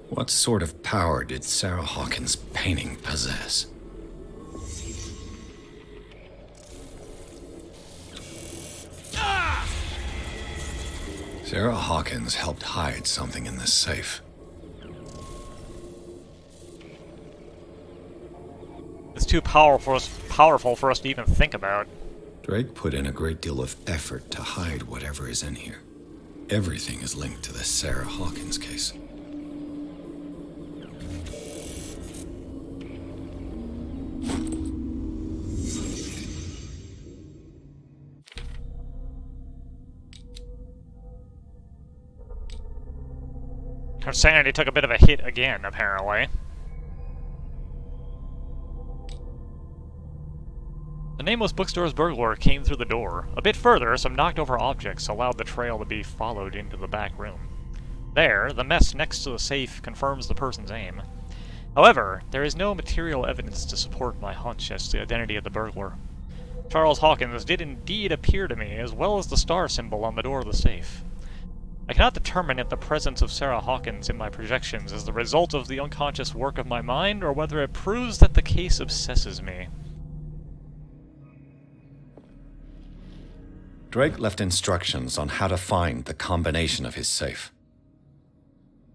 What sort of power did Sarah Hawkins' painting possess? Sarah Hawkins helped hide something in this safe. It's too powerful for us to even think about. Drake put in a great deal of effort to hide whatever is in here. Everything is linked to the Sarah Hawkins case. Her sanity took a bit of a hit again, apparently. The nameless bookstore's burglar came through the door. A bit further, some knocked-over objects allowed the trail to be followed into the back room. There, the mess next to the safe confirms the person's aim. However, there is no material evidence to support my hunch as to the identity of the burglar. Charles Hawkins did indeed appear to me, as well as the star symbol on the door of the safe. I cannot determine if the presence of Sarah Hawkins in my projections is the result of the unconscious work of my mind, or whether it proves that the case obsesses me. Drake left instructions on how to find the combination of his safe.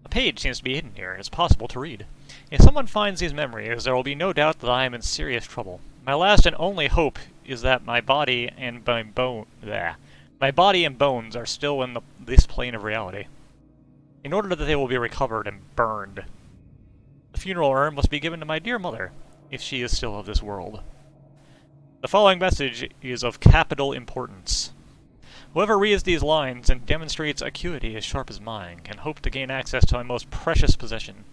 A page seems to be hidden here. It's possible to read. If someone finds these memories, there will be no doubt that I am in serious trouble. My last and only hope is that my body and bones are still in this plane of reality, in order that they will be recovered and burned. The funeral urn must be given to my dear mother, if she is still of this world. The following message is of capital importance. Whoever reads these lines and demonstrates acuity as sharp as mine can hope to gain access to my most precious possession.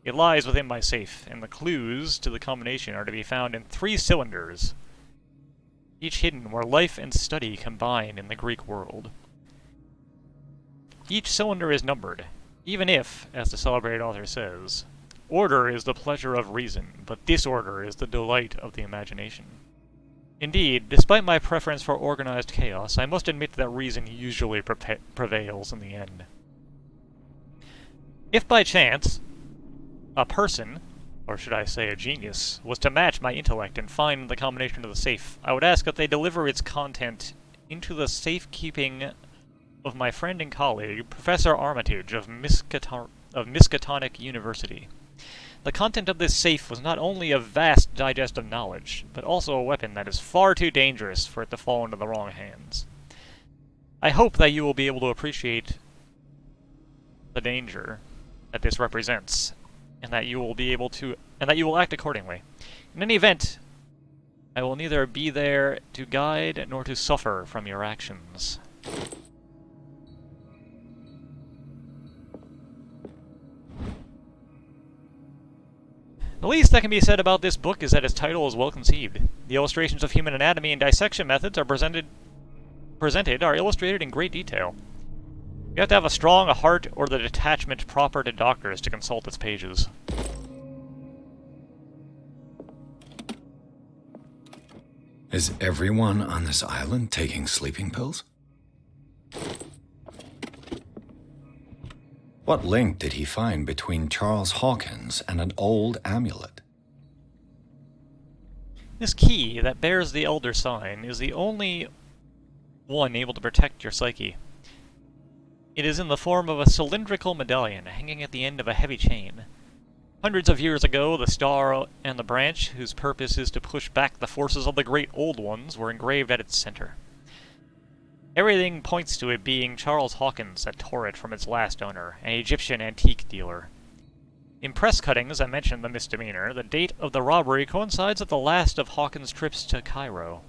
It lies within my safe, and the clues to the combination are to be found in 3 cylinders, each hidden where life and study combine in the Greek world. Each cylinder is numbered, even if, as the celebrated author says, order is the pleasure of reason, but disorder is the delight of the imagination. Indeed, despite my preference for organized chaos, I must admit that reason usually prevails in the end. If by chance, a person, or should I say a genius, was to match my intellect and find the combination of the safe, I would ask that they deliver its content into the safekeeping of my friend and colleague, Professor Armitage of Miskatonic University. The content of this safe was not only a vast digest of knowledge, but also a weapon that is far too dangerous for it to fall into the wrong hands. I hope that you will be able to appreciate the danger that this represents, and that you will act accordingly. In any event, I will neither be there to guide nor to suffer from your actions. The least that can be said about this book is that its title is well conceived. The illustrations of human anatomy and dissection methods are presented are illustrated in great detail. You have to have a strong heart or the detachment proper to doctors to consult its pages. Is everyone on this island taking sleeping pills? What link did he find between Charles Hawkins and an old amulet? This key that bears the Elder Sign is the only one able to protect your psyche. It is in the form of a cylindrical medallion hanging at the end of a heavy chain. Hundreds of years ago, the star and the branch, whose purpose is to push back the forces of the great Old Ones, were engraved at its center. Everything points to it being Charles Hawkins that tore it from its last owner, an Egyptian antique dealer. In press cuttings, I mentioned the misdemeanor. The date of the robbery coincides with the last of Hawkins' trips to Cairo.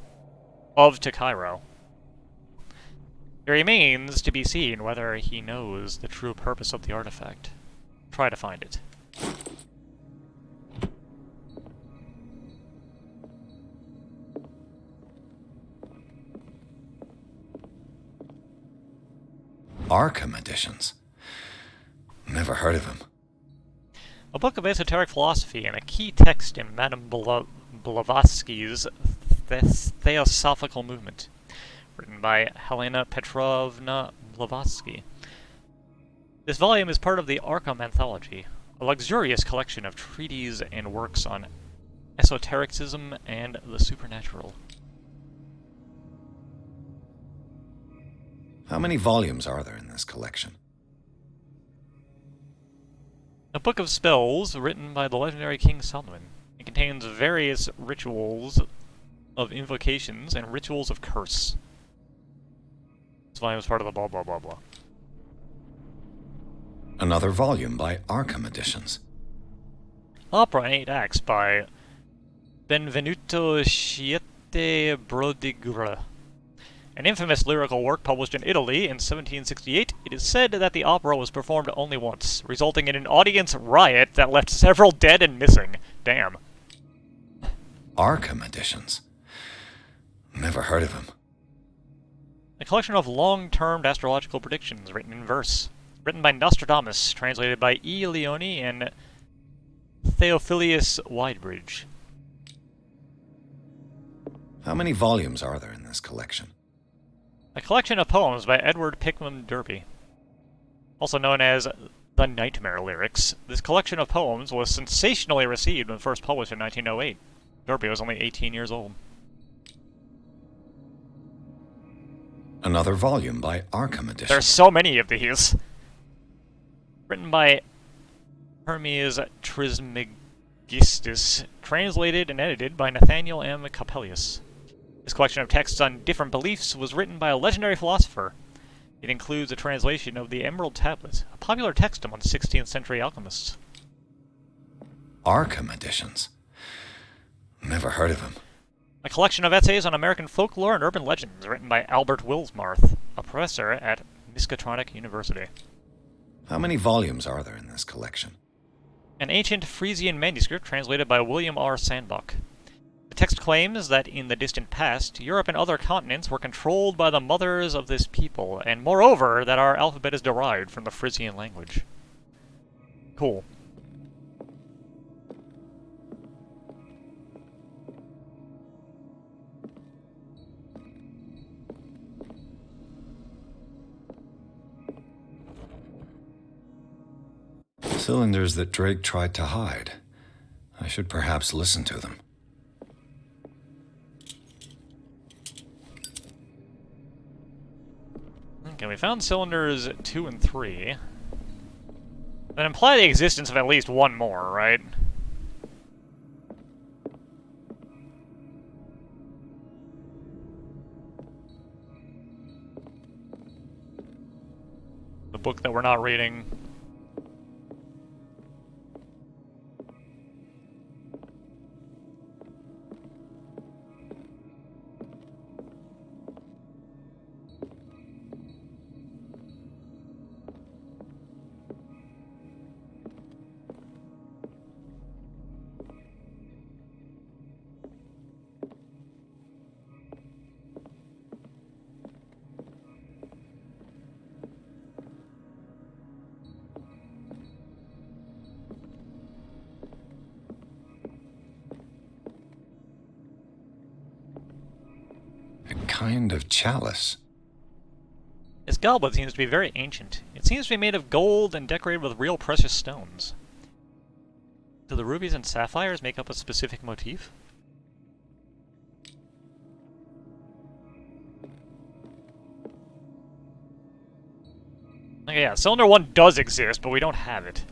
It remains to be seen whether he knows the true purpose of the artifact. Try to find it. Arkham editions. Never heard of him. A book of esoteric philosophy and a key text in Madame Blavatsky's Theosophical Movement, written by Helena Petrovna Blavatsky. This volume is part of the Arkham Anthology, a luxurious collection of treatises and works on esotericism and the supernatural. How many volumes are there in this collection? A book of spells written by the legendary King Solomon. It contains various rituals of invocations and rituals of curse. This volume is part of the blah blah blah blah. Another volume by Arkham Editions. Opera in 8 acts by Benvenuto Sciette Brodigre. An infamous lyrical work published in Italy in 1768, it is said that the opera was performed only once, resulting in an audience riot that left several dead and missing. Damn. Arkham Editions. Never heard of him. A collection of long-term astrological predictions written in verse. Written by Nostradamus, translated by E. Leone and Theophilus Widebridge. How many volumes are there in this collection? A collection of poems by Edward Pickman Derby. Also known as The Nightmare Lyrics, this collection of poems was sensationally received when first published in 1908. Derby was only 18 years old. Another volume by Arkham Editions. There's so many of these. Written by Hermes Trismegistus, translated and edited by Nathaniel M. Coppelius. This collection of texts on different beliefs was written by a legendary philosopher. It includes a translation of the Emerald Tablet, a popular text among 16th century alchemists. Arkham Editions. Never heard of him. A collection of essays on American folklore and urban legends written by Albert Wilsmarth, a professor at Miskatonic University. How many volumes are there in this collection? An ancient Frisian manuscript translated by William R. Sandbach. The text claims that in the distant past, Europe and other continents were controlled by the mothers of this people, and moreover, that our alphabet is derived from the Frisian language. Cool. Cylinders that Drake tried to hide. I should perhaps listen to them. Okay, we found cylinders 2 and 3. That imply the existence of at least one more, right? The book that we're not reading. Kind of chalice. This goblet seems to be very ancient. It seems to be made of gold and decorated with real precious stones. Do the rubies and sapphires make up a specific motif? Okay, yeah, cylinder 1 does exist, but we don't have it.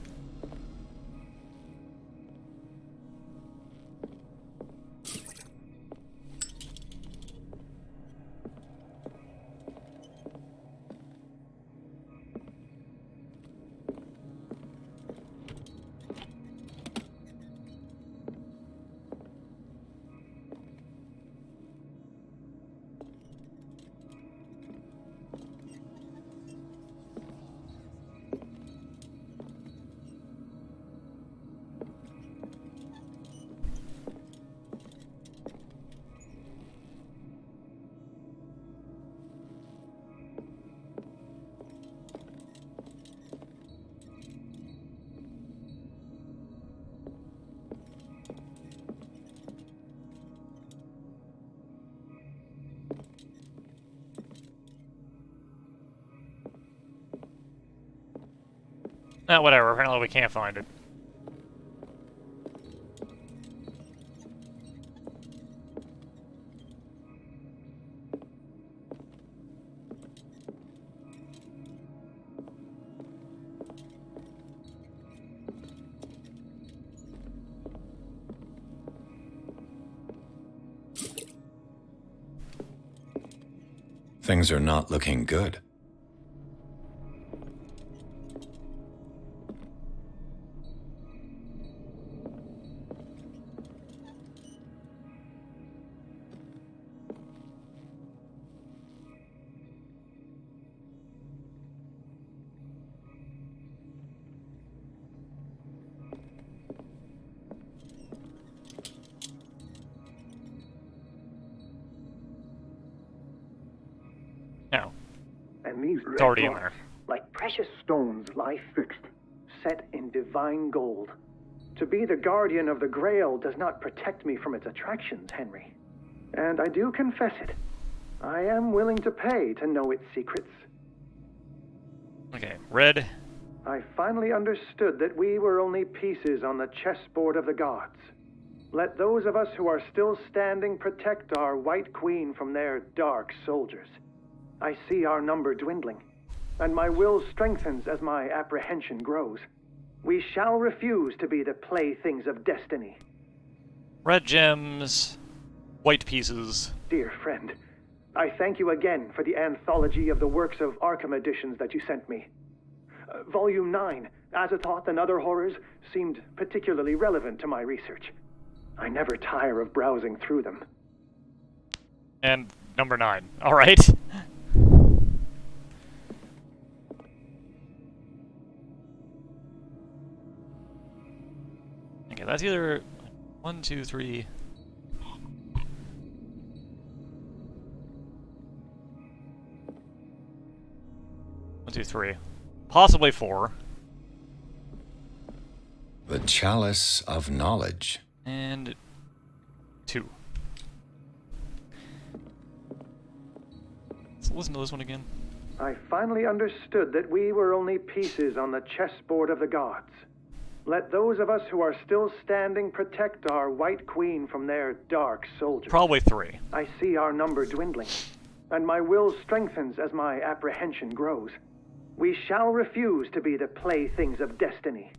Whatever, apparently we can't find it. Things are not looking good. No. And these It's already in red there. blocks, like precious stones, lie fixed, set in divine gold. To be the guardian of the Grail does not protect me from its attractions, Henry. And I do confess it. I am willing to pay to know its secrets. Okay, red. I finally understood that we were only pieces on the chessboard of the gods. Let those of us who are still standing protect our White Queen from their dark soldiers. I see our number dwindling, and my will strengthens as my apprehension grows. We shall refuse to be the playthings of destiny. Red gems, white pieces. Dear friend, I thank you again for the anthology of the works of Arkham editions that you sent me. Volume 9, Azathoth and Other Horrors, seemed particularly relevant to my research. I never tire of browsing through them. And number 9. Alright. Okay, that's either 1, 2, 3. One, two, three. Possibly 4. The Chalice of Knowledge. And 2. Let's listen to this one again. I finally understood that we were only pieces on the chessboard of the gods. Let those of us who are still standing protect our White Queen from their dark soldiers. Probably 3. I see our number dwindling, and my will strengthens as my apprehension grows. We shall refuse to be the playthings of destiny.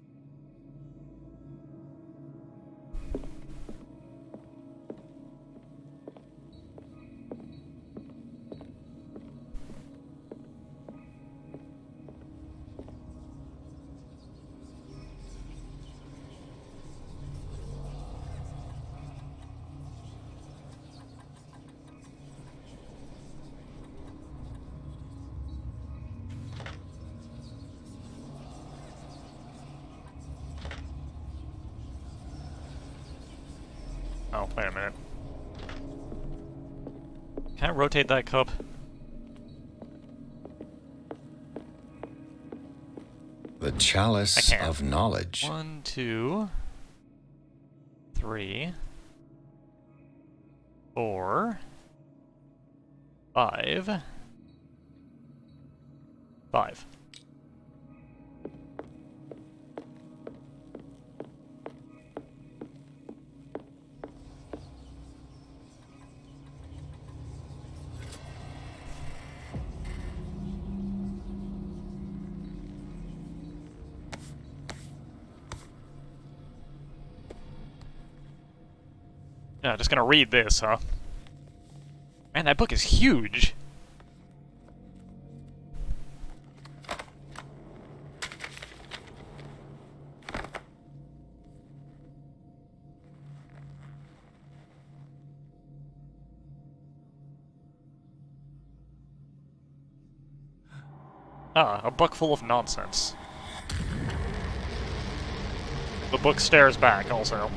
Oh, wait a minute. Can I rotate that cup? The Chalice of Knowledge. 1, 2, 3, 4, 5. 5. Yeah, just gonna read this, huh? Man, that book is huge! Ah, a book full of nonsense. The book stares back, also.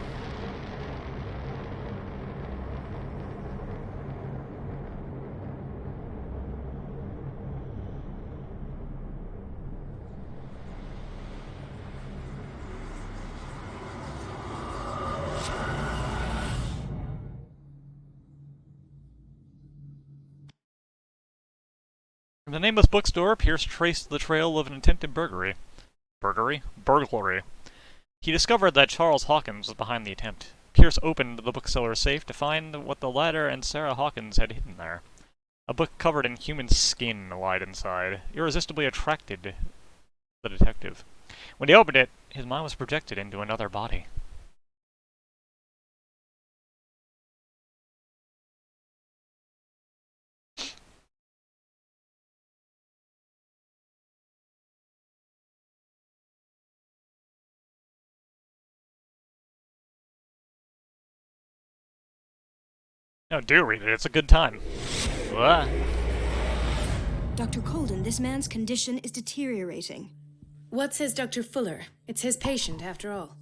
From the nameless bookstore, Pierce traced the trail of an attempted burglary. Burglary. He discovered that Charles Hawkins was behind the attempt. Pierce opened the bookseller's safe to find what the latter and Sarah Hawkins had hidden there. A book covered in human skin lied inside, irresistibly attracted the detective. When he opened it, his mind was projected into another body. No, do read it. It's a good time. What? Dr. Colden, this man's condition is deteriorating. What says Dr. Fuller? It's his patient, after all.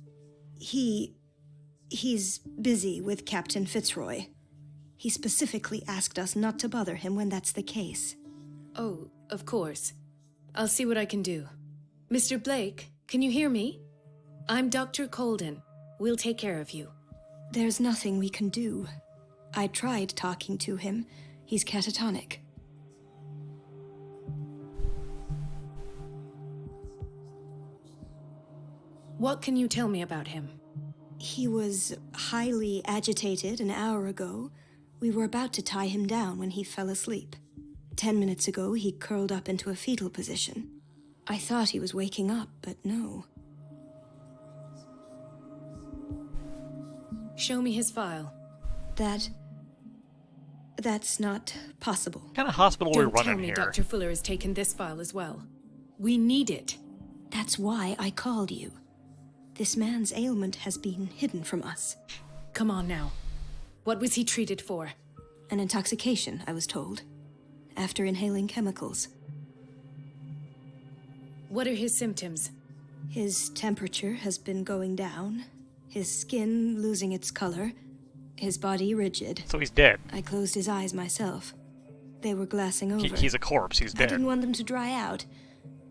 He's busy with Captain Fitzroy. He specifically asked us not to bother him when that's the case. Oh, of course. I'll see what I can do. Mr. Blake, can you hear me? I'm Dr. Colden. We'll take care of you. There's nothing we can do. I tried talking to him. He's catatonic. What can you tell me about him? He was highly agitated an hour ago. We were about to tie him down when he fell asleep. 10 minutes ago, he curled up into a fetal position. I thought he was waking up, but no. Show me his file. That's not possible. What kind of hospital are we Don't tell running me here? Dr. Fuller has taken this file as well. We need it. That's why I called you. This man's ailment has been hidden from us. Come on now. What was he treated for? An intoxication, I was told. After inhaling chemicals. What are his symptoms? His temperature has been going down. His skin losing its color. His body rigid. So he's dead. I closed his eyes myself. They were glassing over. He's a corpse. He's dead. I didn't want them to dry out.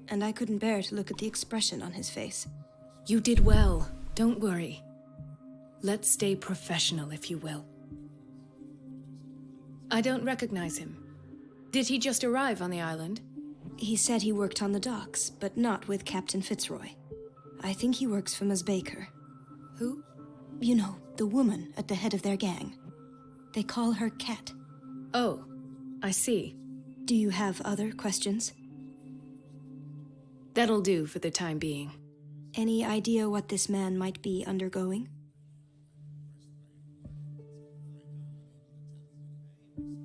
And I couldn't bear to look at the expression on his face. You did well. Don't worry. Let's stay professional, if you will. I don't recognize him. Did he just arrive on the island? He said he worked on the docks, but not with Captain Fitzroy. I think he works for Ms. Baker. Who? You know, the woman at the head of their gang. They call her Cat. Oh, I see. Do you have other questions? That'll do for the time being. Any idea what this man might be undergoing?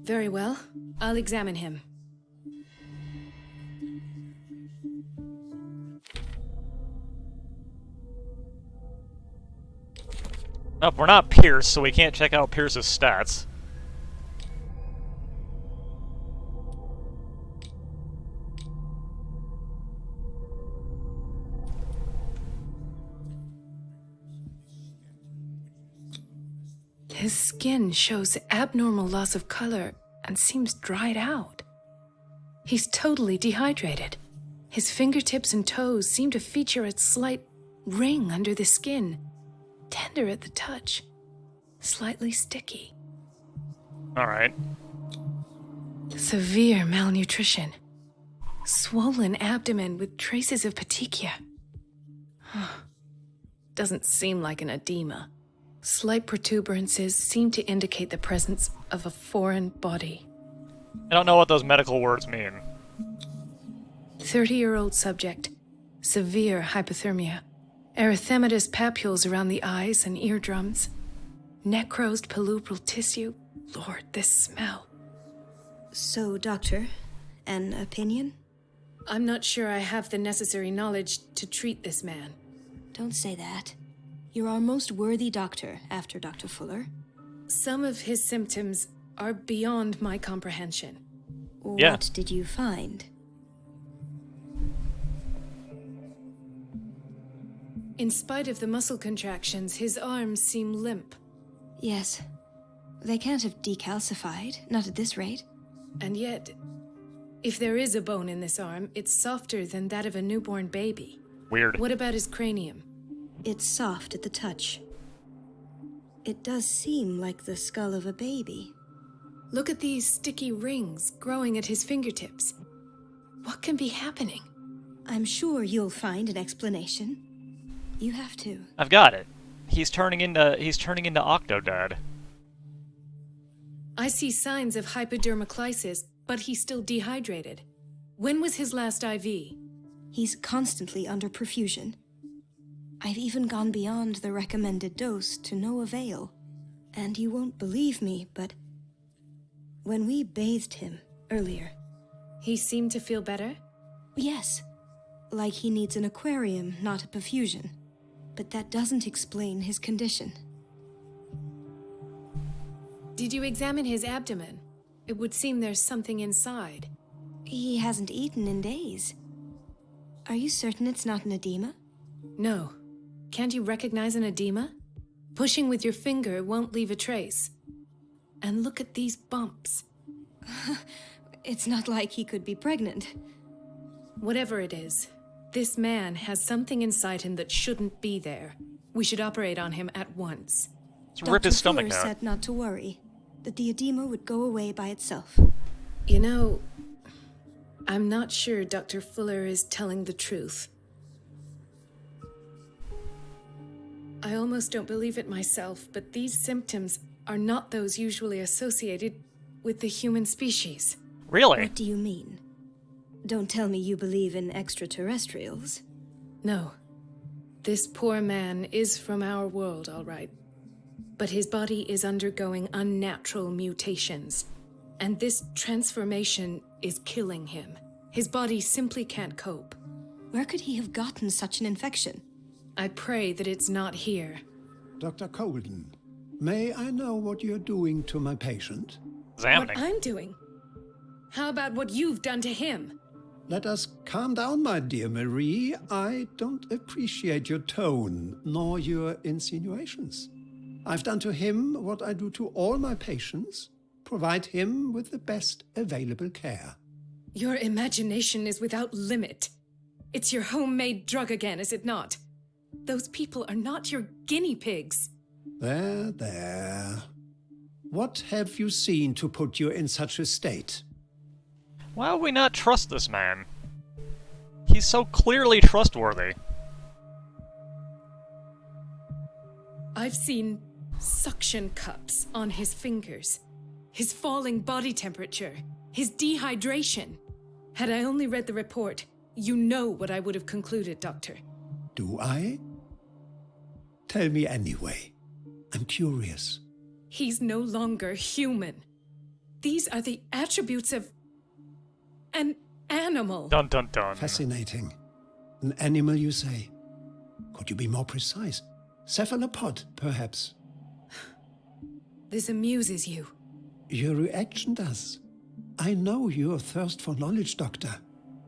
Very well. I'll examine him. Nope, we're not Pierce, so we can't check out Pierce's stats. His skin shows abnormal loss of color and seems dried out. He's totally dehydrated. His fingertips and toes seem to feature a slight ring under the skin, tender at the touch, slightly sticky. All right. Severe malnutrition. Swollen abdomen with traces of petechia. Doesn't seem like an edema. Slight protuberances seem to indicate the presence of a foreign body. I don't know what those medical words mean. 30-year-old subject. Severe hypothermia. Erythematous papules around the eyes and eardrums. Necrosed palpebral tissue. Lord, this smell. So, Doctor, an opinion? I'm not sure I have the necessary knowledge to treat this man. Don't say that. You're our most worthy doctor after Dr. Fuller. Some of his symptoms are beyond my comprehension. What did you find? In spite of the muscle contractions, his arms seem limp. Yes. They can't have decalcified, not at this rate. And yet, if there is a bone in this arm, it's softer than that of a newborn baby. Weird. What about his cranium? It's soft at the touch. It does seem like the skull of a baby. Look at these sticky rings growing at his fingertips. What can be happening? I'm sure you'll find an explanation. You have to. I've got it. He's turning into Octodad. I see signs of hypodermoclysis, but he's still dehydrated. When was his last IV? He's constantly under perfusion. I've even gone beyond the recommended dose to no avail. And you won't believe me, but when we bathed him earlier... He seemed to feel better? Yes. Like he needs an aquarium, not a perfusion. But that doesn't explain his condition. Did you examine his abdomen? It would seem there's something inside. He hasn't eaten in days. Are you certain it's not an edema? No. Can't you recognize an edema? Pushing with your finger won't leave a trace. And look at these bumps. It's not like he could be pregnant. Whatever it is, this man has something inside him that shouldn't be there. We should operate on him at once. Let's rip his stomach Fuller out. said not to worry, that the edema would go away by itself. You know, I'm not sure Dr. Fuller is telling the truth. I almost don't believe it myself, but these symptoms are not those usually associated with the human species. Really? What do you mean? Don't tell me you believe in extraterrestrials. No. This poor man is from our world, all right. But his body is undergoing unnatural mutations. And this transformation is killing him. His body simply can't cope. Where could he have gotten such an infection? I pray that it's not here. Dr. Colden, may I know what you're doing to my patient? What I'm doing? How about what you've done to him? Let us calm down, my dear Marie. I don't appreciate your tone, nor your insinuations. I've done to him what I do to all my patients. Provide him with the best available care. Your imagination is without limit. It's your homemade drug again, is it not? Those people are not your guinea pigs. There, there. What have you seen to put you in such a state? Why would we not trust this man? He's so clearly trustworthy. I've seen suction cups on his fingers, his falling body temperature, his dehydration. Had I only read the report, you know what I would have concluded, Doctor. Do I? Tell me anyway. I'm curious. He's no longer human. These are the attributes of an animal. Dun dun dun. Fascinating. An animal, you say? Could you be more precise? Cephalopod, perhaps? This amuses you. Your reaction does. I know your thirst for knowledge, Doctor.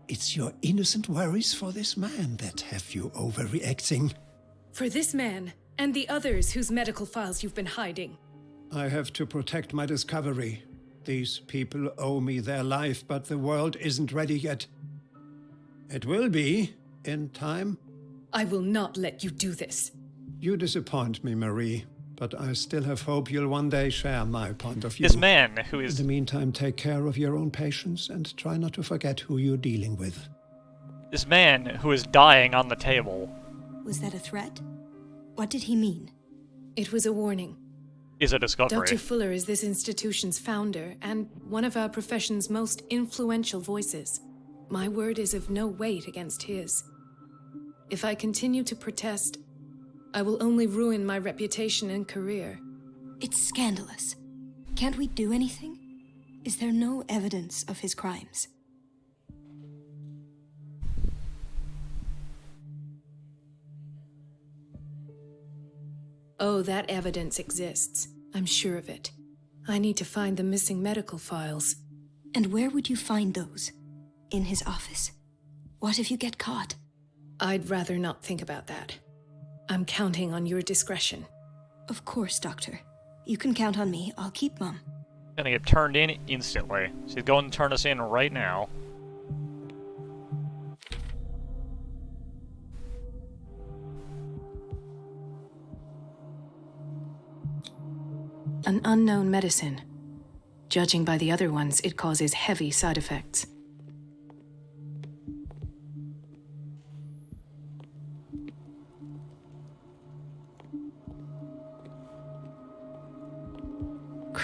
It's your innocent worries for this man that have you overreacting. For this man, and the others whose medical files you've been hiding. I have to protect my discovery. These people owe me their life, but the world isn't ready yet. It will be, in time. I will not let you do this. You disappoint me, Marie, but I still have hope you'll one day share my point of view. This man who is... In the meantime, take care of your own patients and try not to forget who you're dealing with. This man who is dying on the table... Was that a threat? What did he mean? It was a warning. Is a discovery. Dr. Fuller is this institution's founder and one of our profession's most influential voices. My word is of no weight against his. If I continue to protest, I will only ruin my reputation and career. It's scandalous. Can't we do anything? Is there no evidence of his crimes? Oh, that evidence exists. I'm sure of it. I need to find the missing medical files. And where would you find those? In his office? What if you get caught? I'd rather not think about that. I'm counting on your discretion. Of course, Doctor. You can count on me. I'll keep Mum. Gonna get turned in instantly. She's going to turn us in right now. An unknown medicine. Judging by the other ones, it causes heavy side effects.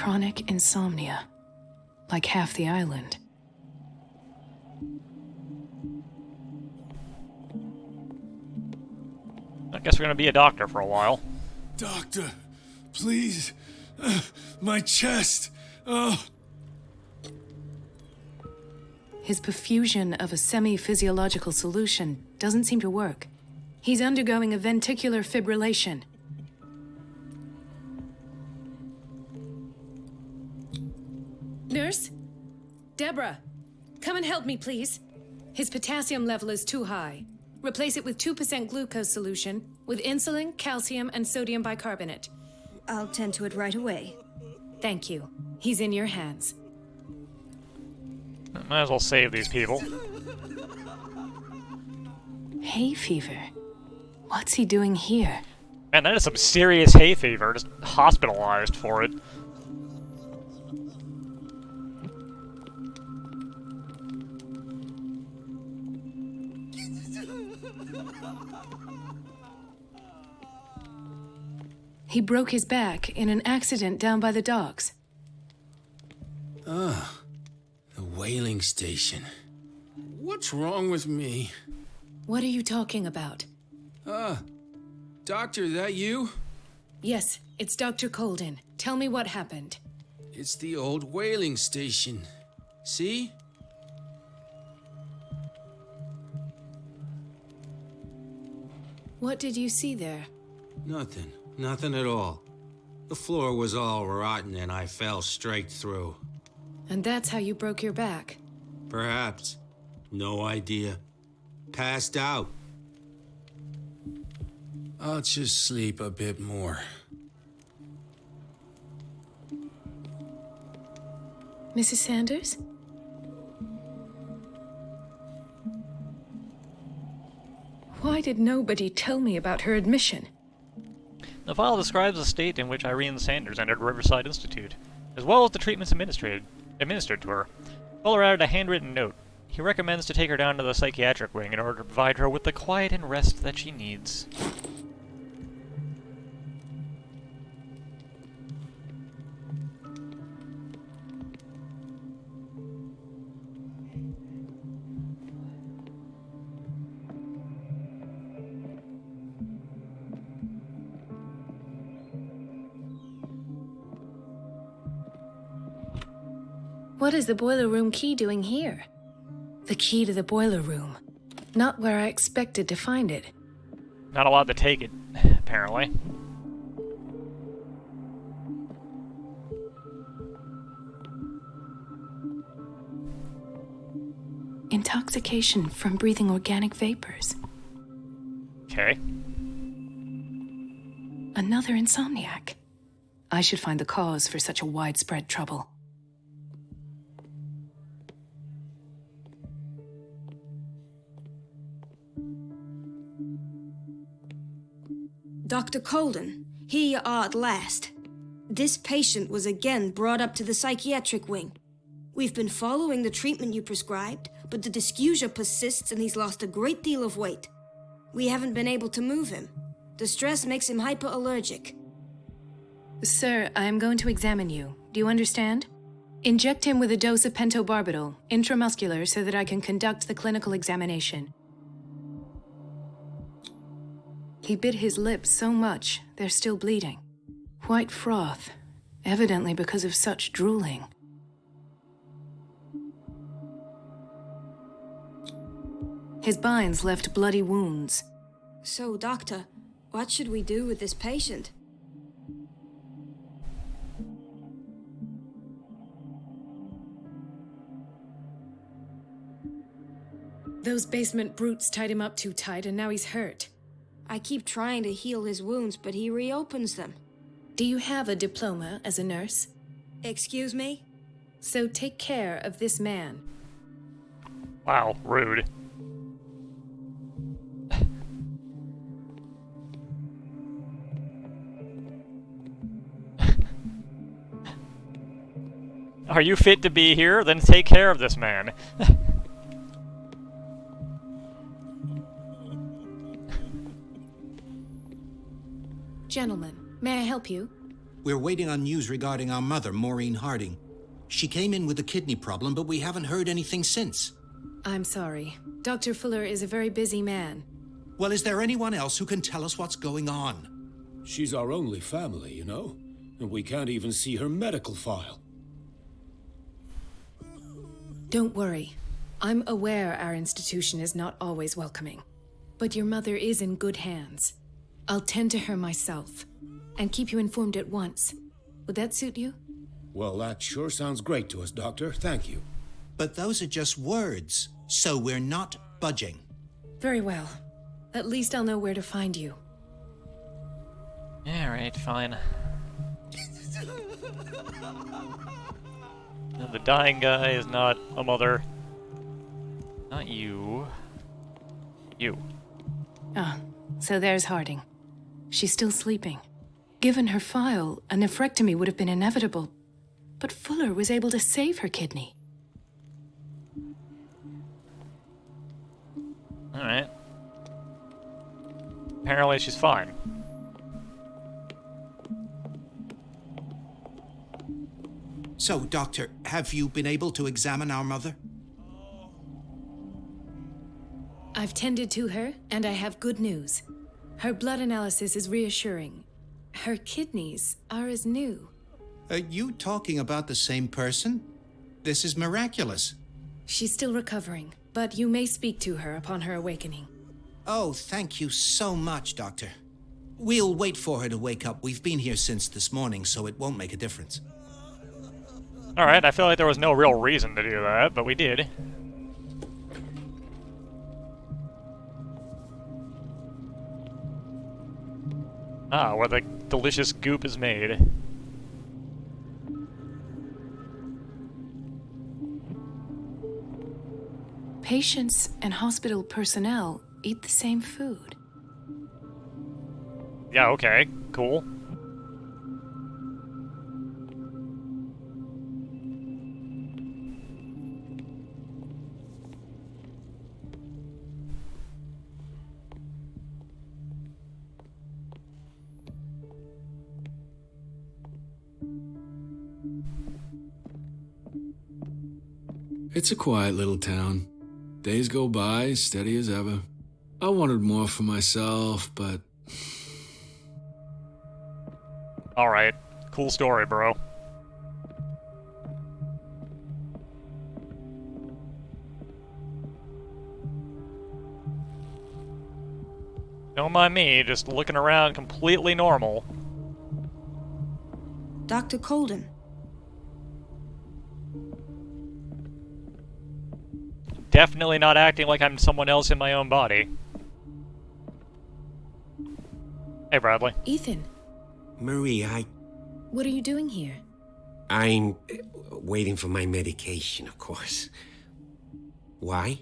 Chronic insomnia. Like half the island. I guess we're gonna be a doctor for a while. Doctor, please. My chest. Oh. His perfusion of a semi-physiological solution doesn't seem to work. He's undergoing a ventricular fibrillation. Nurse? Deborah, come and help me, please. His potassium level is too high. Replace it with 2% glucose solution with insulin, calcium, and sodium bicarbonate. I'll tend to it right away. Thank you. He's in your hands. Might as well save these people. Hay fever? What's he doing here? Man, that is some serious hay fever. Just hospitalized for it. He broke his back in an accident down by the docks. Ah, the whaling station. What's wrong with me? What are you talking about? Doctor, that you? Yes, it's Dr. Colden. Tell me what happened. It's the old whaling station. See? What did you see there? Nothing. Nothing at all. The floor was all rotten and I fell straight through. And that's how you broke your back? Perhaps. No idea. Passed out. I'll just sleep a bit more. Mrs. Sanders? Why did nobody tell me about her admission? The file describes the state in which Irene Sanders entered Riverside Institute, as well as the treatments administered to her. Fuller added a handwritten note. He recommends to take her down to the psychiatric wing in order to provide her with the quiet and rest that she needs. What is the boiler room key doing here? The key to the boiler room. Not where I expected to find it. Not allowed to take it, apparently. Intoxication from breathing organic vapors. Okay. Another insomniac. I should find the cause for such a widespread trouble. Dr. Colden, here you are at last. This patient was again brought up to the psychiatric wing. We've been following the treatment you prescribed, but the dysgeusia persists and he's lost a great deal of weight. We haven't been able to move him. The stress makes him hyperallergic. Sir, I am going to examine you. Do you understand? Inject him with a dose of pentobarbital, intramuscular, so that I can conduct the clinical examination. He bit his lips so much, they're still bleeding. White froth, evidently because of such drooling. His binds left bloody wounds. So, Doctor, what should we do with this patient? Those basement brutes tied him up too tight and now he's hurt. I keep trying to heal his wounds, but he reopens them. Do you have a diploma as a nurse? Excuse me? So take care of this man. Wow, rude. Are you fit to be here? Then take care of this man. Gentlemen, may I help you? We're waiting on news regarding our mother, Maureen Harding. She came in with a kidney problem, but we haven't heard anything since. I'm sorry. Dr. Fuller is a very busy man. Well, is there anyone else who can tell us what's going on? She's our only family, you know? And we can't even see her medical file. Don't worry. I'm aware our institution is not always welcoming. But your mother is in good hands. I'll tend to her myself. And keep you informed at once. Would that suit you? Well, that sure sounds great to us, Doctor. Thank you. But those are just words, so we're not budging. Very well. At least I'll know where to find you. Alright, fine. The dying guy is not a mother. Not you. You. Ah, so there's Harding. She's still sleeping. Given her file, a nephrectomy would have been inevitable. But Fuller was able to save her kidney. Alright. Apparently she's fine. So, Doctor, have you been able to examine our mother? I've tended to her, and I have good news. Her blood analysis is reassuring. Her kidneys are as new. Are you talking about the same person? This is miraculous. She's still recovering, but you may speak to her upon her awakening. Oh, thank you so much, Doctor. We'll wait for her to wake up. We've been here since this morning, so it won't make a difference. Alright, I feel like there was no real reason to do that, but we did. Ah, where the delicious goop is made. Patients and hospital personnel eat the same food. Yeah, okay, cool. It's a quiet little town. Days go by, steady as ever. I wanted more for myself, but... Alright, cool story, bro. Don't mind me, just looking around completely normal. Dr. Colden. Definitely not acting like I'm someone else in my own body. Hey, Bradley. Ethan. Marie, What are you doing here? I'm waiting for my medication, of course. Why?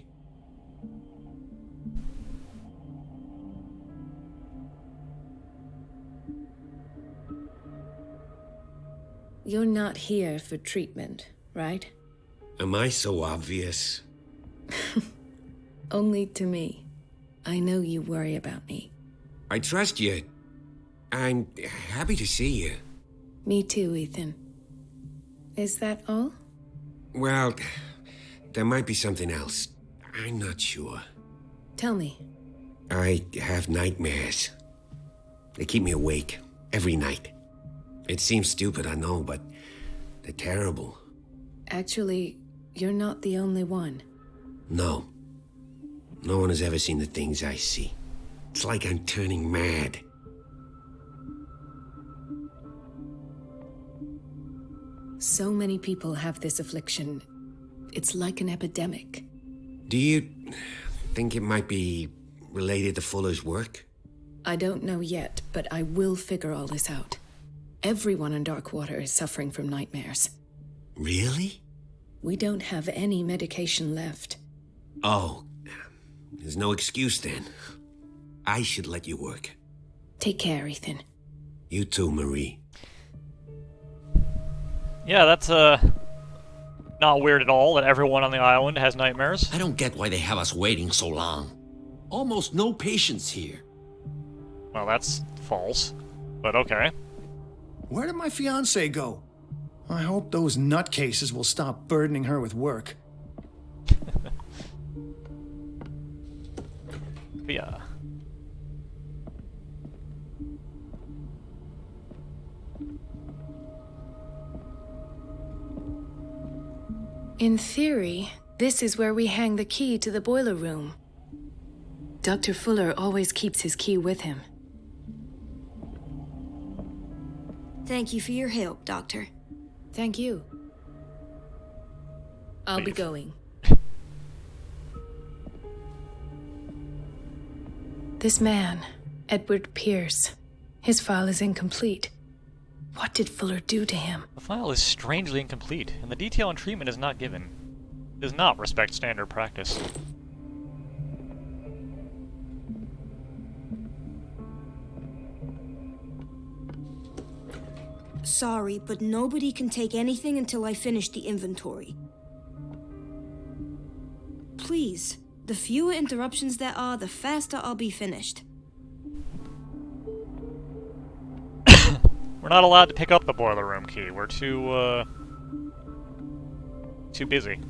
You're not here for treatment, right? Am I so obvious? Only to me. I know you worry about me. I trust you. I'm happy to see you. Me too, Ethan. Is that all? Well, there might be something else. I'm not sure. Tell me. I have nightmares. They keep me awake every night. It seems stupid, I know, but they're terrible. Actually, you're not the only one. No. No one has ever seen the things I see. It's like I'm turning mad. So many people have this affliction. It's like an epidemic. Do you think it might be related to Fuller's work? I don't know yet, but I will figure all this out. Everyone in Darkwater is suffering from nightmares. Really? We don't have any medication left. Oh, there's no excuse then. I should let you work. Take care, Ethan. You too, Marie. Yeah, that's, not weird at all that everyone on the island has nightmares. I don't get why they have us waiting so long. Almost no patients here. Well, that's false, but okay. Where did my fiancée go? I hope those nutcases will stop burdening her with work. Yeah. In theory, this is where we hang the key to the boiler room. Dr. Fuller always keeps his key with him. Thank you for your help, Doctor. Thank you. I'll be going. This man, Edward Pierce, his file is incomplete. What did Fuller do to him? The file is strangely incomplete, and the detail and treatment is not given. It does not respect standard practice. Sorry, but nobody can take anything until I finish the inventory. Please, the fewer interruptions there are, the faster I'll be finished. We're not allowed to pick up the boiler room key. We're too busy.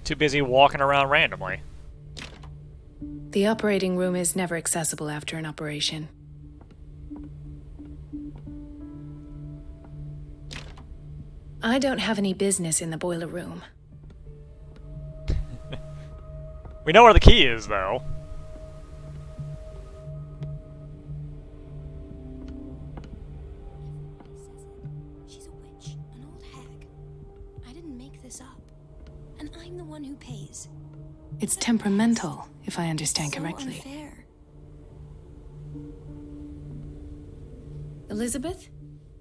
Too busy walking around randomly. The operating room is never accessible after an operation. I don't have any business in the boiler room. We know where the key is, though. She's a witch, an old hag. I didn't make this up. And I'm the one who pays. It's temperamental, if I understand So correctly. unfair. Elizabeth?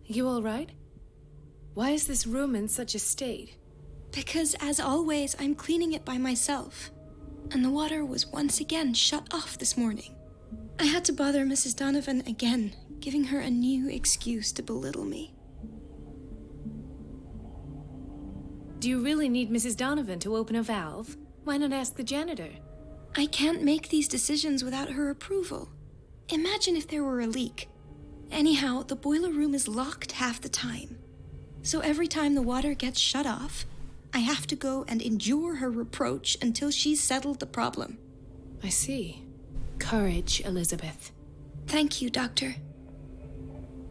You all right? Why is this room in such a state? Because, as always, I'm cleaning it by myself. And the water was once again shut off this morning. I had to bother Mrs. Donovan again, giving her a new excuse to belittle me. Do you really need Mrs. Donovan to open a valve? Why not ask the janitor? I can't make these decisions without her approval. Imagine if there were a leak. Anyhow, the boiler room is locked half the time. So every time the water gets shut off, I have to go and endure her reproach until she's settled the problem. I see. Courage, Elizabeth. Thank you, Doctor.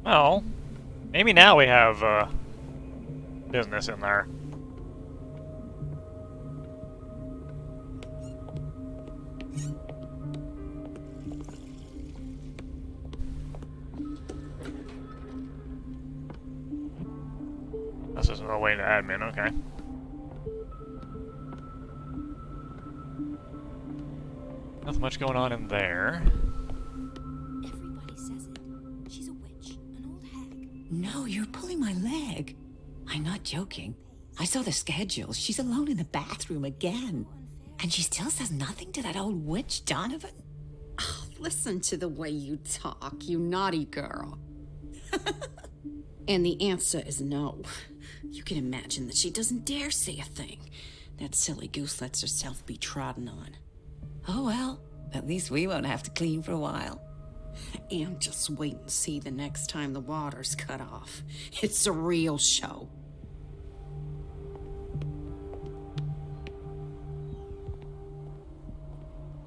Well, maybe now we have, business in there. This is the way to admin, okay. Nothing much going on in there. Everybody says it. She's a witch, an old hag. No, you're pulling my leg. I'm not joking. I saw the schedule. She's alone in the bathroom again. And she still says nothing to that old witch, Donovan? Oh, listen to the way you talk, you naughty girl. And the answer is no. You can imagine that she doesn't dare say a thing. That silly goose lets herself be trodden on. Oh well, at least we won't have to clean for a while. And just wait and see the next time the water's cut off. It's a real show.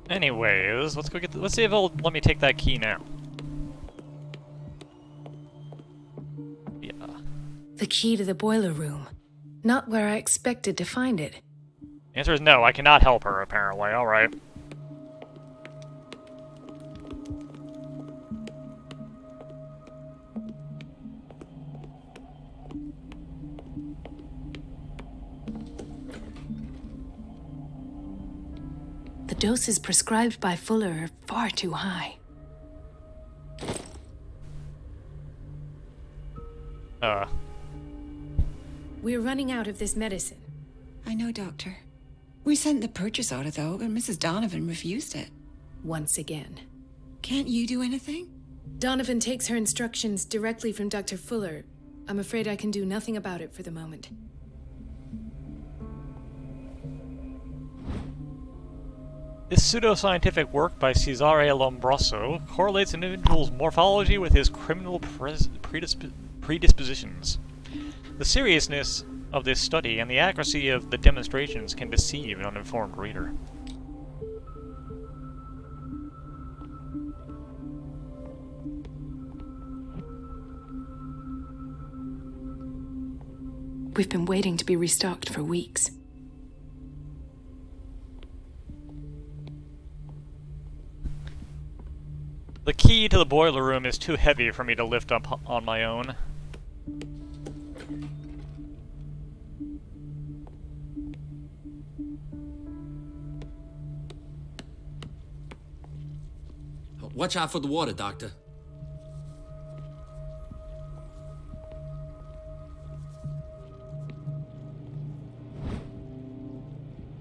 Anyways, let's go get. Let's see if it'll let me take that key now. Yeah. The key to the boiler room. Not where I expected to find it. The answer is no. I cannot help her. Apparently. All right. The doses prescribed by Fuller are far too high. We're running out of this medicine. I know, Doctor. We sent the purchase order, though, but Mrs. Donovan refused it. Once again. Can't you do anything? Donovan takes her instructions directly from Dr. Fuller. I'm afraid I can do nothing about it for the moment. This pseudoscientific work by Cesare Lombroso correlates an individual's morphology with his criminal predispositions. The seriousness of this study and the accuracy of the demonstrations can deceive an uninformed reader. We've been waiting to be restocked for weeks. The key to the boiler room is too heavy for me to lift up on my own. Watch out for the water, Doctor.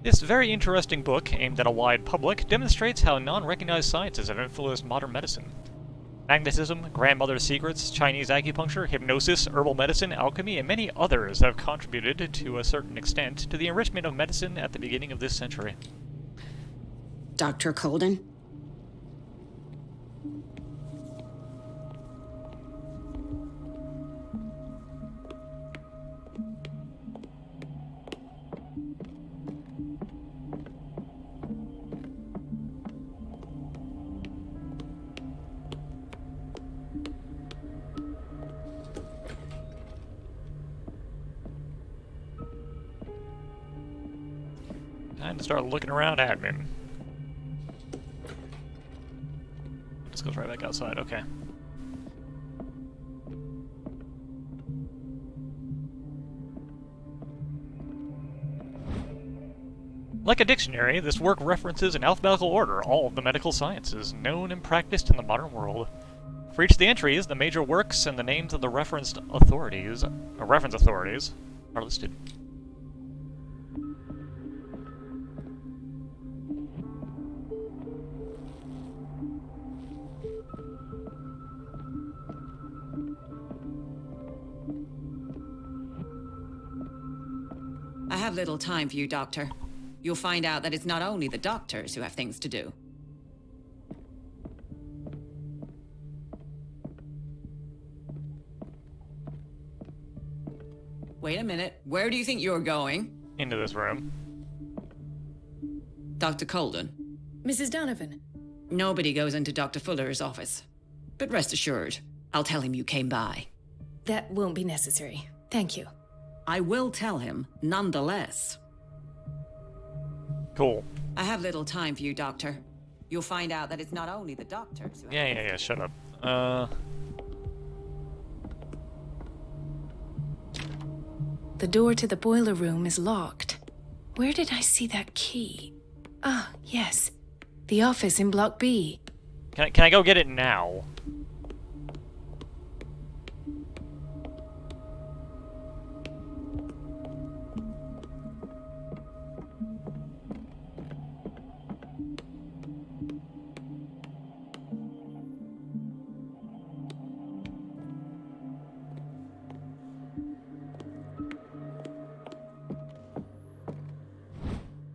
This very interesting book, aimed at a wide public, demonstrates how non-recognized sciences have influenced modern medicine. Magnetism, grandmother's secrets, Chinese acupuncture, hypnosis, herbal medicine, alchemy, and many others have contributed, to a certain extent, to the enrichment of medicine at the beginning of this century. Dr. Colden? Time to start looking around admin. Just goes right back outside, okay. Like a dictionary, this work references in alphabetical order all of the medical sciences known and practiced in the modern world. For each of the entries, the major works and the names of the reference authorities are listed. I have little time for you, Doctor. You'll find out that it's not only the doctors who have things to do. Wait a minute. Where do you think you're going? Into this room. Dr. Colden. Mrs. Donovan. Nobody goes into Dr. Fuller's office. But rest assured, I'll tell him you came by. That won't be necessary. Thank you. I will tell him, nonetheless. Cool. I have little time for you, Doctor. You'll find out that it's not only the doctors who have... Yeah, shut up. The door to the boiler room is locked. Where did I see that key? Ah, yes. The office in Block B. Can I go get it now?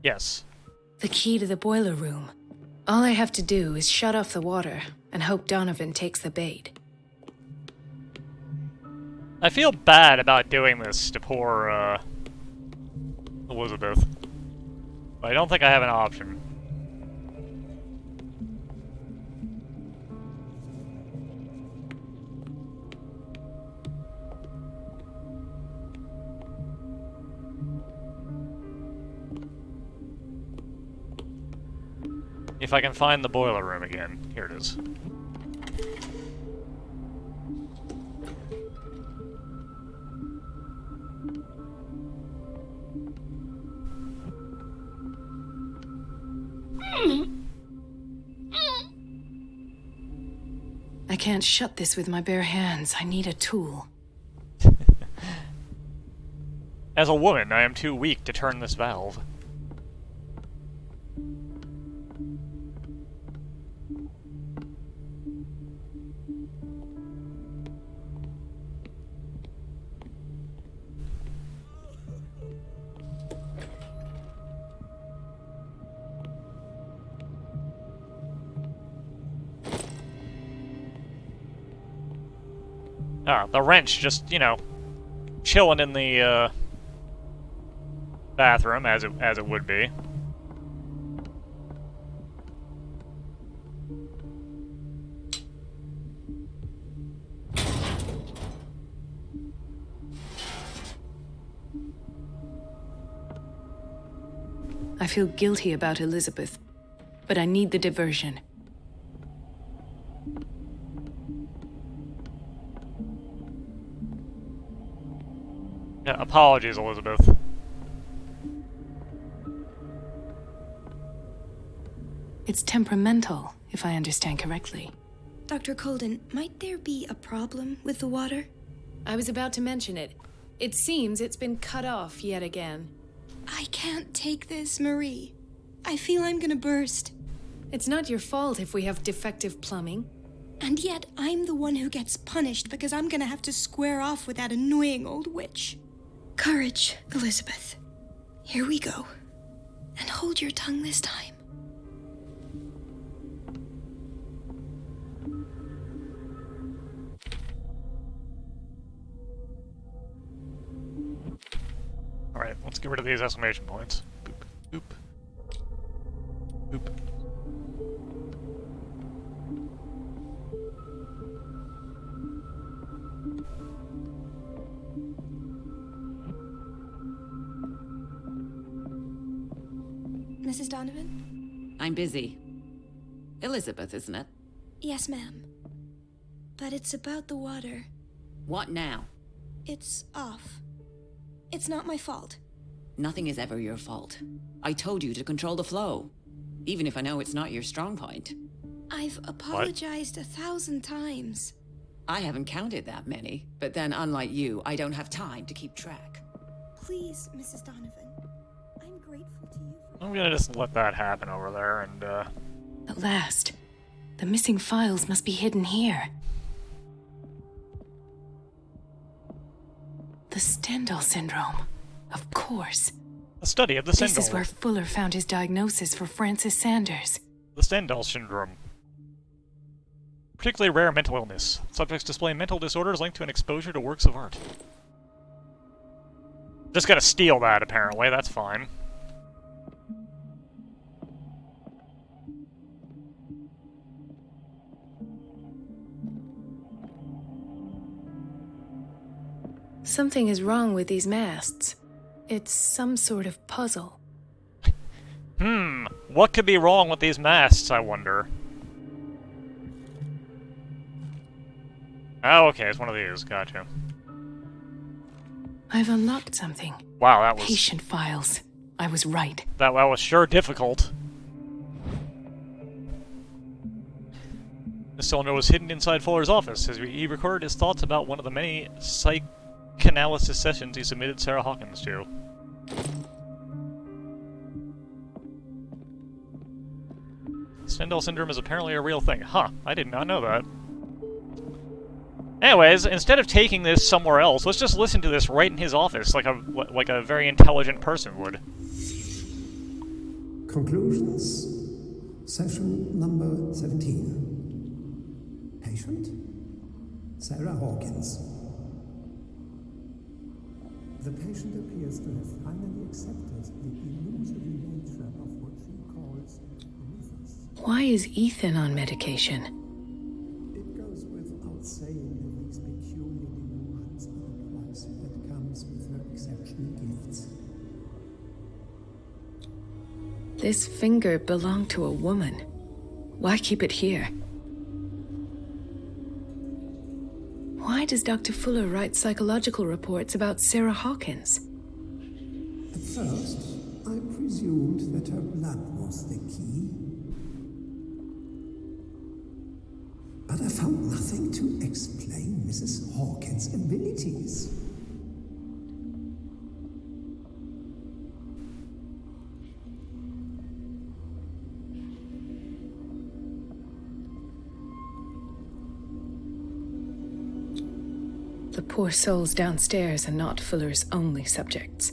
Yes. The key to the boiler room. All I have to do is shut off the water and hope Donovan takes the bait. I feel bad about doing this to poor, Elizabeth. But I don't think I have an option. If I can find the boiler room again. Here it is. I can't shut this with my bare hands. I need a tool. As a woman, I am too weak to turn this valve. Ah, the wrench just, you know, chilling in the bathroom as it would be. I feel guilty about Elizabeth, but I need the diversion. Yeah, apologies, Elizabeth. It's temperamental, if I understand correctly. Dr. Colden, might there be a problem with the water? I was about to mention it. It seems it's been cut off yet again. I can't take this, Marie. I feel I'm gonna burst. It's not your fault if we have defective plumbing. And yet, I'm the one who gets punished because I'm gonna have to square off with that annoying old witch. Courage, Elizabeth. Here we go. And hold your tongue this time. Alright, let's get rid of these exclamation points. Boop. Boop. Boop. Mrs. Donovan? I'm busy. Elizabeth, isn't it? Yes, ma'am. But it's about the water. What now? It's off. It's not my fault. Nothing is ever your fault. I told you to control the flow, even if I know it's not your strong point. I've apologized 1,000 times. I haven't counted that many, but then unlike you, I don't have time to keep track. Please, Mrs. Donovan. I'm grateful to you for... I'm gonna just let that happen over there and, At last. The missing files must be hidden here. The Stendhal syndrome. Of course. A study of the Stendhal. This is where Fuller found his diagnosis for Francis Sanders. The Stendhal syndrome. Particularly rare mental illness. Subjects display mental disorders linked to an exposure to works of art. Just gotta steal that, apparently. That's fine. Something is wrong with these masts. It's some sort of puzzle. What could be wrong with these masts, I wonder? Oh, okay, it's one of these. Gotcha. I've unlocked something. Wow, that was... Patient files. I was right. That was sure difficult. The cylinder was hidden inside Fuller's office as he recorded his thoughts about one of the many psychanalysis sessions he submitted Sarah Hawkins to. Stendhal syndrome is apparently a real thing. Huh, I did not know that. Anyways, instead of taking this somewhere else, let's just listen to this right in his office, like a very intelligent person would. Conclusions. Session number 17. Patient? Sarah Hawkins. The patient appears to have finally accepted the illusory nature of what she calls mythos. Why is Ethan on medication? It goes without saying that these peculiar delusions are the price that comes with her exceptional gifts. This finger belonged to a woman. Why keep it here? Why does Dr. Fuller write psychological reports about Sarah Hawkins? At first, I presumed that her blood was the key. But I found nothing to explain Mrs. Hawkins' abilities. The poor souls downstairs are not Fuller's only subjects.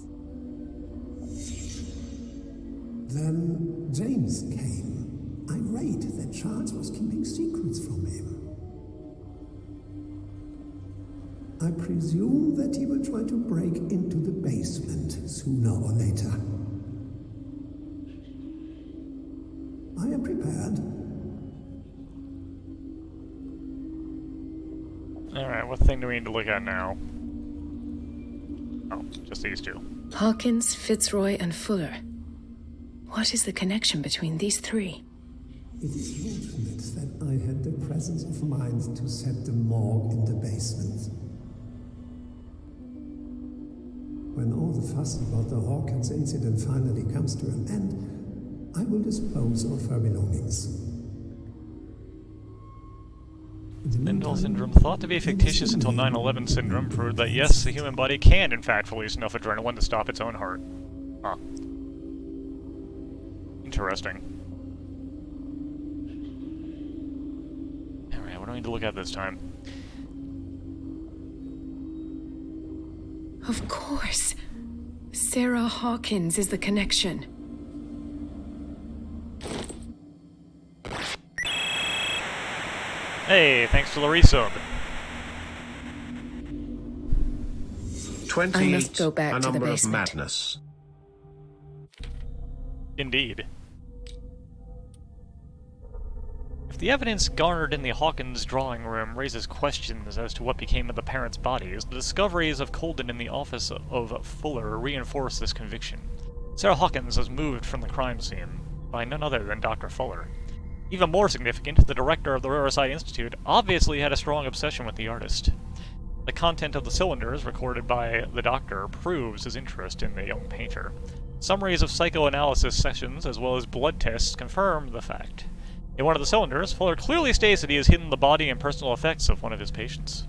Then James came, irate that Charles was keeping secrets from him. I presume that he will try to break into the basement sooner or later. I am prepared. Alright, what thing do we need to look at now? Oh, just these two. Hawkins, Fitzroy, and Fuller. What is the connection between these three? It is fortunate that I had the presence of mind to set the morgue in the basement. When all the fuss about the Hawkins incident finally comes to an end, I will dispose of her belongings. Mendel syndrome, thought to be fictitious until 9/11 syndrome, proved that yes, the human body can in fact release enough adrenaline to stop its own heart. Huh. Interesting. Alright, what do I need to look at this time? Of course. Sarah Hawkins is the connection. Hey, thanks for the resub. 28, I must go back a to the number of basement. madness. Indeed. If the evidence garnered in the Hawkins drawing room raises questions as to what became of the parents' bodies, the discoveries of Colden in the office of Fuller reinforce this conviction. Sarah Hawkins was moved from the crime scene by none other than Dr. Fuller. Even more significant, the director of the Riverside Institute obviously had a strong obsession with the artist. The content of the cylinders recorded by the doctor proves his interest in the young painter. Summaries of psychoanalysis sessions as well as blood tests confirm the fact. In one of the cylinders, Fuller clearly states that he has hidden the body and personal effects of one of his patients.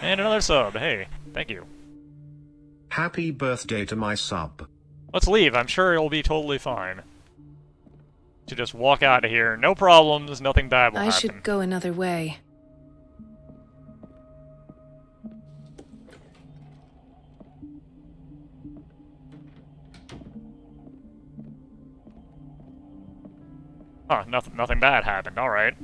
And another sub, hey, thank you. Happy birthday to my sub. Let's leave, I'm sure it'll be totally fine. To just walk out of here, no problems, nothing bad will I happen. should go another way. Huh, nothing bad happened, alright.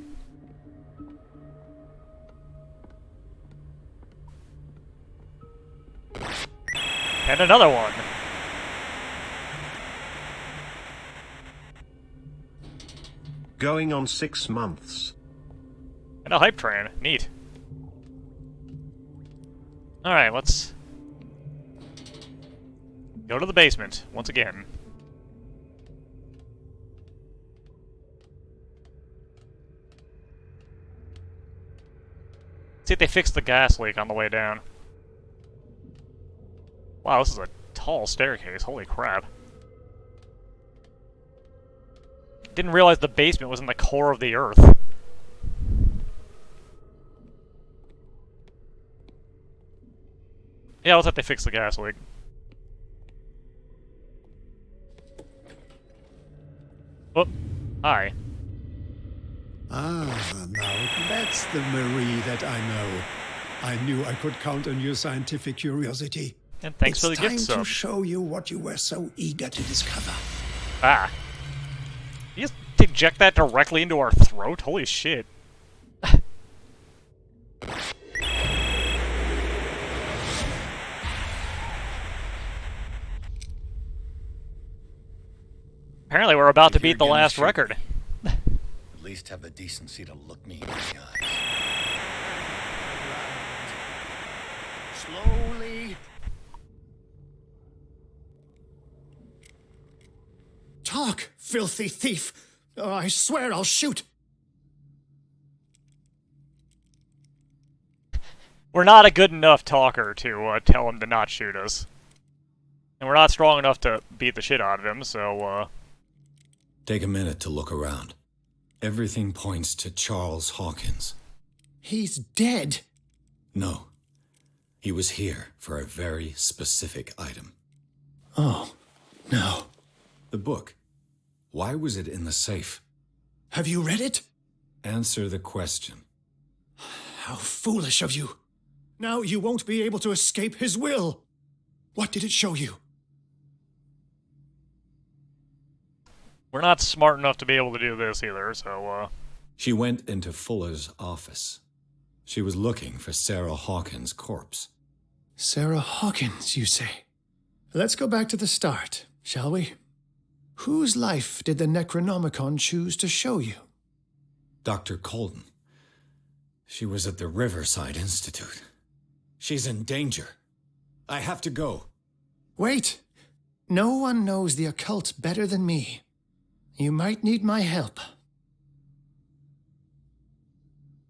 And another one! Going on 6 months. And a hype train, neat. Alright, let's go to the basement, once again. See if they fix the gas leak on the way down. Wow, this is a tall staircase, holy crap. Didn't realize the basement was in the core of the earth. Yeah, let's have to fix the gas leak. Oh, hi. Ah, now that's the Marie that I know. I knew I could count on your scientific curiosity. And thanks for the gift It's time sub. to show you what you were so eager to discover. Ah. You just inject that directly into our throat? Holy shit. Apparently we're about to beat the last record. At least have the decency to look me in the eyes. Slowly. Talk, filthy thief! Oh, I swear I'll shoot! We're not a good enough talker to tell him to not shoot us. And we're not strong enough to beat the shit out of him, so, Take a minute to look around. Everything points to Charles Hawkins. He's dead! No. He was here for a very specific item. Oh, no. The book. Why was it in the safe? Have you read it? Answer the question. How foolish of you. Now you won't be able to escape his will. What did it show you? We're not smart enough to be able to do this either, so, She went into Fuller's office. She was looking for Sarah Hawkins' corpse. Sarah Hawkins, you say? Let's go back to the start, shall we? Whose life did the Necronomicon choose to show you? Dr. Colden. She was at the Riverside Institute. She's in danger. I have to go. Wait! No one knows the occult better than me. You might need my help.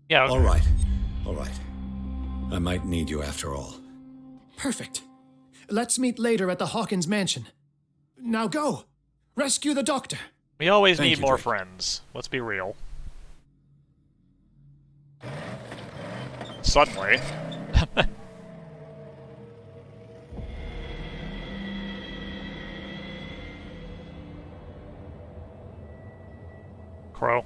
Yeah. All right. All right. I might need you after all. Perfect. Let's meet later at the Hawkins mansion. Now go! Rescue the doctor! We always Thank need you, more Drake. friends. Let's be real. Suddenly. Crow.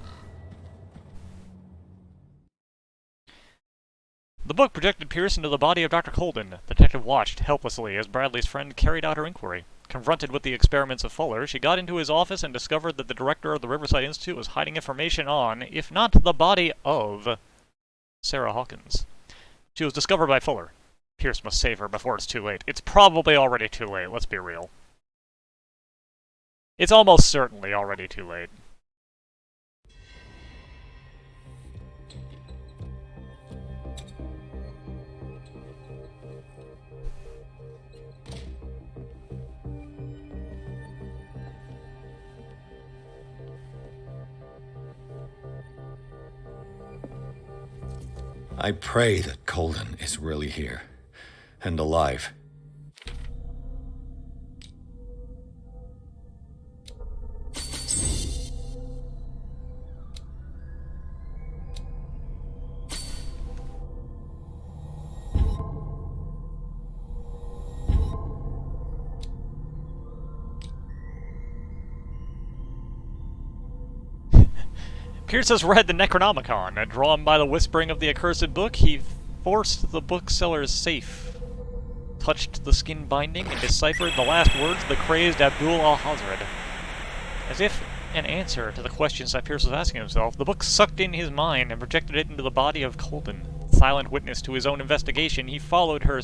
The book projected Pierce into the body of Dr. Colden. The detective watched helplessly as Bradley's friend carried out her inquiry. Confronted with the experiments of Fuller, she got into his office and discovered that the director of the Riverside Institute was hiding information on, if not the body of, Sarah Hawkins. She was discovered by Fuller. Pierce must save her before it's too late. It's probably already too late, let's be real. It's almost certainly already too late. I pray that Colden is really here. And alive. Pierce has read the Necronomicon, and drawn by the whispering of the accursed book, he forced the bookseller's safe, touched the skin binding, and deciphered the last words of the crazed Abdul al-Hazred. As if an answer to the questions that Pierce was asking himself, the book sucked in his mind and projected it into the body of Colden. Silent witness to his own investigation, he followed her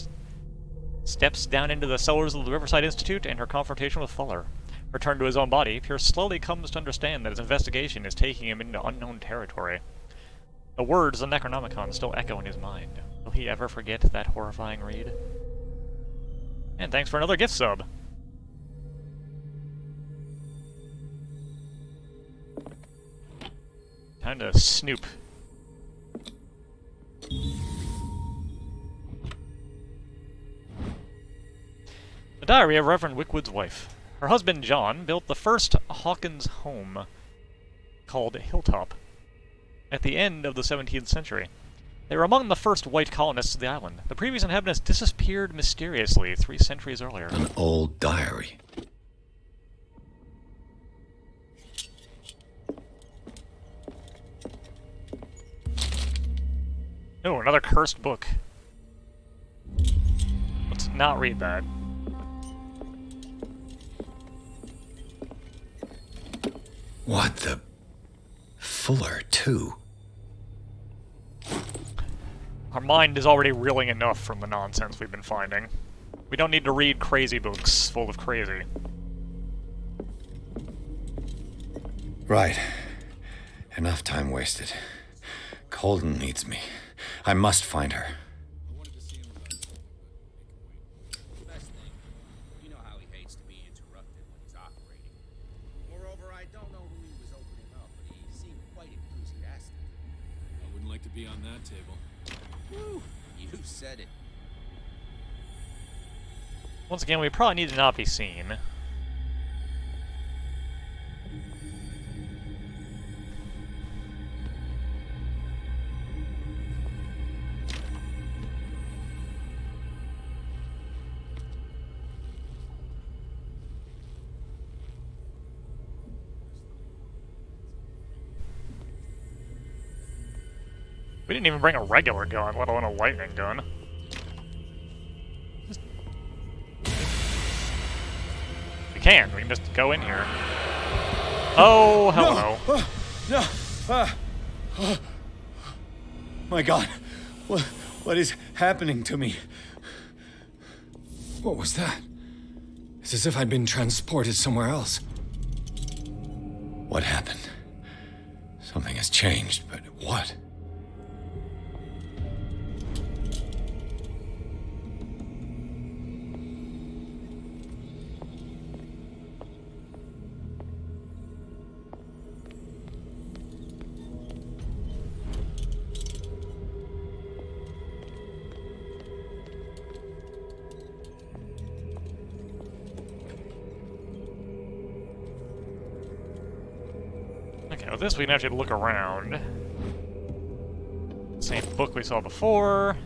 steps down into the cellars of the Riverside Institute and her confrontation with Fuller. Returned to his own body, Pierce slowly comes to understand that his investigation is taking him into unknown territory. The words of the Necronomicon still echo in his mind. Will he ever forget that horrifying read? And thanks for another gift sub. Time to snoop. The diary of Reverend Wickwood's wife. Her husband, John, built the first Hawkins home, called Hilltop, at the end of the 17th century. They were among the first white colonists of the island. The previous inhabitants disappeared mysteriously 3 centuries earlier. An old diary. Oh, another cursed book. Let's not read that. What the... Fuller, too. Our mind is already reeling enough from the nonsense we've been finding. We don't need to read crazy books full of crazy. Right. Enough time wasted. Colden needs me. I must find her. You know how he hates to be interrupted when he's operating. Moreover, I don't know who he was opening up, but he seemed quite enthusiastic. I wouldn't like to be on that table. Woo! You said it. Once again, we probably need to not be seen. We didn't even bring a regular gun, let alone a lightning gun. We can just go in here. Oh, hello. No! My God, what is happening to me? What was that? It's as if I'd been transported somewhere else. What happened? Something has changed, but what? Okay, with this we can actually look around. Same book we saw before.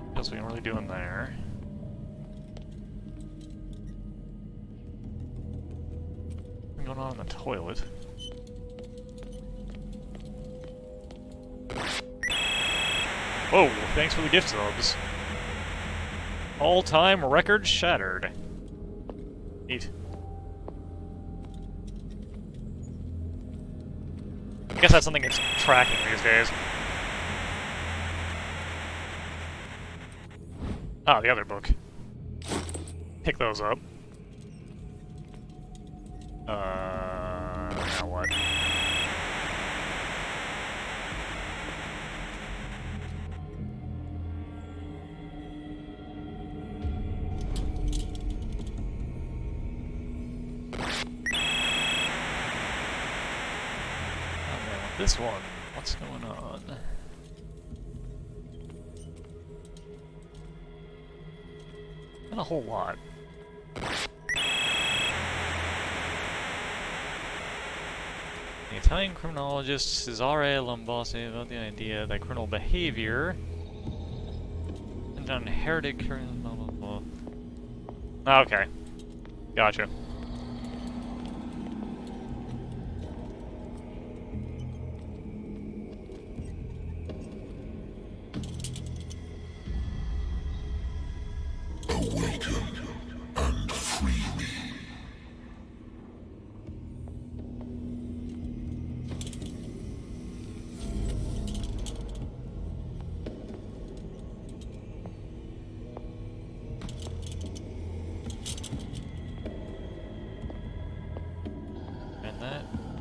What else we can really do in there? What's going on in the toilet? Whoa, thanks for the gift subs. All-time record shattered. Neat. I guess that's something it's tracking these days. Ah, the other book. Pick those up. Now what? This one, what's going on? Not a whole lot. The Italian criminologist Cesare Lombasi about the idea that criminal behavior and inherited blah blah blah. Okay. Gotcha.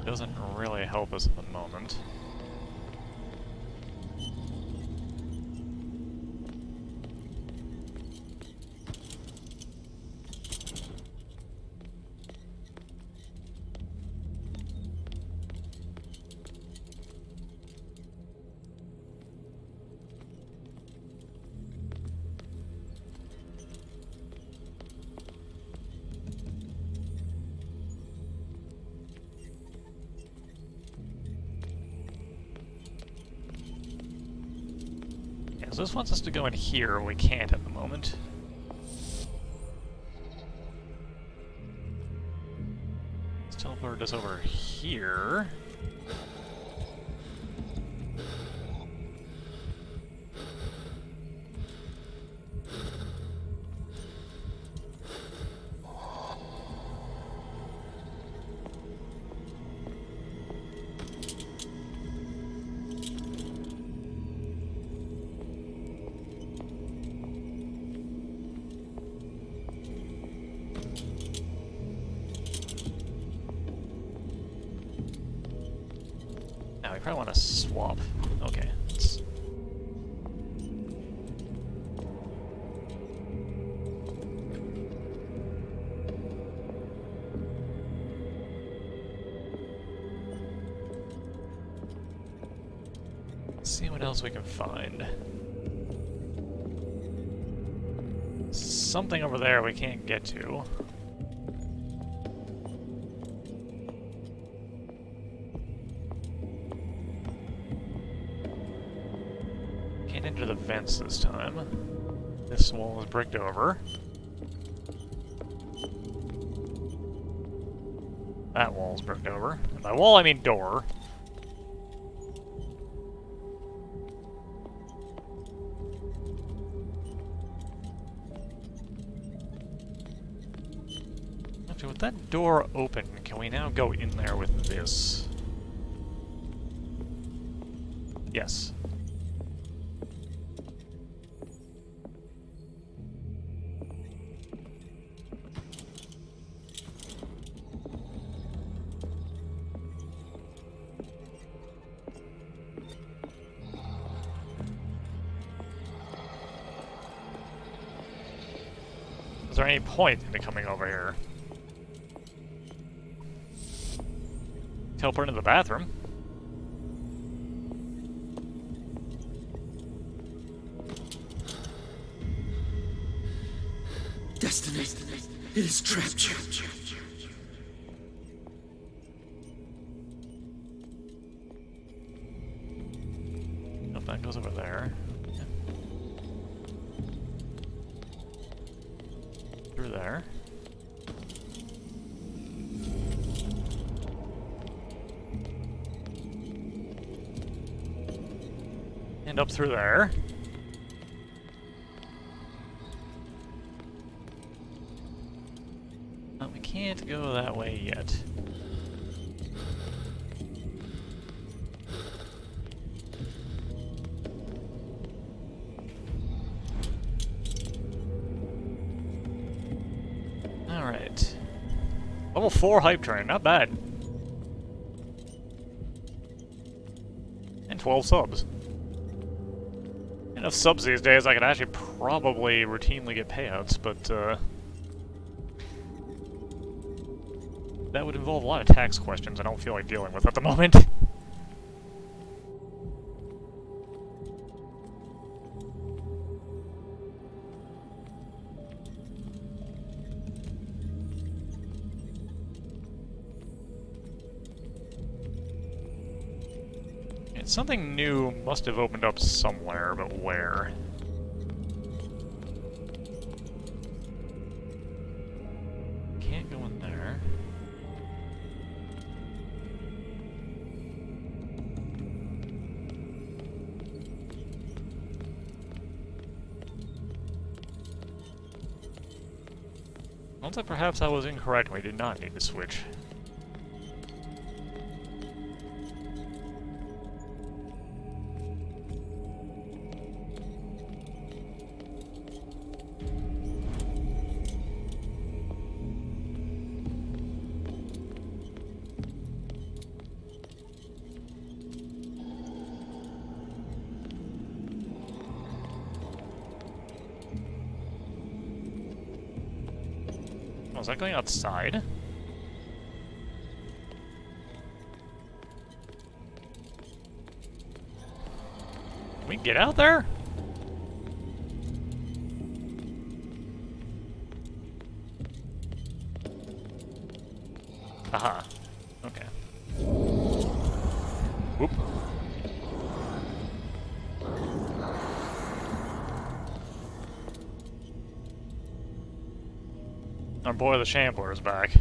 Doesn't really help us at the moment. So this wants us to go in here, we can't at the moment. Let's teleport us over here. Now we probably want to swap. Okay. Let's... see what else we can find. something over there we can't get to. Can't enter the vents this time. This wall is bricked over. That wall's bricked over. And by wall, I mean door. Actually, with that door open, can we now go in there with this? Yes. Is there any point into coming over here? Teleport into the bathroom. Destiny, it has trapped you. If that goes over there. Yeah. Through there. And up through there. We can't go that way yet. Alright. Level 4 hype train, not bad. And 12 subs. Enough subs these days, I could actually probably routinely get payouts, but that would involve a lot of tax questions I don't feel like dealing with at the moment. Something new must have opened up somewhere, but where? Can't go in there. Sounds like perhaps I was incorrect. We did not need to switch. Was that going outside? Can we get out there? Aha. Okay. Whoop. Our boy the Shambler is back.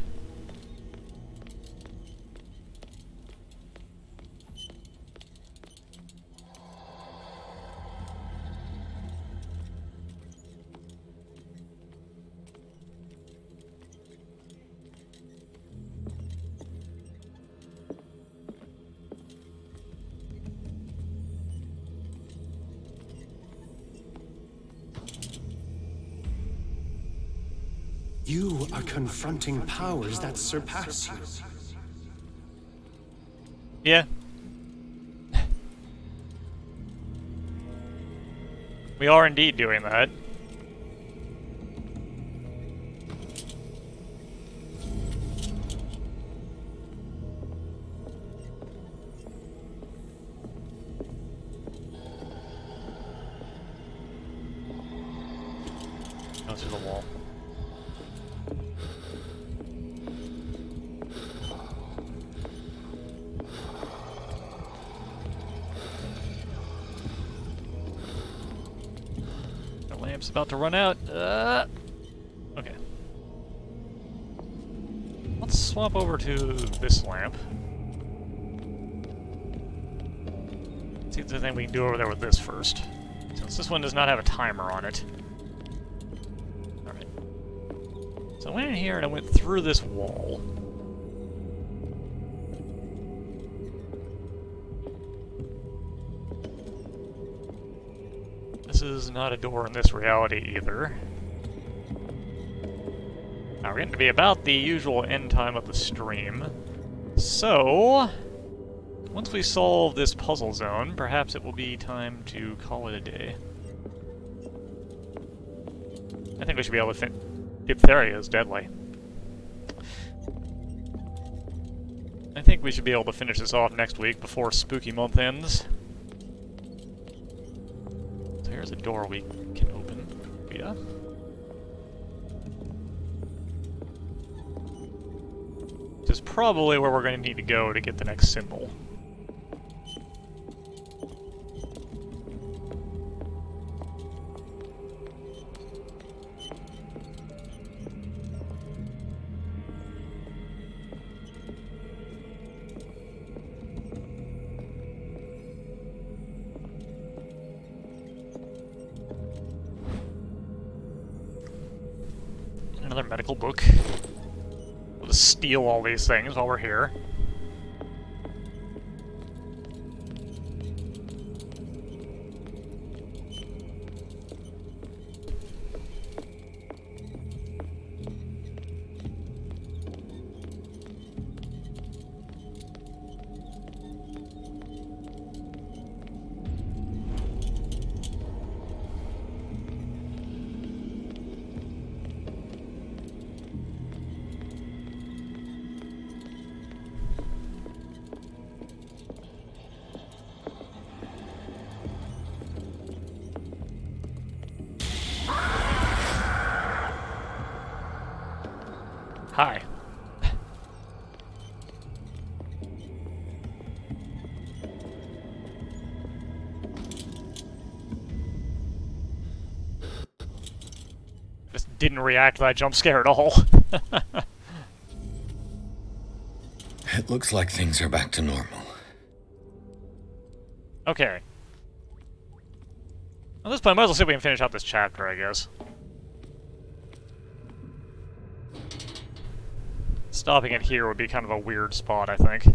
You are confronting powers that surpass you. Yeah. We are indeed doing that. this through the wall. The lamp's about to run out. Okay. Let's swap over to this lamp. See if there's anything we can do over there with this first. Since this one does not have a timer on it. Alright. So I went in here and I went through this wall. This is not a door in this reality either. Now we're getting to be about the usual end time of the stream. So, once we solve this puzzle zone, perhaps it will be time to call it a day. I think we should be able to diphtheria is deadly. I think we should be able to finish this off next week before spooky month ends. So here's a door we can open. Yeah. Which is probably where we're going to need to go to get the next symbol. Another medical book. We'll just steal all these things while we're here. Hi. Just didn't react to that jump scare at all. It looks like things are back to normal. Okay. At this point, I might as well see if we can finish out this chapter, I guess. Stopping it here would be kind of a weird spot, I think.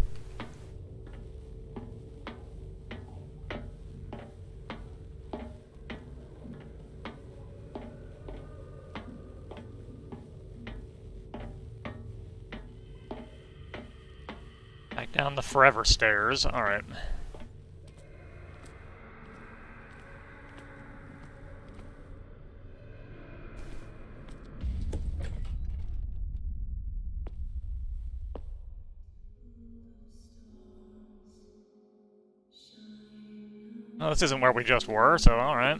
Back down the forever stairs. Alright. No, this isn't where we just were, so alright.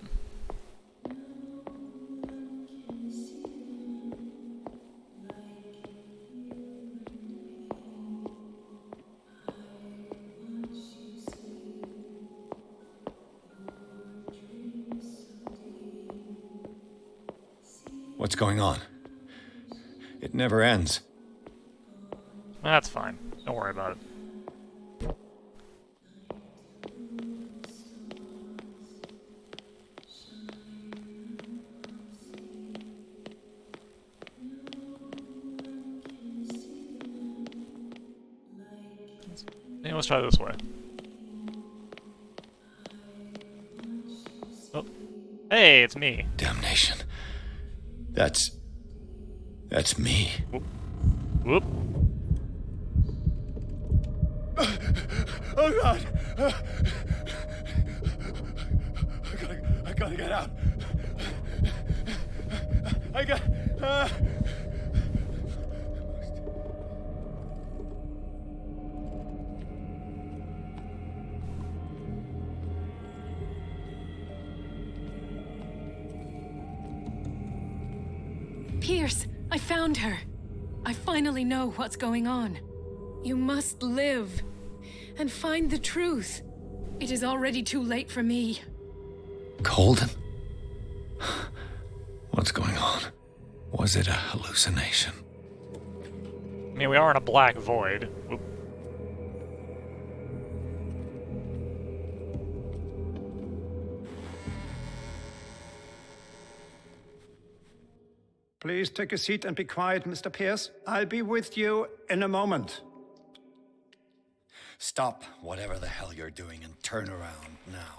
What's going on? It never ends. That's fine. Don't worry about it. Let's try this way. Oh. Hey, it's me. Damnation. That's me. Whoop. Whoop. Oh God! I gotta get out. I got. Pierce, I found her. I finally know what's going on. You must live and find the truth. It is already too late for me. Golden? What's going on? Was it a hallucination? I mean, we are in a black void. Oop. Please take a seat and be quiet, Mr. Pierce. I'll be with you in a moment. Stop whatever the hell you're doing and turn around now.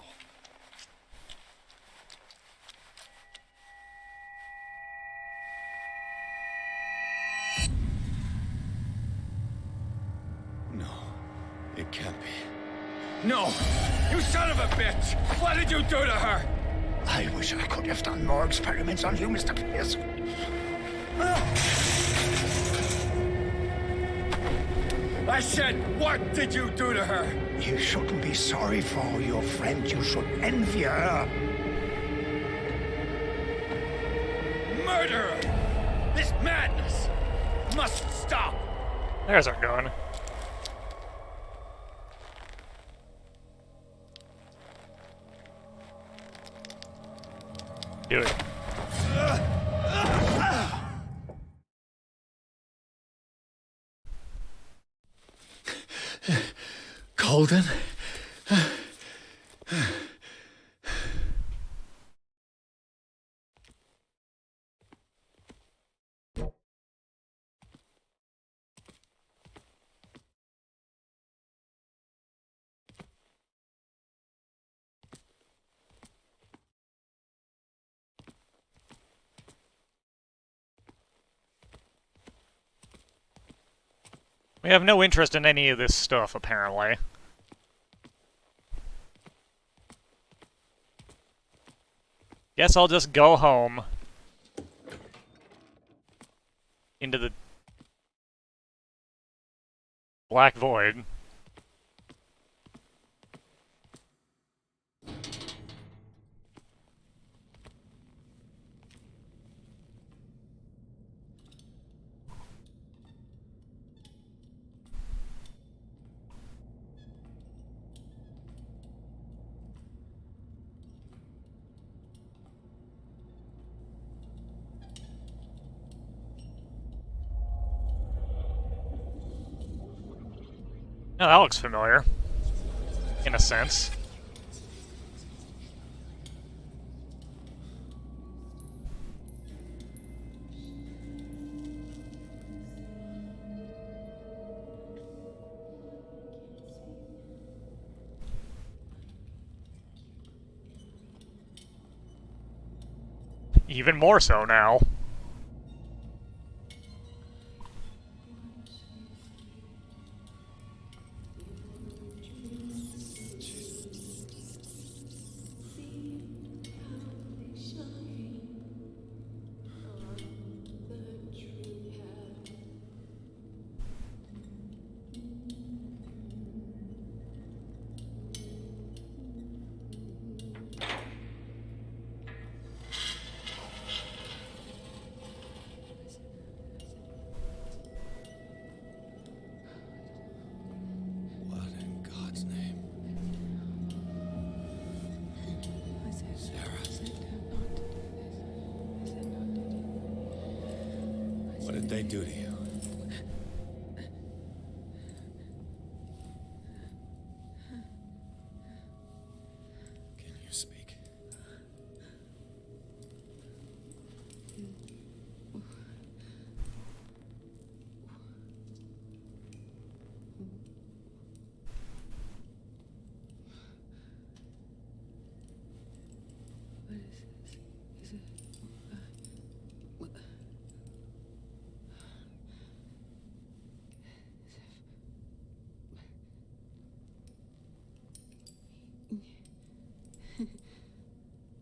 No, it can't be. No! You son of a bitch! What did you do to her? I wish I could have done more experiments on you, Mr. Pierce. I said, what did you do to her? You shouldn't be sorry for your friend. You should envy her. Murderer! This madness must stop! There's our gun. Do it. Golden? We have no interest in any of this stuff, apparently. Guess I'll just go home. Into the black void. Oh, that looks familiar. In a sense. Even more so now. What did they do to you? Can you speak?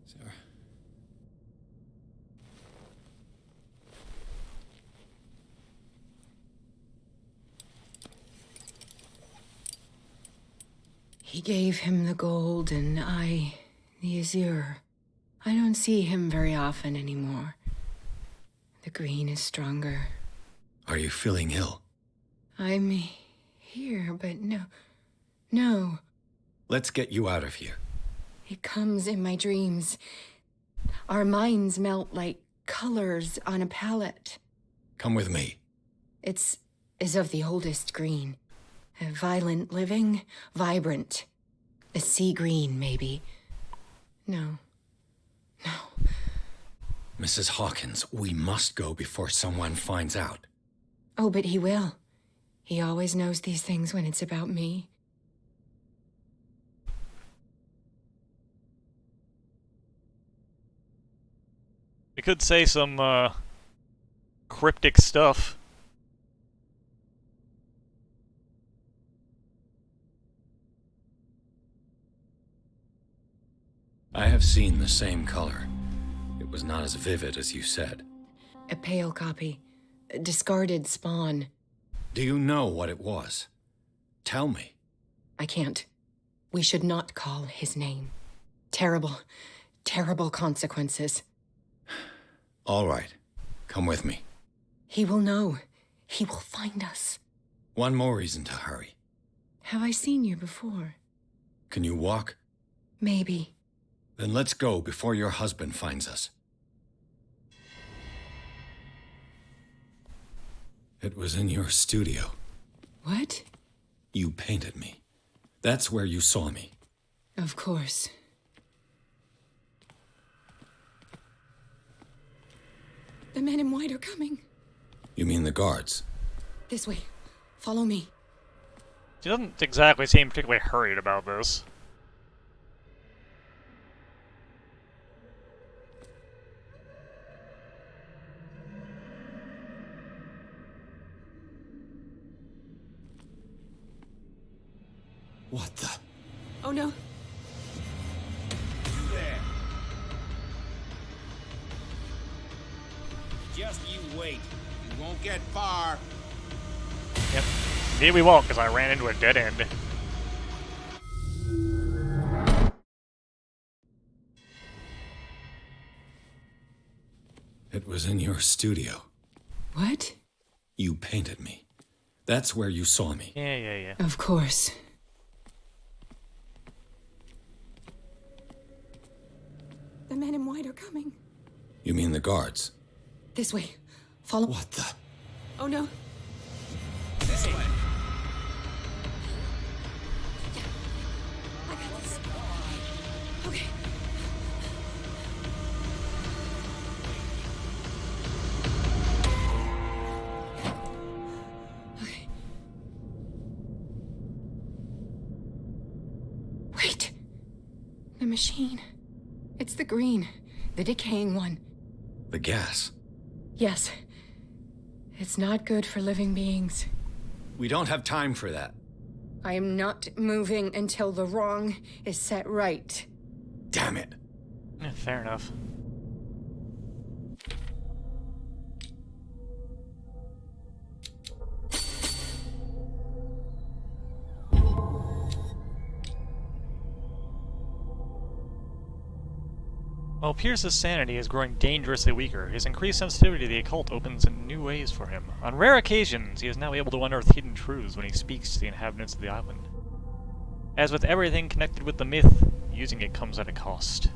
Sarah. He gave him the gold and I the azure. I don't see him very often anymore. The green is stronger. Are you feeling ill? I'm here, but no. Let's get you out of here. It comes in my dreams. Our minds melt like colors on a palette. Come with me. It's of the oldest green. A violent living, vibrant. A sea green, maybe. No. Mrs. Hawkins, we must go before someone finds out. Oh, but he will. He always knows these things when it's about me. You could say some, cryptic stuff. I have seen the same color. It was not as vivid as you said. A pale copy. A discarded spawn. Do you know what it was? Tell me. I can't. We should not call his name. Terrible consequences. All right. Come with me. He will know. He will find us. One more reason to hurry. Have I seen you before? Can you walk? Maybe. Then let's go before your husband finds us. It was in your studio. What? You painted me. That's where you saw me. Of course. The men in white are coming. You mean the guards? This way. Follow me. She doesn't exactly seem particularly hurried about this. What the? Oh no. You there. Just you wait. You won't get far. Yep. Maybe we won't, because I ran into a dead end. It was in your studio. What? You painted me. That's where you saw me. Yeah. Of course. The men in white are coming. You mean the guards? This way. Follow. What the? Oh no. This way. I got this. Okay. Okay. Wait. The machine. It's the green. The decaying one. The gas. Yes. It's not good for living beings. We don't have time for that. I am not moving until the wrong is set right. Damn it. Yeah, fair enough. While Pierce's sanity is growing dangerously weaker, his increased sensitivity to the occult opens in new ways for him. On rare occasions, he is now able to unearth hidden truths when he speaks to the inhabitants of the island. As with everything connected with the myth, using it comes at a cost.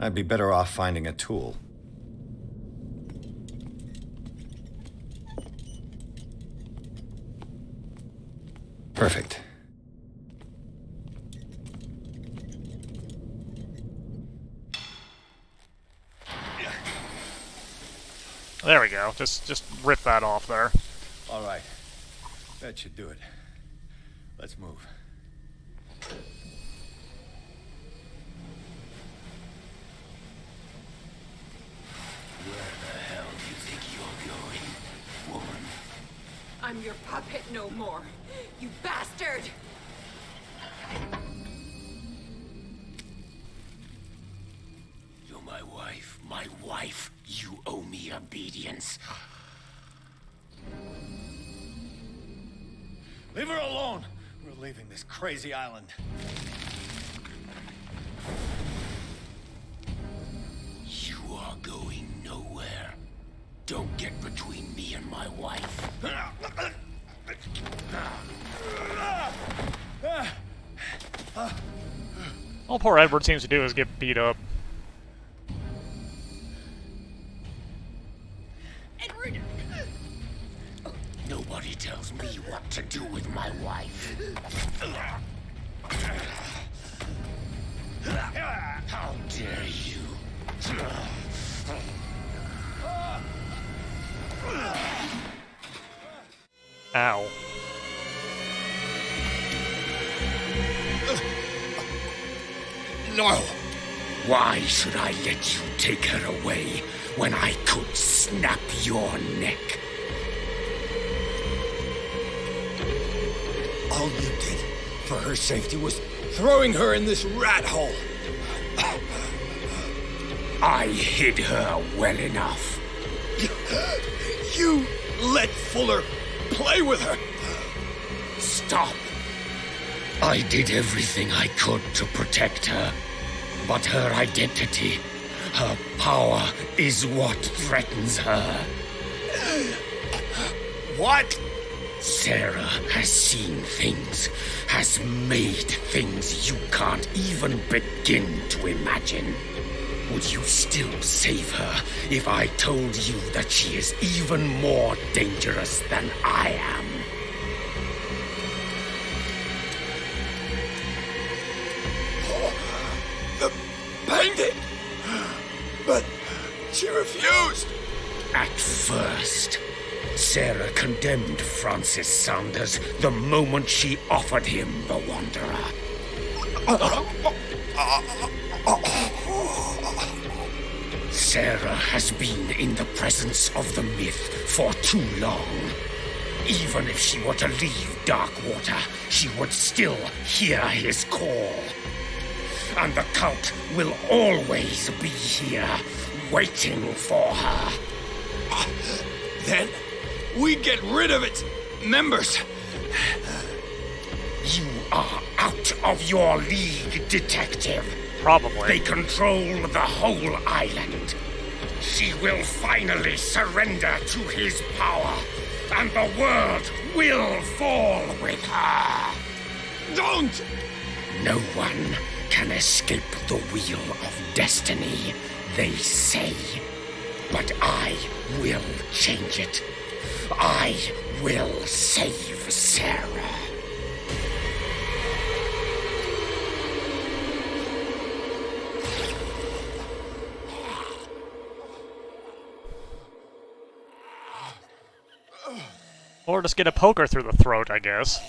I'd be better off finding a tool. Perfect. There we go. Just rip that off there. All right. That should do it. Let's move. I'm your puppet no more, you bastard! wife, you owe me obedience. Leave her alone! We're leaving this crazy island. You are going nowhere. Don't get between me and my wife. All poor Edward seems to do is get beat up. Edward! Nobody tells me what to do with my wife. How dare you? Ow. No! Why should I let you take her away when I could snap your neck? All you did for her safety was throwing her in this rat hole. I hid her well enough. You let Fuller play with her. Stop. I did everything I could to protect her. But her identity, her power, is what threatens her. What? Sarah has seen things, has made things you can't even begin to imagine. Would you still save her if I told you that she is even more dangerous than I am? The painting! But she refused! At first, Sarah condemned Francis Sanders the moment she offered him the Wanderer. Sarah has been in the presence of the myth for too long. Even if she were to leave Darkwater, she would still hear his call. And the cult will always be here, waiting for her. Then we get rid of its members. You are out of your league, detective. Probably. They control the whole island. She will finally surrender to his power, and the world will fall with her. Don't! No one can escape the wheel of destiny, they say. But I will change it. I will save Sarah. Or just get a poker through the throat, I guess.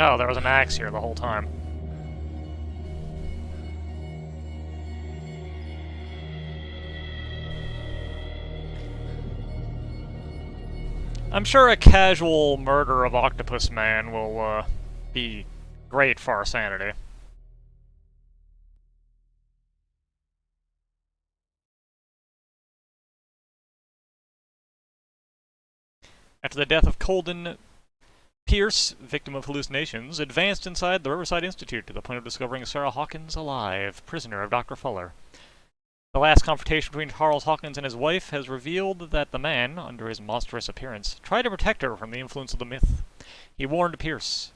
Oh, there was an axe here the whole time. I'm sure a casual murder of Octopus Man will be great for our sanity. After the death of Colden, Pierce, victim of hallucinations, advanced inside the Riverside Institute to the point of discovering Sarah Hawkins alive, prisoner of Dr. Fuller. The last confrontation between Charles Hawkins and his wife has revealed that the man, under his monstrous appearance, tried to protect her from the influence of the myth. He warned Pierce,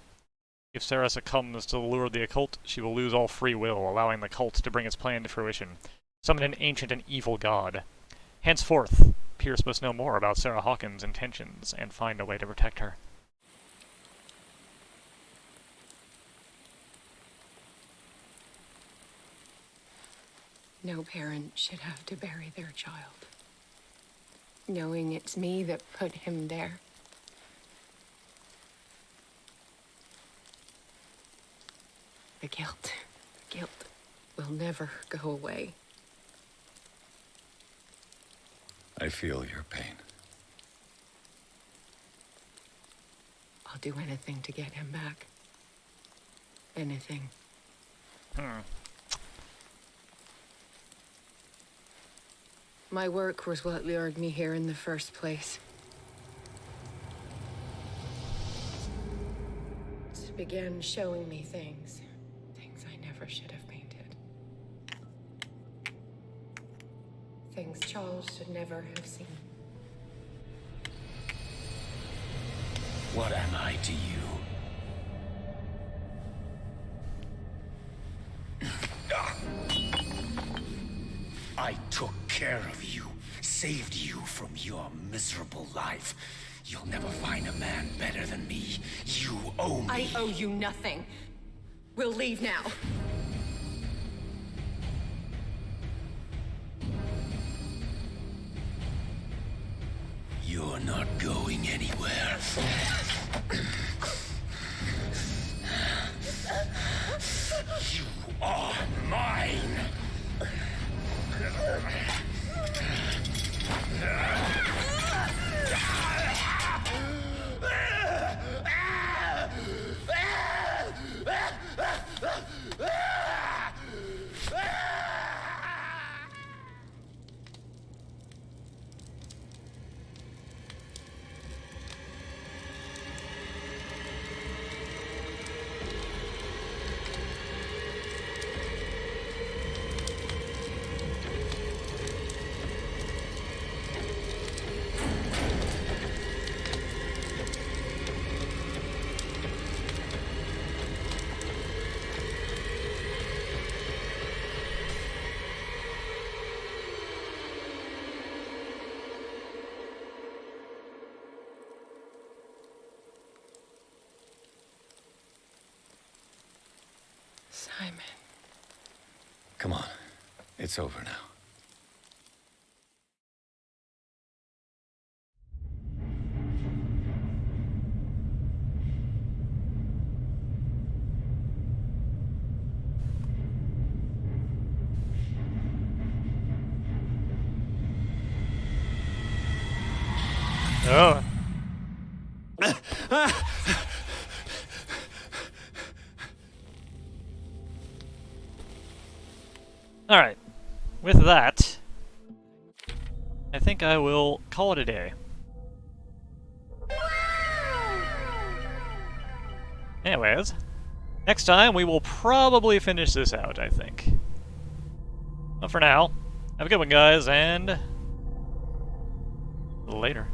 if Sarah succumbs to the lure of the occult, she will lose all free will, allowing the cult to bring its plan to fruition. Summon an ancient and evil god. Henceforth, Pierce must know more about Sarah Hawkins' intentions and find a way to protect her. No parent should have to bury their child, knowing it's me that put him there. The guilt will never go away. I feel your pain. I'll do anything to get him back. Anything. My work was what lured me here in the first place. It began showing me things I never should have painted. Things Charles should never have seen. What am I to you? I took care of you, saved you from your miserable life. You'll never find a man better than me. You owe me. I owe you nothing. We'll leave now. You're not going anywhere. You are mine. Simon. Come on. It's over now. Oh. Alright. With that, I think I will call it a day. Anyways, next time we will probably finish this out, I think. But for now, have a good one, guys, and later.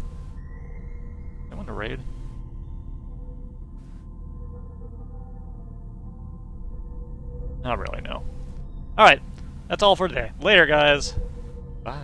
I want to raid. Not really, no. Alright, that's all for today. Later, guys. Bye.